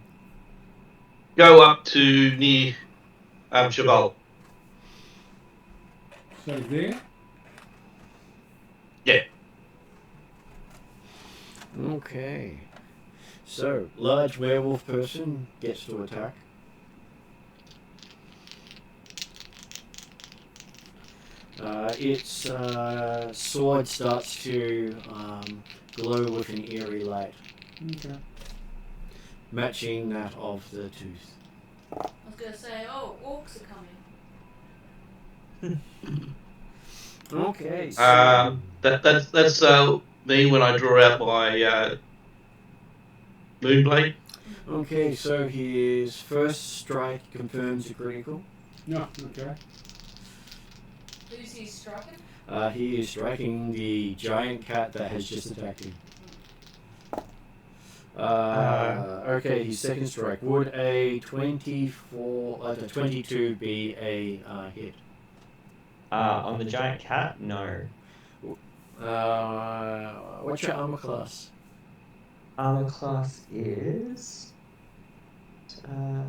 go up to near Cheval. So there. Yeah. Okay. So, large werewolf person gets to attack. Its sword starts to glow with an eerie light, Okay. matching that of the tooth. I was gonna say, oh, orcs are coming. Okay, so That's me when I draw out my Moonblade. okay, so his first strike confirms a critical. No, okay. Who's he striking? He is striking the giant cat that has just attacked him. Okay, his second strike. Would a 22 be a hit? On the giant cat, no. What's your armor class? Armor class is. Right.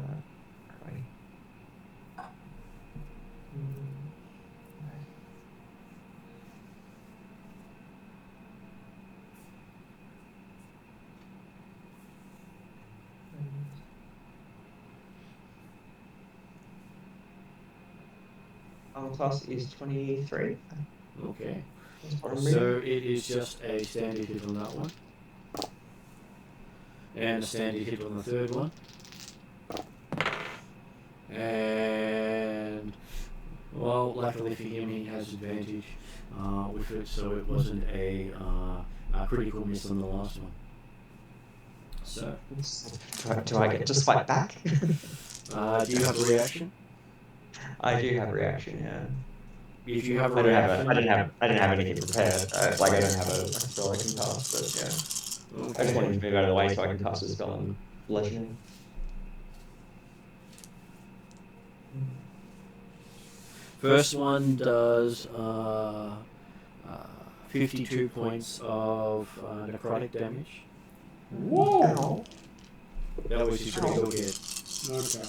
Armor class is 23. Okay. That's what I'm So reading. it is just a standard hit on that one. And a standard hit on the third one. And, well, luckily for him, he has advantage with it, so it wasn't a critical miss on the last one. So, Do I get to fight back? do you have a reaction? I do have a reaction, yeah. If you have a I reaction, didn't have anything prepared. I don't have a spell I can cast, but yeah. I just wanted to move out of the way so I can cast a spell on bludgeoning. First one does 52 points of necrotic damage. Whoa! That was his critical hit. Okay.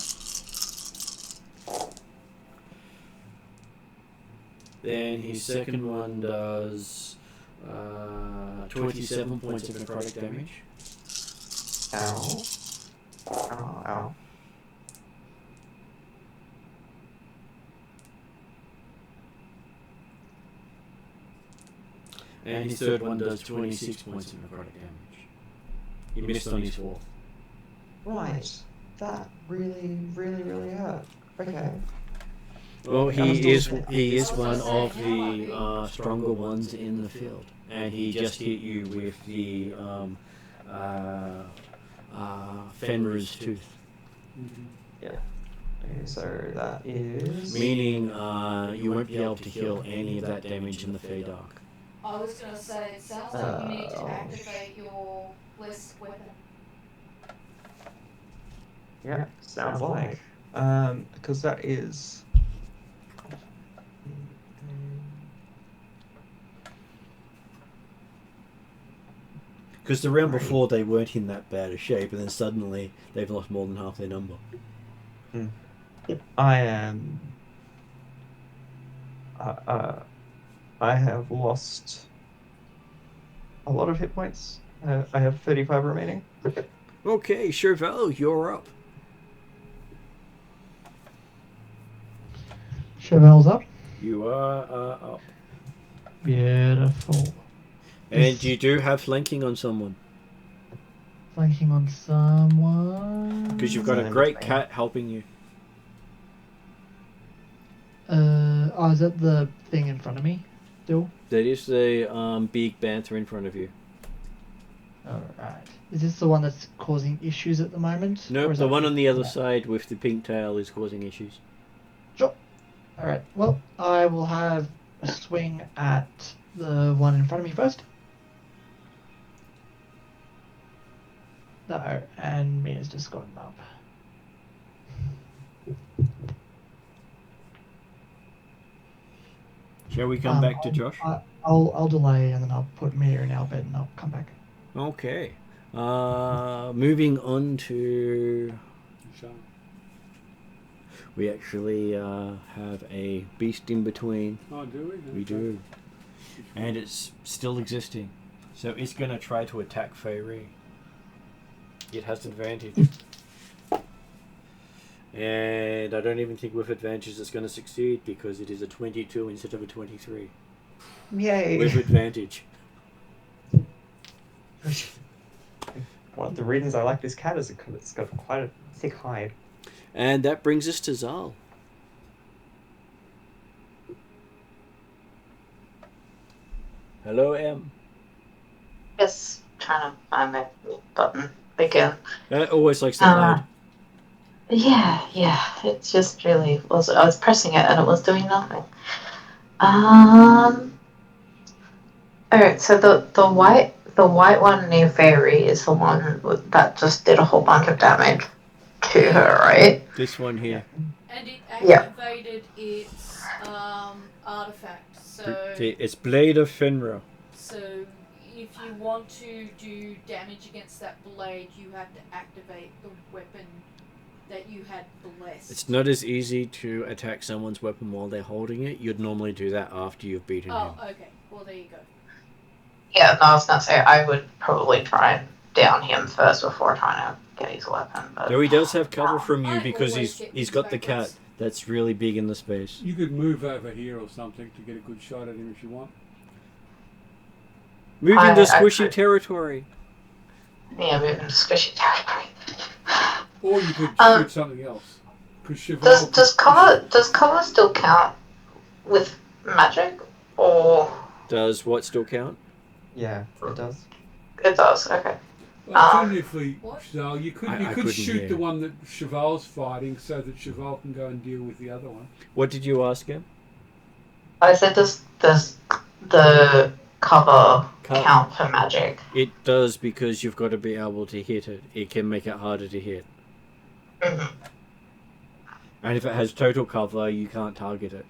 Then his second one does 27 points of necrotic damage. Ow. Ow, ow. And his third one does 26 points of necrotic damage. He missed on his fourth. Right. That really, really, really hurt. Okay. Well, That was he is still- one of the stronger ones in the field, and he just hit you with the Fenrir's tooth, Okay, so that is... meaning you won't be able to heal any of that damage in the Fey Dark. I was gonna say, it sounds like you need to activate your blessed weapon. Yeah, sounds like. Because that is... Because the round before they weren't in that bad a shape, and then suddenly they've lost more than half their number. I am... I have lost a lot of hit points. I have 35 remaining. Okay, Chauvel, you're up. Chevel's up. You are up. Beautiful. And you do have flanking on someone. Flanking on someone. Because you've got a great cat helping you. Oh, is that the thing in front of me still? That is the big bantha in front of you. Alright. Is this the one that's causing issues at the moment? No, Or is the that- one on the other side with the pink tail is causing issues. Alright, well, I will have a swing at the one in front of me first. No, and minus just got him up. Shall we come back to Josh? I'll delay and then I'll put Mia in our bed and I'll come back. Okay. Moving on to... Sean. We actually have a beast in between. Oh, do we? We do. And it's still existing. So it's going to try to attack Fenrir. It has advantage. And I don't even think with advantage it's going to succeed because it is a 22 instead of a 23. Yay! With advantage. One of the reasons I like this cat is because it's got quite a thick hide. And that brings us to Zal. Hello, M. Just trying to find my mute button again. That always likes to hide. Yeah. It just really was. I was pressing it and it was doing nothing. Alright, so the white one near Fairy is the one that just did a whole bunch of damage to her, right? This one here. And it Yeah. activated its artifact. So It's Blade of Fenrir. So if you want to do damage against that blade, you have to activate the weapon that you had blessed. It's not as easy to attack someone's weapon while they're holding it. You'd normally do that after you've beaten him. Oh, okay. Well, there you go. Yeah, no, I was gonna say I would probably try and down him first before trying to get his weapon. But Though he does have cover from you I because always he's get got the backwards. cat that's really big in the space. You could move over here or something to get a good shot at him if you want. Moving I to squishy could- territory. yeah, moving to squishy territory. Or you could Um, shoot something else. Because Does cover still count with magic, or Does what still count? Yeah, it does. it does? Okay. Alternatively, What? Cheval, you could I couldn't shoot hear. the one that Cheval's fighting so that Cheval can go and deal with the other one. What did you ask him? I said does the cover Cut. count for magic? It does because you've got to be able to hit it. It can make it harder to hit. Mhm. And if it has total cover, you can't target it.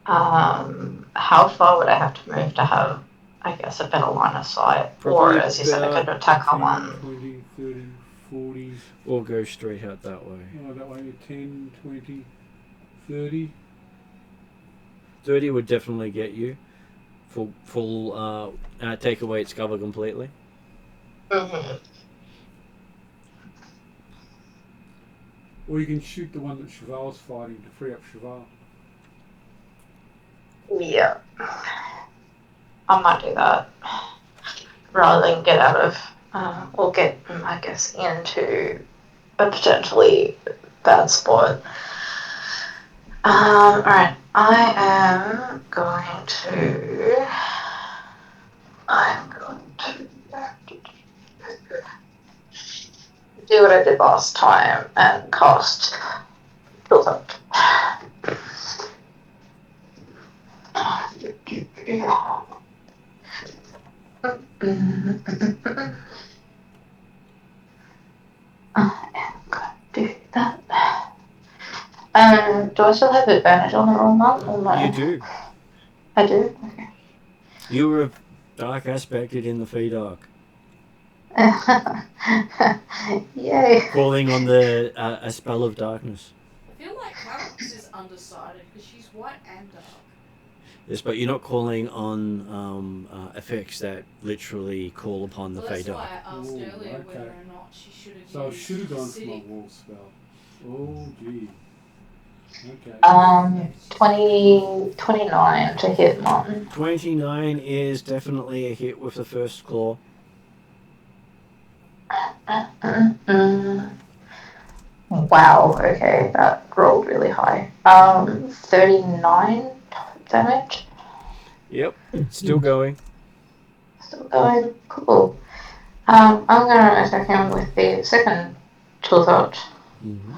How far would I have to move to have, I guess, a better line of sight? Probably Or, as you said, I could attack on 10, one. 20, 30, 40. Or go straight out that way. Oh, that way, 10, 20, 30. 30 would definitely get you. Full take away its cover completely. Mm-hmm. Or you can shoot the one that Cheval's fighting to free up Cheval. Yeah. I might do that. Rather than get out of, or get, I guess, into a potentially bad spot. Alright. I am going to do what I did last time and cast Build Up. I am going to do that. Do I still have advantage on the roll mark? Or no? You do. I do? Okay. You were dark aspected in the Fedark. Yay. Calling on the a spell of darkness. I feel like Carrots is undecided because she's white and dark. Yes, but you're not calling on effects that literally call upon the Well, that's Fedark. why I asked Ooh, earlier okay. whether or not she should have So I used should have gone for my acidic. wall spell. Oh, gee. Okay. 29 to hit Martin. 29 is definitely a hit with the first claw. Wow, okay, that rolled really high. 39 damage. Yep, still going. Still going, cool. I'm gonna attack him with the second tool out. Mm-hmm.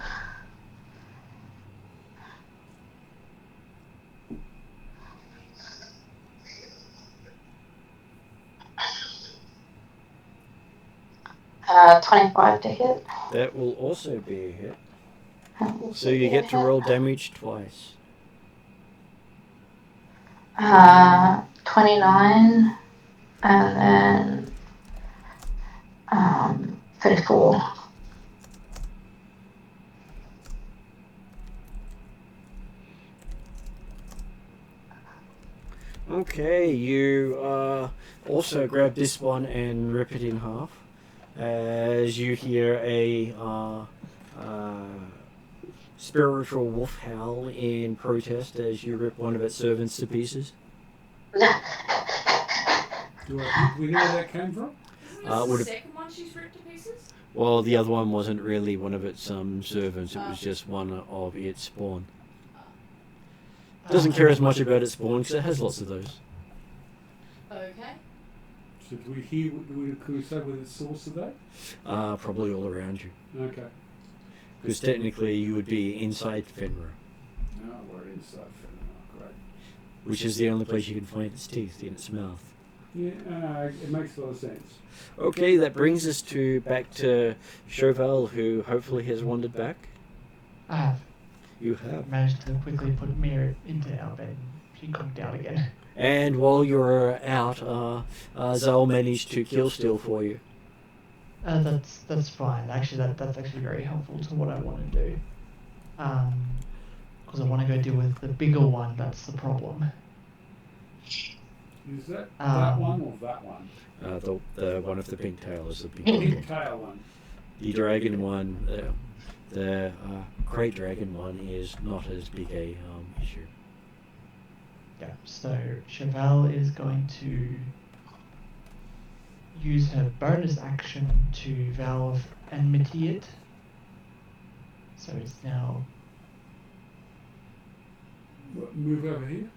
25 to hit. That will also be a hit. That will So you be a get to hit. roll damage twice. 29 and then 34. Okay, you also grab this one and rip it in half as you hear a spiritual wolf howl in protest as you rip one of its servants to pieces. Do we know where that came from? Isn't this the would've- second one she's ripped to pieces? Well, the other one wasn't really one of its servants, it was just one of its spawn. Doesn't care as much about its spawn because it has lots of those. Okay. So do we hear? Could we say where the source of that? Probably all around you. Okay. Because technically you would be inside Fenrir, No, we're inside Fenrir. Great. which is the only place you can find its teeth, in its mouth. Yeah, it makes a lot of sense. Okay, that brings us back to Chauvel, who hopefully has wandered back. I have You have. managed to quickly put Mira into our bed. She conked out again. And while you're out, Zal managed to kill steal for you. That's fine. Actually, that's actually very helpful to what I want to do. Because I want to go deal with the bigger one. That's the problem. Is that that one or that one? The one of the pink tail is the big Pink one. tail one. The dragon one, the great dragon one is not as big a issue. Yeah. So Chauvel is going to use her bonus action to vow of enmity it. So it's now What, move over here.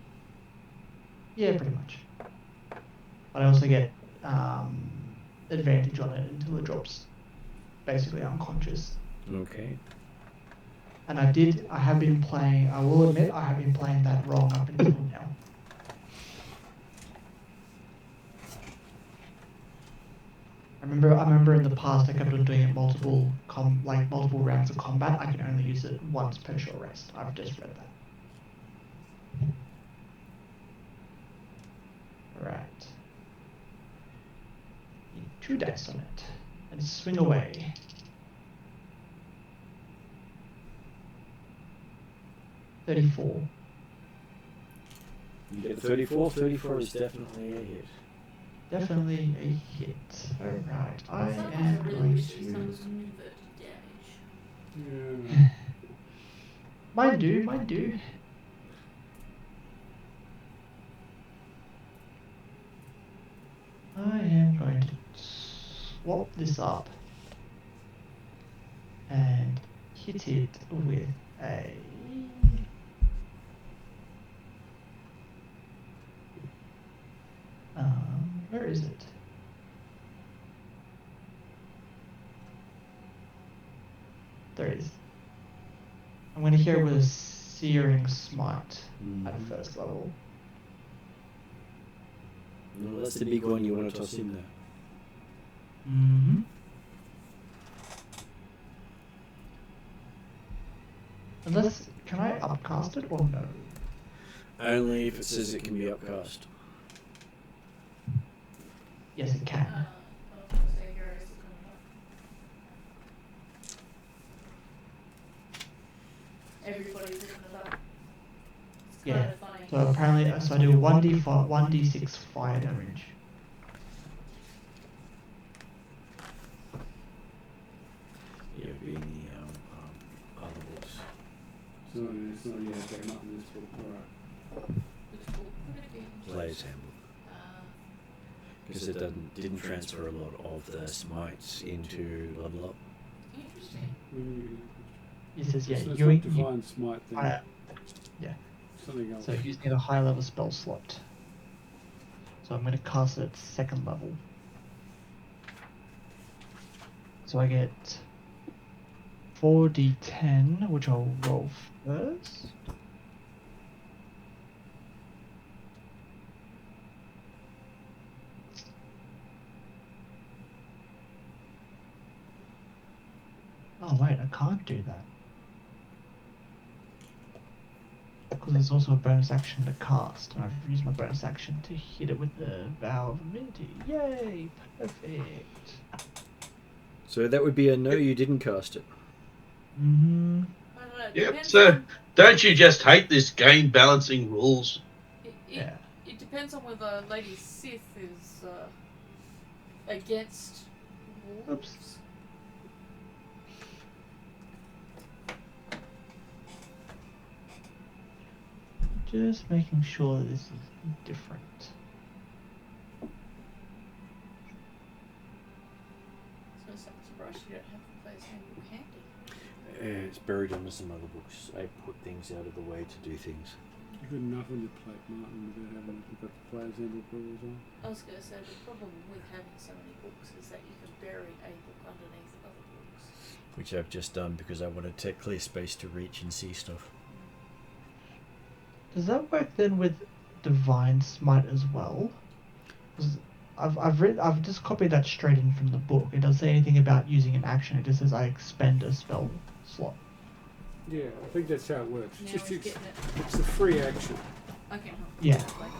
pretty much. But I also get advantage on it until it drops basically unconscious. Okay. And I have been playing, I will admit, I have been playing that wrong up until now. I remember in the past I kept on doing it multiple rounds of combat. I can only use it once per short rest. I've just read that. Right. Need 2 dice on it. And swing away. $34. You get 34. 34 is definitely a hit. Definitely a hit. Alright, I Sometimes am I really going wish these to... numbers were inverted damage. Yeah. Mine do. I am going to swap this up and hit it with a... where is it? There it is. I'm going to hit it with a Searing Smite at first level. No, that's the big one you want to toss in there. Mm-hmm. Unless, can I upcast it or no? Only if it says it can be upcast. Yes, it can. Everybody's looking it up. It's Yeah. kind of funny. So apparently, so I do 1d6 fire damage. Yeah, being the other books. So it's not yet taken up in this book. Alright. Which book? Player's Handbook. Because it didn't transfer a lot of the smites into level up. Interesting. It says, yeah, So it's you, not divine smite then. yeah. Something else. So you need a high level spell slot. So I'm going to cast it at 2nd level. So I get 4d10, which I'll roll first. Oh wait, I can't do that. Because there's also a bonus action to cast, and I've used my bonus action to hit it with the Vow of Immunity. Yay! Perfect. So that would be a no, you didn't cast it. Mm-hmm. I don't know, it Yep. depends So on, don't you just hate this game balancing rules? Yeah. it depends on whether Lady Sith is against wolves. Oops. Just making sure that this is different. So I'm surprised you don't have the player's handbook handy. It's buried under some other books. I put things out of the way to do things. You've got enough on your plate, Martin, without having to put the player's handbook rules on. I was going to say the problem with having so many books is that you can bury a book underneath other books. Which I've just done because I wanted to clear space to reach and see stuff. Does that work then with Divine Smite as well? 'Cause I've just copied that straight in from the book. It doesn't say anything about using an action. It just says I expend a spell slot. Yeah, I think that's how it works. Now It's he's getting it. it's a free action. I can help. Yeah. Later.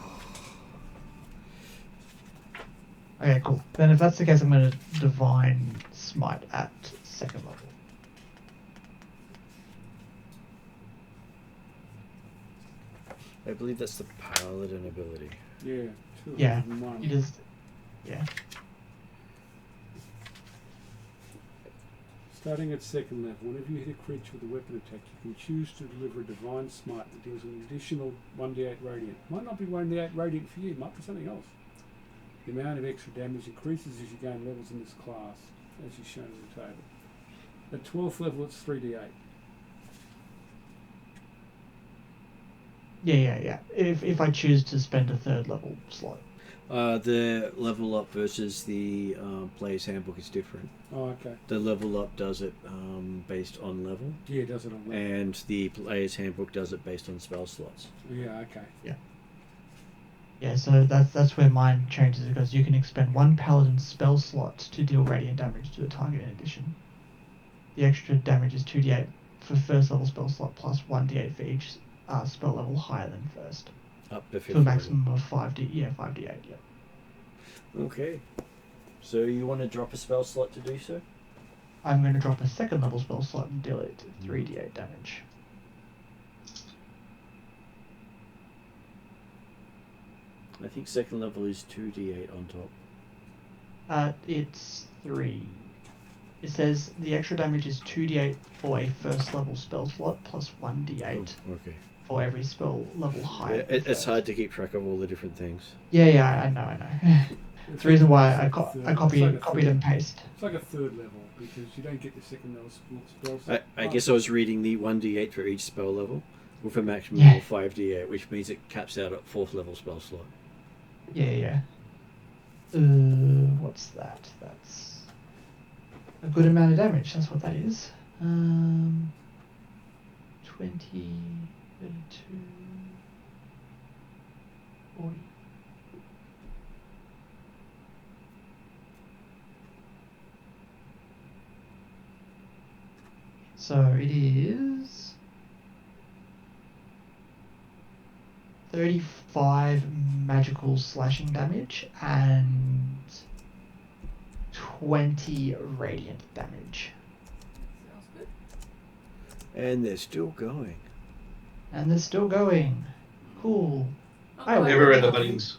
Okay, cool. Then if that's the case, I'm going to Divine Smite at 2nd level. I believe that's the paladin ability. Yeah, Yeah, 201. it is. Yeah. Starting at 2nd level, whenever you hit a creature with a weapon attack, you can choose to deliver a divine smite that deals an additional 1d8 radiant. Might not be 1d8 radiant for you, might be something else. The amount of extra damage increases as you gain levels in this class, as is shown in the table. At 12th level, it's 3d8. Yeah. If I choose to spend a 3rd level slot. The level up versus the player's handbook is different. Oh, okay. The level up does it based on level, Yeah, it does it on level. and the player's handbook does it based on spell slots. Yeah, okay. Yeah, so that's where mine changes, because you can expend 1 paladin spell slot to deal radiant damage to a target in addition. The extra damage is 2d8 for 1st level spell slot plus 1d8 for each spell level higher than 1st. Up to 5th For a level. maximum of 5d8, yeah. Okay. So you want to drop a spell slot to do so? I'm going to drop a 2nd level spell slot and deal it 3d8 damage. I think 2nd level is 2d8 on top. It's 3. It says the extra damage is 2d8 for a 1st level spell slot plus 1d8 Okay. for every spell level higher. Yeah, it's hard to keep track of all the different things. Yeah, I know. It's the reason why I copied and pasted. It's like a 3rd level, because you don't get the 2nd level spell slot. I guess I was reading the 1d8 for each spell level with a maximum of 5d8, which means it caps out at 4th level spell slot. Yeah. What's that? That's a good amount of damage. That's what that is. 20, 32, 40. So it is 35 magical slashing damage and 20 radiant damage. Sounds good. And they're still going. And they're still going. Cool. I will, Never read the buddings.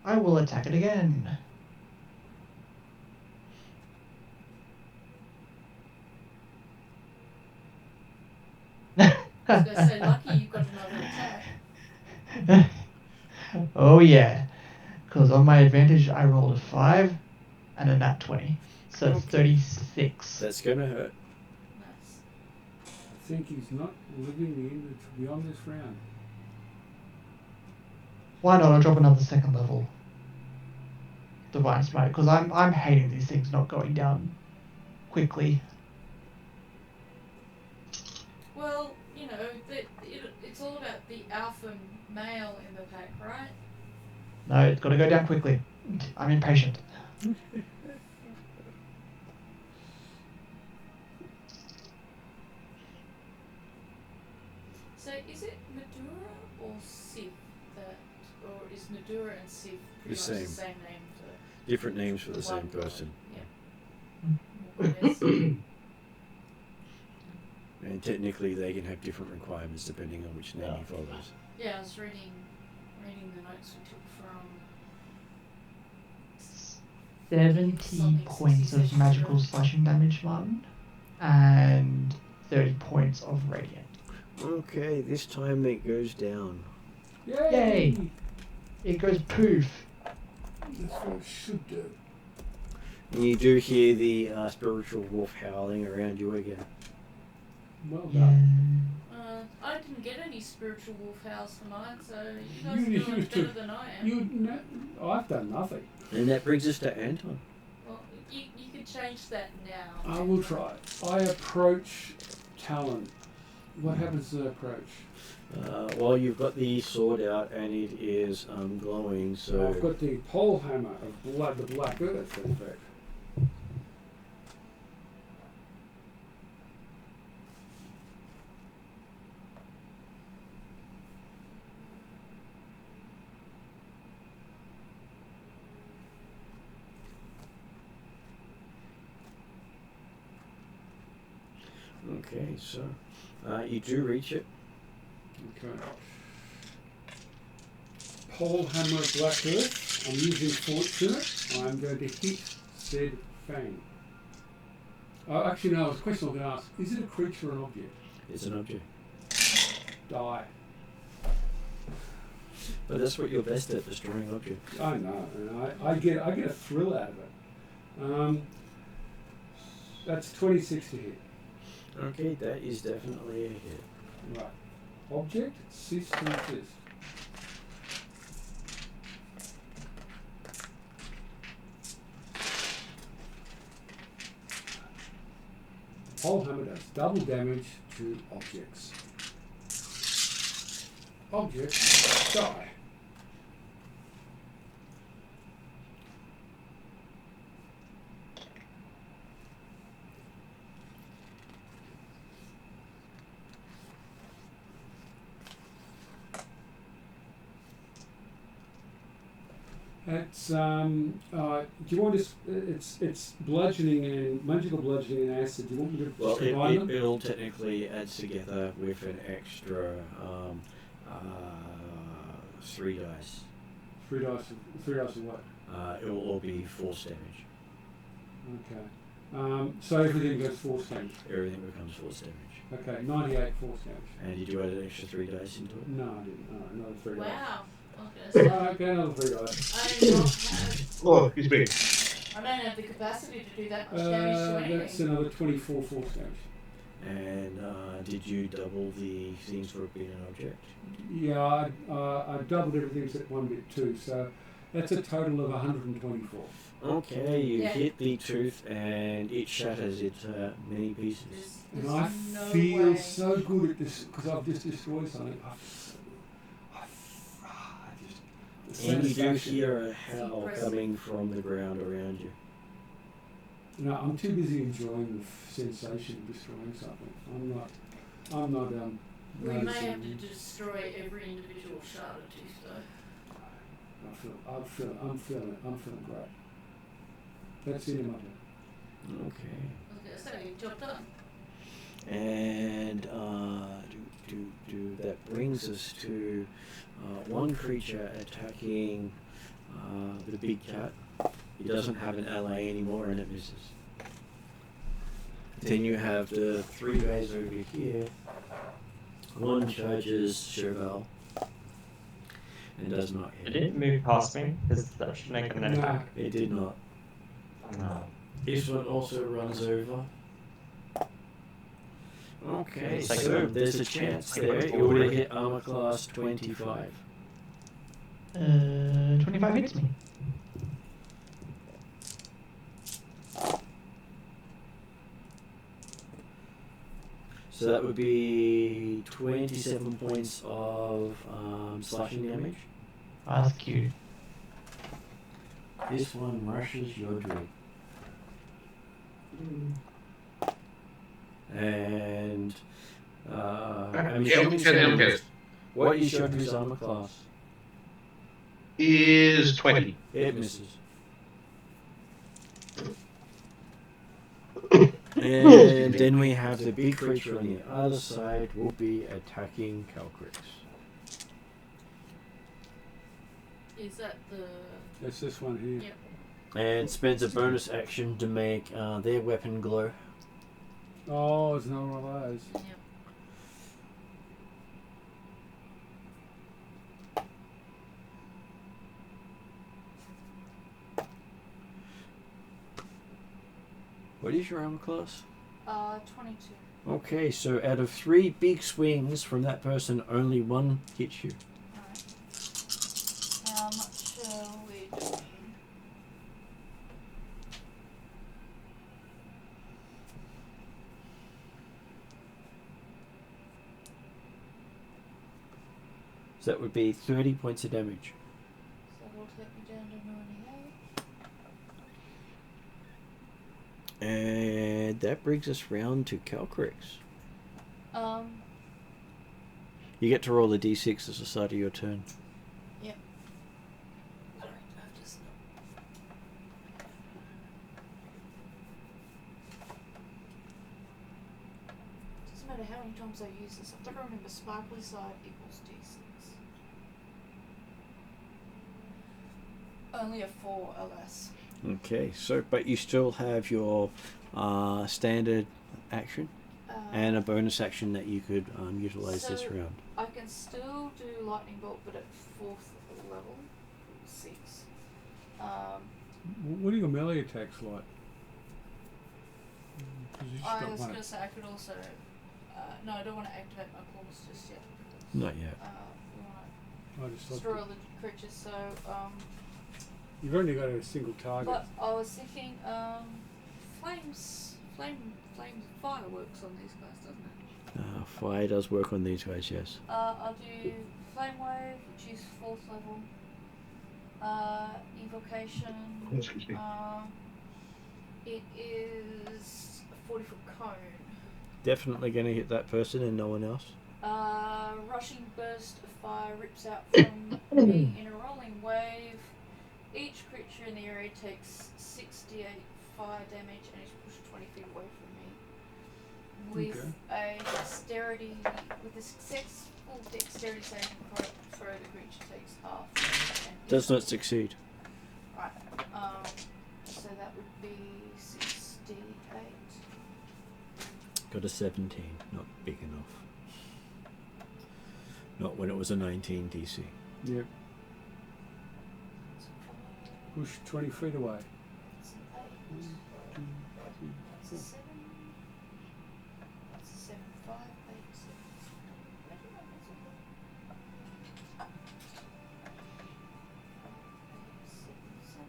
I will attack it again. I was going to say, lucky you've got another attack. Oh yeah, because on my advantage I rolled a 5 and a nat 20, so it's 36. That's gonna hurt. Nice. I think he's not living the end beyond this round. Why not? I'll drop another 2nd level Divine Smite, because I'm hating these things not going down quickly. Well, you know, it's all about the alpha male in the pack, right? No, it's got to go down quickly. I'm impatient. So is it Mydara or Sith that, or is Mydara and Sith pretty much same. the same name for Different names for the same one god? person. Yeah. Or goddess? And technically they can have different requirements depending on which name he follows. Yeah, I was reading the notes we took from 70 points of magical slashing damage, Martin, and 30 points of radiant. Okay, this time it goes down. Yay! It goes poof. That's what it should do. And you do hear the spiritual wolf howling around you again. Well Yeah. done. I didn't get any spiritual wolf howls tonight, so you guys are You doing used better to- than I am. I've done nothing. And that brings us to Anton. Well, you could change that now. I will try. I approach Talon. What happens to approach? Well, you've got the sword out and it is glowing, so... I've got the pole hammer of blood, the black earth, in fact. Okay, so you do reach it. Okay. Pole hammer of black earth. I'm using fortune. I'm going to hit said fang. Oh, actually, no. It's a question I was going to ask. Is it a creature or an object? It's an object. Die. But that's what you're best at, destroying objects. I know, and I get a thrill out of it. That's 26 to hit. Okay, that is definitely a hit. Right. Object, cease to exist. Pole hammer does double damage to objects. Objects die. It's do you want to? It's bludgeoning and magical bludgeoning and acid. Do you want me to Well, combine them? it all technically adds together with an extra 3 dice. 3 dice. 3 dice of what? It will all be force damage. Okay. So everything goes force damage. Everything becomes force damage. Okay, 98 force damage. And did you add an extra 3 dice into it? No, I didn't. No, another 3 dice. Wow. Okay, so Okay, another 3 dice. I do not have. Oh, excuse me. I don't have the capacity to do that much damage to anything. That's another 24 force damage. And did you double the things for it being an object? Yeah, I doubled everything except one bit too, so that's a total of 124. Okay, you Yeah. hit the tooth and it shatters into many pieces. And There's I no feel way. so good at this because I've just destroyed something. The And you do satisfaction. hear a howl Impressive. coming from the ground around you. No, I'm too busy enjoying the sensation of destroying something. I'm not We may noticing. have to destroy every individual shard of tooth though. I'm feeling great. That's it in my turn. Okay. Okay, so job done. And that brings us to one creature attacking the big cat. He doesn't have an ally anymore and it misses. Then you have the 3 guys over here. One charges Chevelle and does not It hit. didn't move past me, because that should make an Nah. attack. It did not. No. This one also runs over. Okay, It's like so a- there's a chance there it would have hit armor class 25. 25 hits me. So that would be 27 points of slashing damage. Oh, that's cute. This one rushes your drill. And I'm Yeah, assuming 10 helmet so. cannons. What is your Drew's armor class? Is 20. It misses. And then we have the big creature on the other side will be attacking Calcrix. Is that the? That's this one here. Yep. And spends a bonus action to make their weapon glow. Oh, it's not one of those. Yep. What is your armor class? 22. Okay, so out of 3 big swings from that person, only 1 hits you. Alright. How much are we doing? So that would be 30 points of damage. So that'll take me down to 98. And that brings us round to Calcrix. You get to roll a d6 at the start of your turn. Yep. Alright, I've just. Doesn't matter how many times I use this. I don't remember sparkly side equals d6. Only a 4, alas. Okay, so but you still have your standard action and a bonus action that you could utilize this So- round. I can still do lightning bolt, but at 4th level, 6. What are your melee attacks like? 'Cause you just I got was one. going to say I could also. No, I don't want to activate my claws just yet. Not yet. We want I to just thought destroy all the creatures, so. you've only got a single target. But I was thinking, fireworks on these guys, doesn't it? Fire does work on these guys, yes. I'll do flame wave, which is 4th level. Evocation. Excuse me. It is a 40-foot cone. Definitely going to hit that person and no one else. Rushing burst of fire rips out from me in a rolling wave. Each creature in the area takes 68 fire damage and is pushed 20 feet away from me. With a successful dexterity saving throw, the creature takes half. And Does not succeed. Right. So that would be 68. Got a 17. Not big enough. Not when it was a 19 DC. Yep. Push 20 feet away. That's an 8. That's a 7. That's a 7, 5, 8, 6. Where did I miss it? 6, 7.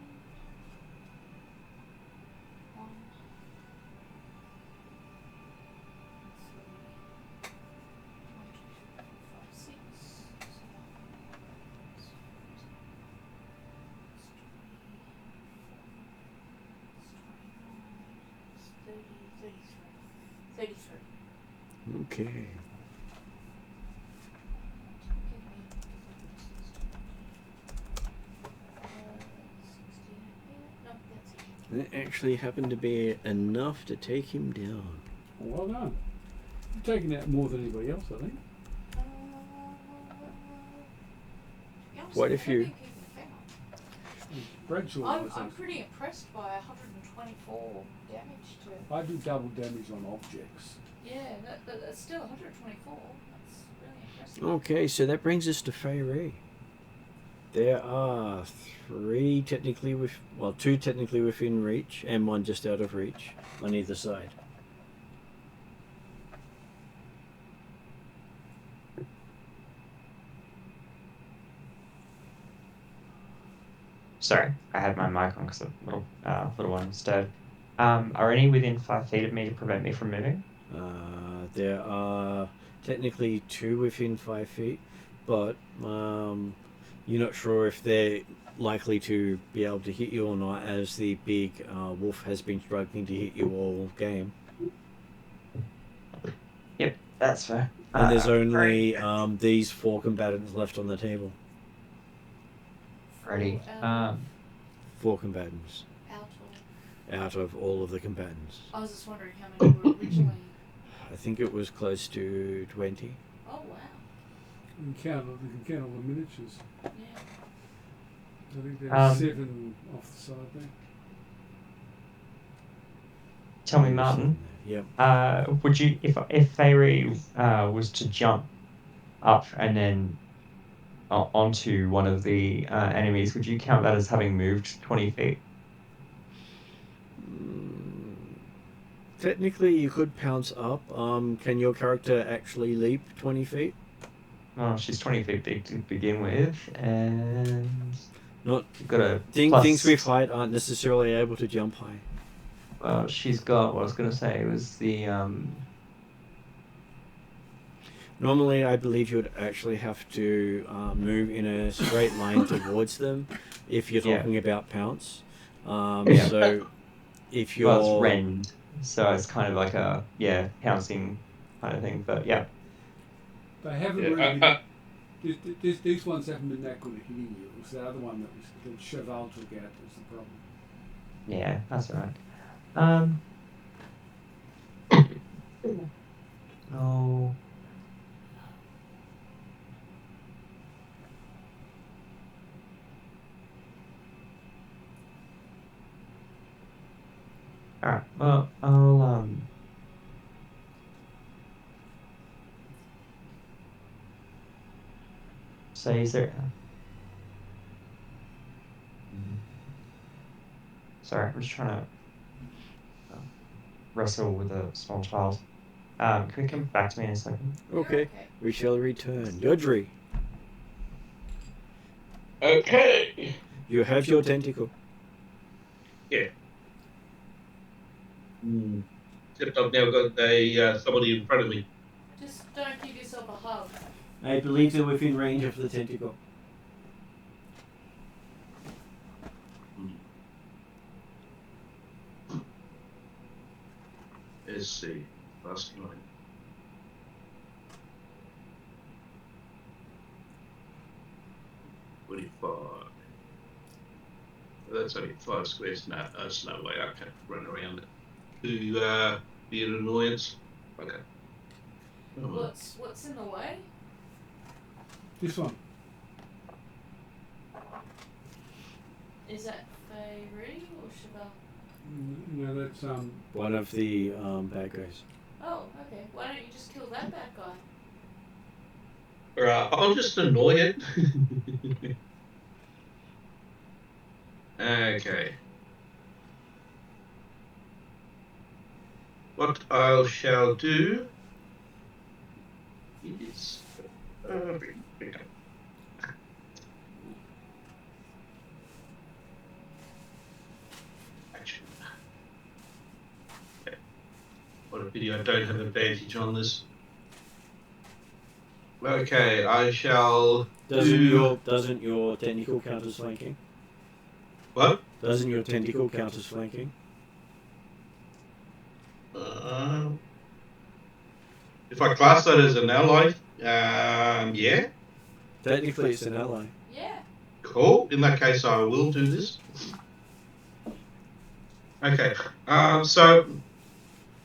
1. 3. 1, 2, 3, 4, 5, 6. 33. Okay. That actually happened to be enough to take him down. Well done. You've taken out more than anybody else, I think. What if you- Brad's all I'm those. pretty impressed by 124 damage to. I do double damage on objects. Yeah, that's still 124. That's really impressive. Okay, so that brings us to Fenrir. There are 2 technically within reach and 1 just out of reach on either side. Sorry, I had my mic on because the little one stirred. Are any within 5 feet of me to prevent me from moving? There are technically 2 within 5 feet, but you're not sure if they're likely to be able to hit you or not, as the big wolf has been struggling to hit you all game. Yep. That's fair. And there's only right. these 4 combatants left on the table. Ready. 4 combatants Out of. out of all of the combatants. I was just wondering how many were originally. I think it was close to 20. Oh wow. You can count all the miniatures. Yeah. I think there's 7 off the side there. Tell me, Martin. Yep. Would you, if Fenrir was to jump up and then onto one of the enemies, would you count that as having moved 20 feet? Technically, you could pounce up. Can your character actually leap 20 feet? Well, she's 20 feet big to begin with, and Not got a things with height aren't necessarily able to jump high. Well, she's got. What I was going to say was the Normally, I believe you would actually have to move in a straight line towards them if you're talking about pounce. So if you're... Well, it's rend, so it's kind of like a, pouncing kind of thing, but yeah. They haven't really been, these ones haven't been that good at hitting you. It was the other one that Cheval took out was the problem. Yeah, that's all right. Oh. Alright, well, I'll, so is there... Sorry, I'm just trying to wrestle with a small child. Can we come back to me in a second? Okay, we shall return. Yodri. Okay. You have your tentacle. Yeah. Except I've now got somebody in front of me. Just don't give yourself a hug. I believe they're within range of the tentacle. Let's see. Last night. That's only 5 squares. No, there's no way I can run around it. To be an annoyance. Okay. What's in the way? This one. Is that Fenrir or Cheval? No, that's one of the bad guys. Oh, okay. Why don't you just kill that bad guy? I'll just annoy it. Okay. What I shall do is action. Okay. What a pity I don't have advantage on this. Okay, I shall. Doesn't your tentacle count as flanking? What? Doesn't your tentacle count as flanking? If I class that as an ally, yeah. Technically, it's an ally. Yeah. Cool. In that case, I will do this. Okay. So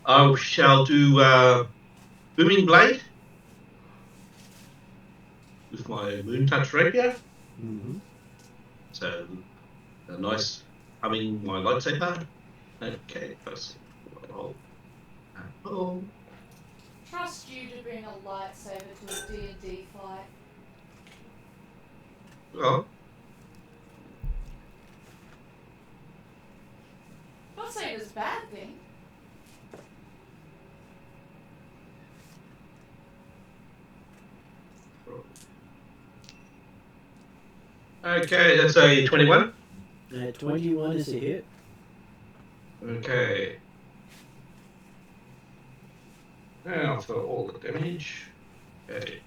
I shall do booming blade with my moon touch rapier. Mm-hmm. So a nice humming my lightsaber. Okay, that's oh. Trust you to bring a lightsaber to a D&D fight. Well. Not saying it's a bad thing. Okay, that's a 21. 21 is a hit. Okay. Now for all the damage. Okay.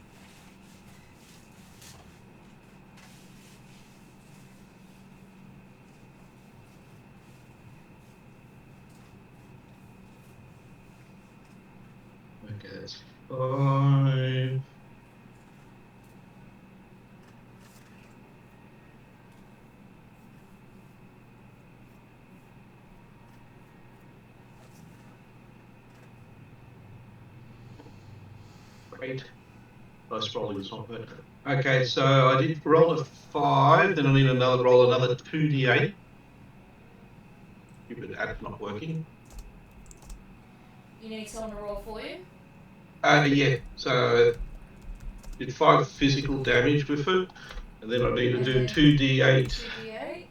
Okay, that's 5. Great. Dice rolling is not bad. Okay, so I did roll a 5, then I need roll another 2d8. Stupid app not working. You need someone to roll for you? Yeah, so did 5 physical damage with it, and then I need to do 2d8 2d8.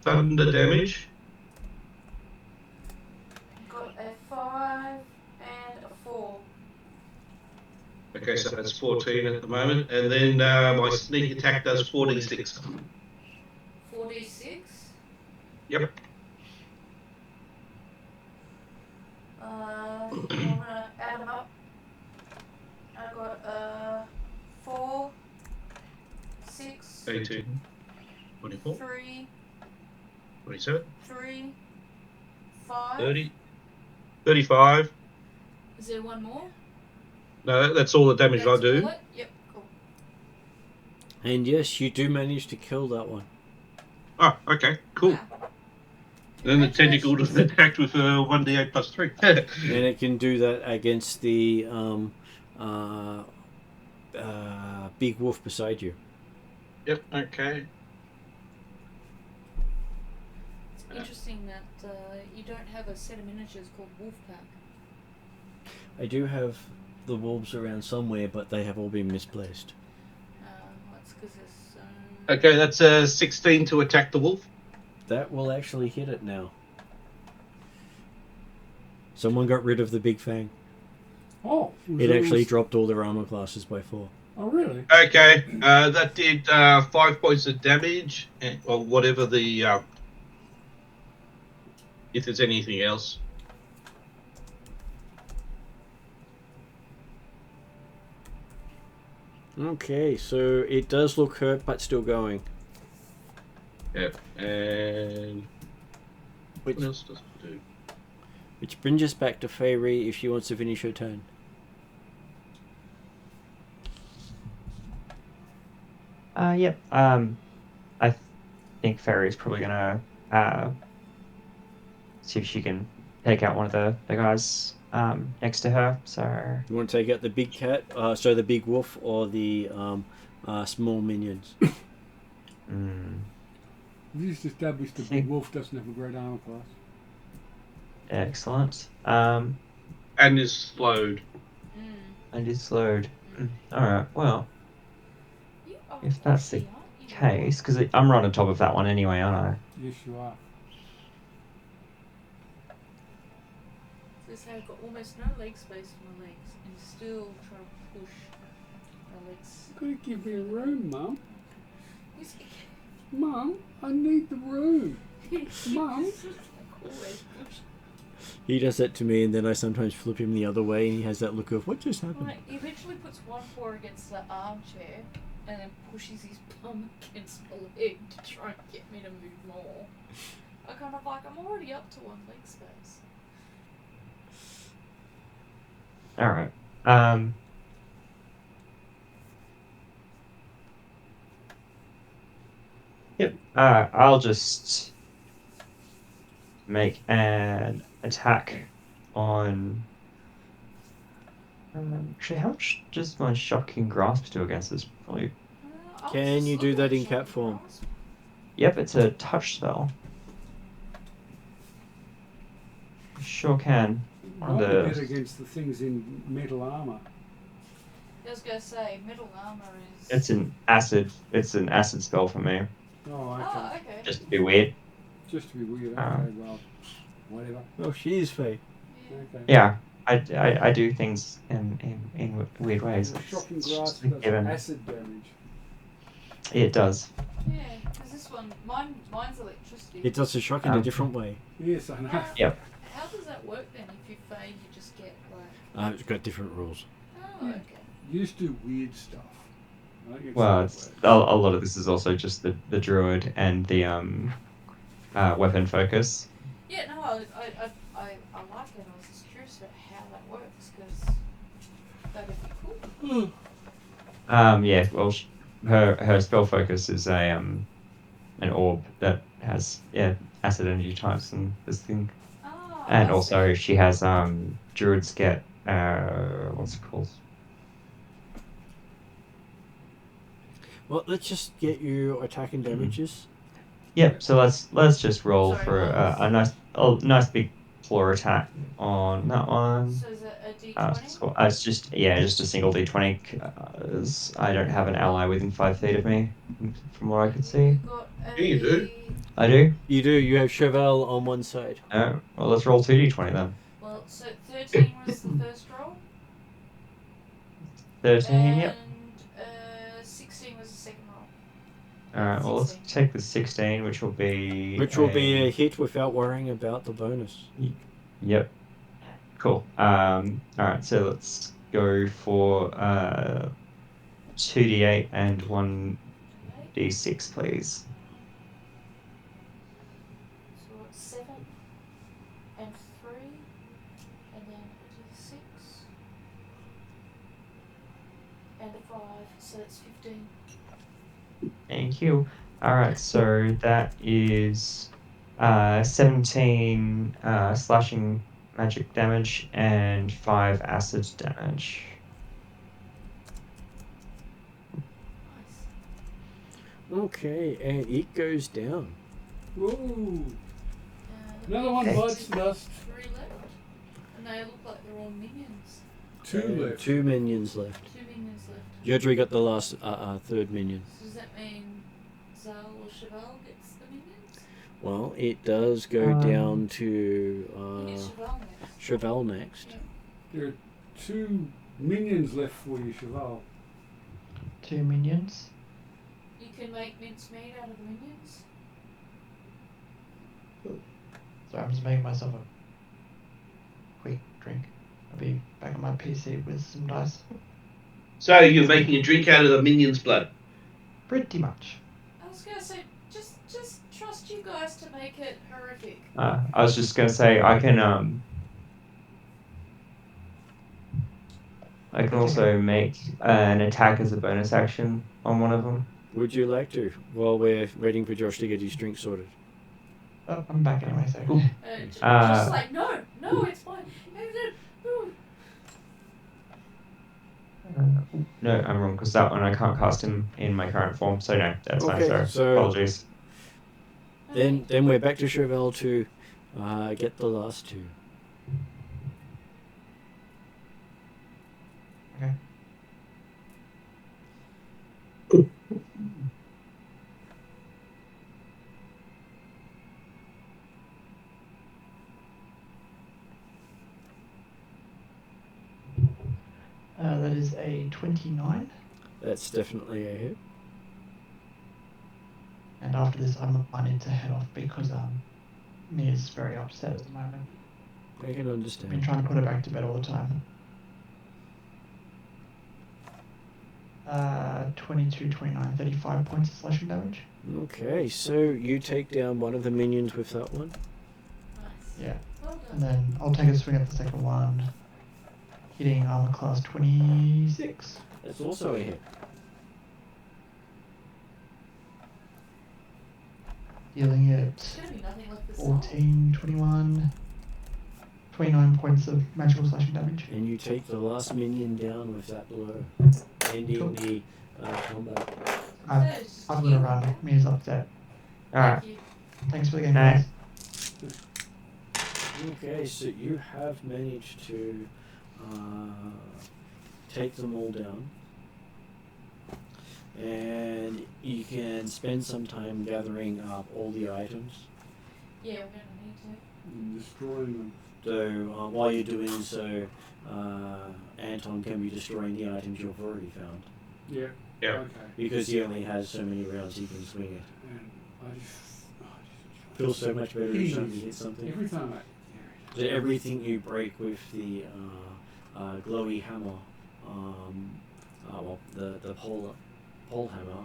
thunder damage. Got a 5 and a 4. Okay, so that's 14 at the moment, and then my sneak attack does 4d6. 4d6? Yep. I'm gonna add them up. I got 4, 6, 18, 24, 3, 27, 3, 5. 30, 35. Is there one more? No, that's all the damage I do. All it? Yep, cool. And yes, you do manage to kill that one. Oh, okay, cool. Wow. Then the tentacle does attack with 1d8 plus 3. And it can do that against the big wolf beside you. Yep, okay. It's interesting that you don't have a set of miniatures called Wolfpack. I do have the wolves around somewhere, but they have all been misplaced. That's because it's... Okay, that's 16 to attack the wolf. That will actually hit it now. Someone got rid of the big fang. Oh. It actually dropped all their armor classes by 4. Oh, really? Okay, that did 5 points of damage, or whatever the... if there's anything else. Okay, so it does look hurt, but still going. Yeah, and... what else does it do? Which brings us back to Fenrir if she wants to finish her turn. Yep. I think Fenrir's probably gonna see if she can take out one of the guys next to her. So You want to take out the big cat, so the big wolf, or the small minions? We've just established the big wolf doesn't have a great armor class. Excellent. And is slowed. And is slowed. Alright, well, You are if that's the pushy, aren't you? case, because I'm right on top of that one anyway, aren't I? Yes, you are. This I've got almost no leg space for my legs and still trying to push my legs. Could you give me a room, Mum? He's Mum, I need the room. Mum? always push. He does that to me, and then I sometimes flip him the other way, and he has that look of, what just happened? Right, he eventually puts one paw against the armchair and then pushes his bum against the leg to try and get me to move more. I kind of like, I'm already up to one leg space. Alright. Yep. I'll just make an attack on... actually, how much does my Shocking Grasp do against this? Probably... I'll Can just you look do at that in Shocking cat form? Grasp. Yep, it's a touch spell. Sure can. Might The- be better against the things in metal armor. I was gonna say, metal armor is... It's an acid spell for me. Oh, okay. Oh, okay. Just to be weird. Just to be weird. Okay, well, whatever. Oh, she is Faye. Okay. Yeah, I do things in weird ways. The Shocking It's Grasp just does given. acid damage. It does. Yeah, because this one, mine's electricity. It does a shock in a different way. Yes, I know. How, Yep. how does that work then? If you fade, you just get like... It's got different rules. Oh, okay. You just do weird stuff. I think it's Well, how it it's, works. a lot of this is also just the druid and the weapon focus. Yeah, no, I like it. I was just curious about how that works because That'd be cool. Yeah. Well, her spell focus is an orb that has acid energy types and this thing, Ah, and I also see. she has druids get what's it called? Well, let's just get your attack and damages. Yep. So let's just roll Sorry, for what a nice big claw attack on that one. So is it a D20? So it's just just a single d20. 'Cause I don't have an ally within 5 feet of me, from what I could see. You've got a... Yeah, you do. I do. You do. You have Chevelle on one side. Oh, well, let's roll 2d20 then. Well, so 13 was the first roll. 13. Yep. And 16 was the second roll. All right. Well, let's 16. take the 16, which will be a hit without worrying about the bonus. Yep. Cool. All right. So let's go for 2d8 and 1d6, please. So it's 7 and 3, and then a D6 and a 5, so that's 15. Thank you. All right. So that is 17 slashing magic damage and 5 acid damage. Nice. Okay, and it goes down. Ooh. The Another one minions bites have dust. 3 left. And they look like they're all minions. 2 left. 2 minions left. 2 minions left. Judry got the last third minion. So does that mean Zal or Chevelle gets the minions? Well, it does go down to Who gets Chevelle next? Chevelle next. Yeah. There are 2 minions left for you, Cheval. 2 minions. You can make mincemeat out of the minions. So I'm just making myself a quick drink. I'll be back on my PC with some dice. So you're making a drink out of the minion's blood. Pretty much. I was gonna say, just trust you guys to make it horrific. I was just gonna say I can also make an attack as a bonus action on one of them. Would you like to? While we're waiting for Josh to get his drink sorted. Oh, I'm back anyway, so. Just like, no, it's fine. No, I'm wrong, because that one I can't cast him in my current form, so no, that's fine, Okay, sorry. so- Apologies. Then we're back to Chevelle to get the last 2. Okay. That is a 29. That's definitely a hit. And after this, I need to head off because Mia's very upset at the moment. I can I've been understand. trying to put her back to bed all the time. 22, 29, 35 points of slashing damage. Okay, so you take down one of the minions with that one. Nice. Yeah. Well And done. then I'll take a swing at the second one, hitting armor class 26. That's also a hit. Dealing There's it gonna be nothing left this 14, 21, 29 points of magical slashing damage. And you take the last minion down with that blow, ending Cool. the combat. I've got to run. Mia's upset. Alright, Thank you. Thanks for the game, Nice. guys. Okay, so you have managed to take them all down. And you can spend some time gathering up all the items. Yeah, we're gonna need to. And destroying them. So while you're doing so, Anton can be destroying the items you've already found. Yeah. Yeah. Okay. Because he only has so many rounds he can swing it. And I just Feels so much better every time you hit something. every time So everything you break with the glowy hammer, well, the pole hammer,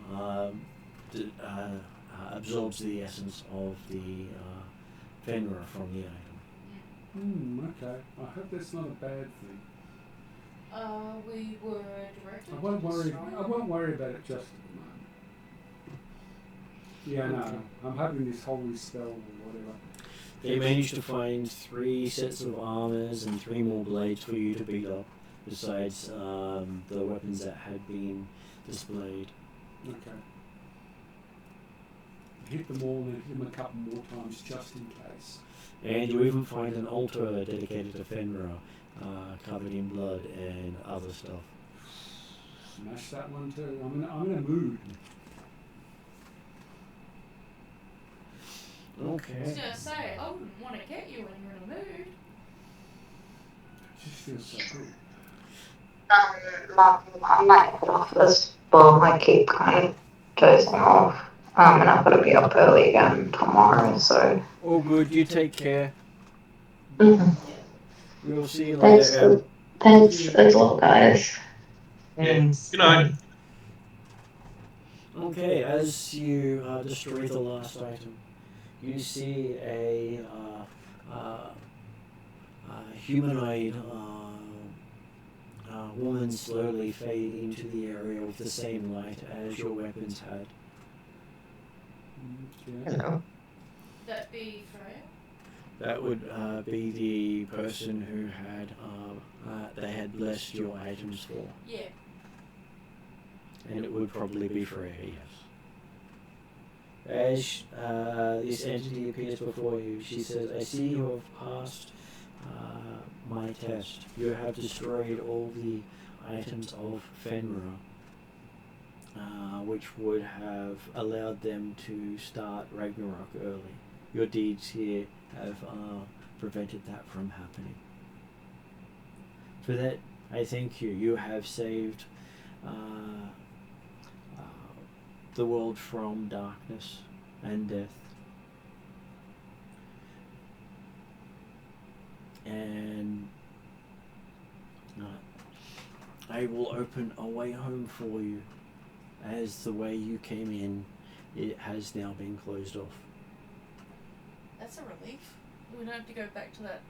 absorbs the essence of the Fenrir from the item. Okay. I hope that's not a bad thing. We were directed. I won't to worry. destroy I won't worry about it just at the moment. Yeah, no. I'm hoping this holy spell or whatever. They managed to find 3 sets of armors and 3 more blades for you to beat up, besides the weapons that had been displayed. Okay. Hit them all and hit them a couple more times just in case. And you even find an altar dedicated to Fenrir, covered in blood and other stuff. Smash that one too. I'm in a mood. I was Okay. gonna say, I wouldn't want to get you when you're in a mood. It just feels so good. I might head off this, but I keep kind of dozing off. And I've got to be up early again tomorrow, so. All good. You take care. Mhm. We'll see you Thanks, later. thanks as well, guys. And Good night. Okay, as you destroy the last item, you see a humanoid woman slowly fade into the area with the same light as your weapons had. Okay. hello. That be Freya? That would be the person who had they had blessed your items for, Yeah. and it would probably be Freya, yes. As this entity appears before you, she says, "I see you have passed my test. You have destroyed all the items of Fenrir, which would have allowed them to start Ragnarok early. Your deeds here have prevented that from happening. For that, I thank you. You have saved the world from darkness and death. And I will open a way home for you, as the way you came in, it has now been closed off." That's a relief. We don't have to go back to that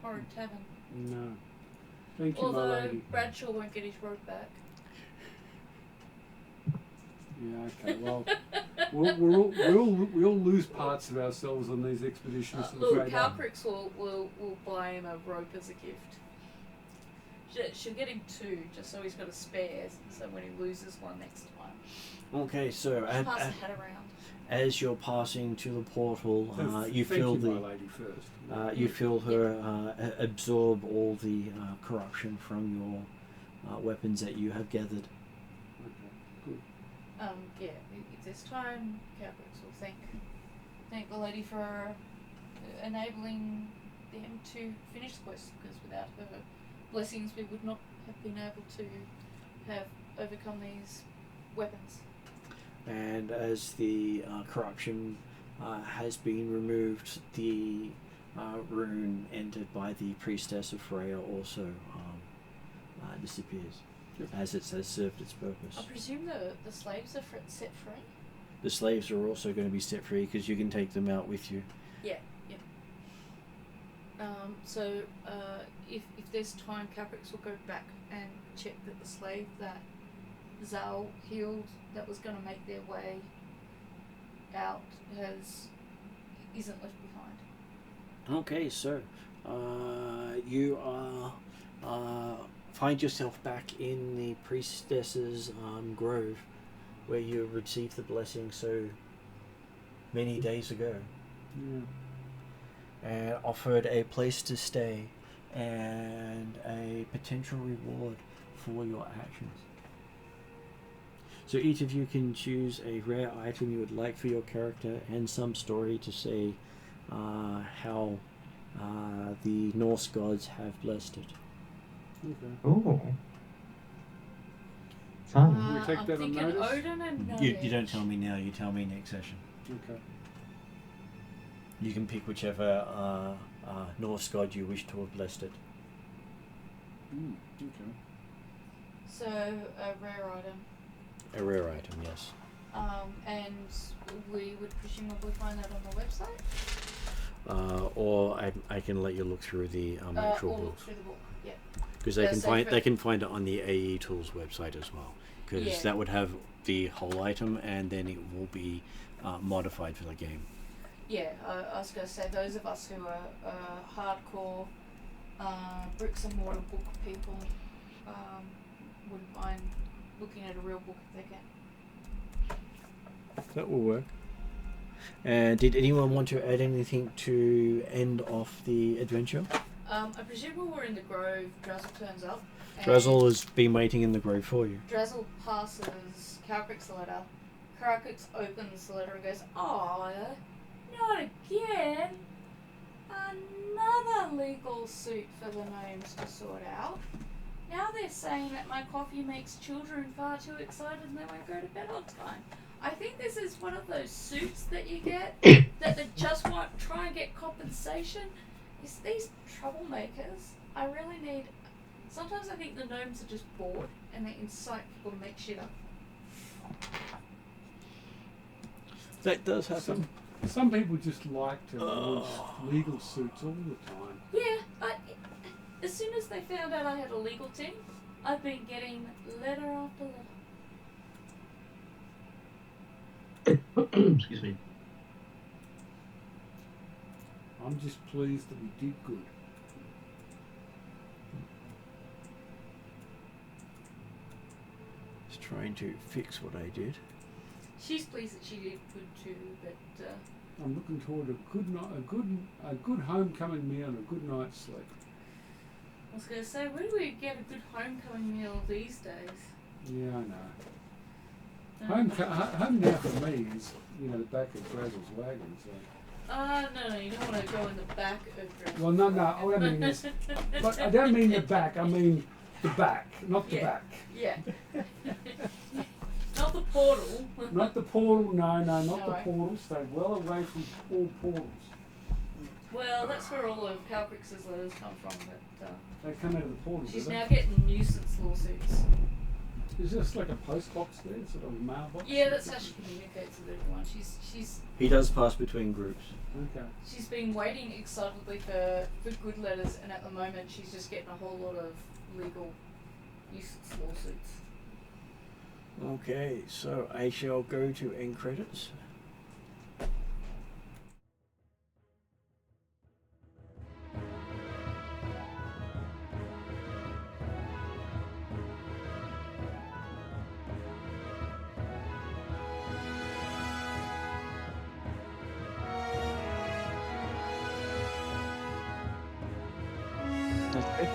horrid tavern. No. Thank you, my Although lady. Bradshaw won't get his robe back. Yeah, okay. Well, we'll lose parts of ourselves on these expeditions. to the Look, Great Isle. Calcrix will buy him a rope as a gift. She'll get him 2, just so he's got a spare, so when he loses one next time. Okay, so Just pass the hat around. as you're passing to the portal, So you thank feel you, my the lady, first. you feel her absorb all the corruption from your weapons that you have gathered. Okay, good. Yeah, if there's time, Calcrix will thank the lady for enabling them to finish the quest, because without her blessings we would not have been able to have overcome these weapons. And as the corruption has been removed, the rune entered by the priestess of Freya also disappears, as it has served its purpose. I presume the slaves are set free? The slaves are also going to be set free, because you can take them out with you. Yeah. So if there's time, Caprix will go back and check that the slave that Zal healed, that was going to make their way out, isn't left behind. Okay, so you find yourself back in the priestess's grove, where you received the blessing so many days ago, Yeah. and offered a place to stay and a potential reward for your actions. So each of you can choose a rare item you would like for your character and some story to say how the Norse gods have blessed it. Okay. Ooh. Fun. We take I'm that on thinking notice? Odin and You don't tell me now, you tell me next session. Okay. You can pick whichever Norse god you wish to have blessed it. Okay. So a rare item. A rare item, yes. And we would presumably find that on the website? Or I can let you look through the actual or look books. through the book, yeah. Because they Yeah, can so find for- they can find it on the AE Tools website as well. Because Yeah. that would have the whole item, and then it will be modified for the game. Yeah, I was going to say, those of us who are hardcore bricks and mortar book people wouldn't mind looking at a real book if they can. That will work. Did anyone want to add anything to end off the adventure? I presume when we're in the grove, Drazzle turns up. Drazzle has been waiting in the grove for you. Drazzle passes Kalkrik's letter. Kalkrix opens the letter and goes, "Oh, not again! Another legal suit for the gnomes to sort out. Now they're saying that my coffee makes children far too excited and they won't go to bed on time. I think this is one of those suits that you get that they just want to try and get compensation. It's these troublemakers. I really need... Sometimes I think the gnomes are just bored and they incite people to make shit up." That does happen. Some people just like to launch legal suits all the time. Yeah, as soon as they found out I had a legal team, I've been getting letter after letter. Excuse me. I'm just pleased that we did good. Just trying to fix what I did. She's pleased that she did good too, but I'm looking toward a good homecoming meal and a good night's sleep. I was going to say, where do we get a good homecoming meal these days? Yeah, I know. Home now for me is, the back of Drazzle's wagon. So. No, you don't want to go in the back of Drazzle's Well, no, what I mean is, but I don't mean the back. I mean the back, not the back. Yeah. Not the portal. Not the portal. No, not the No. portal. Stay well away from all portals. Well, that's where all of Kalkrix's letters come from, but They come out of the portal. she's do they? now getting nuisance lawsuits. Is this like a post box there, sort of a mailbox? Yeah, that's how she communicates with everyone. He does pass between groups. Okay. She's been waiting excitedly for good letters, and at the moment she's just getting a whole lot of legal nuisance lawsuits. Okay, so I shall go to end credits. That's good.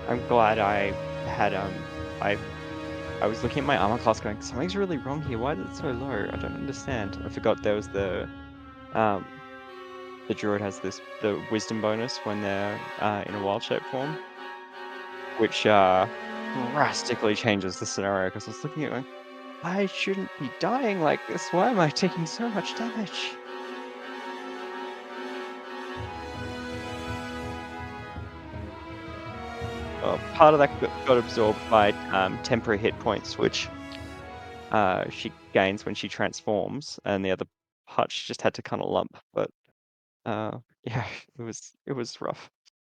I'm glad I had I was looking at my armor class going, something's really wrong here. Why is it so low? I don't understand. I forgot there was the druid has the wisdom bonus when they're in a wild shape form, which drastically changes the scenario. Because I was looking at it going, I shouldn't be dying like this. Why am I taking so much damage? Part of that got absorbed by temporary hit points, which she gains when she transforms, and the other part she just had to kind of lump. But yeah, it was rough.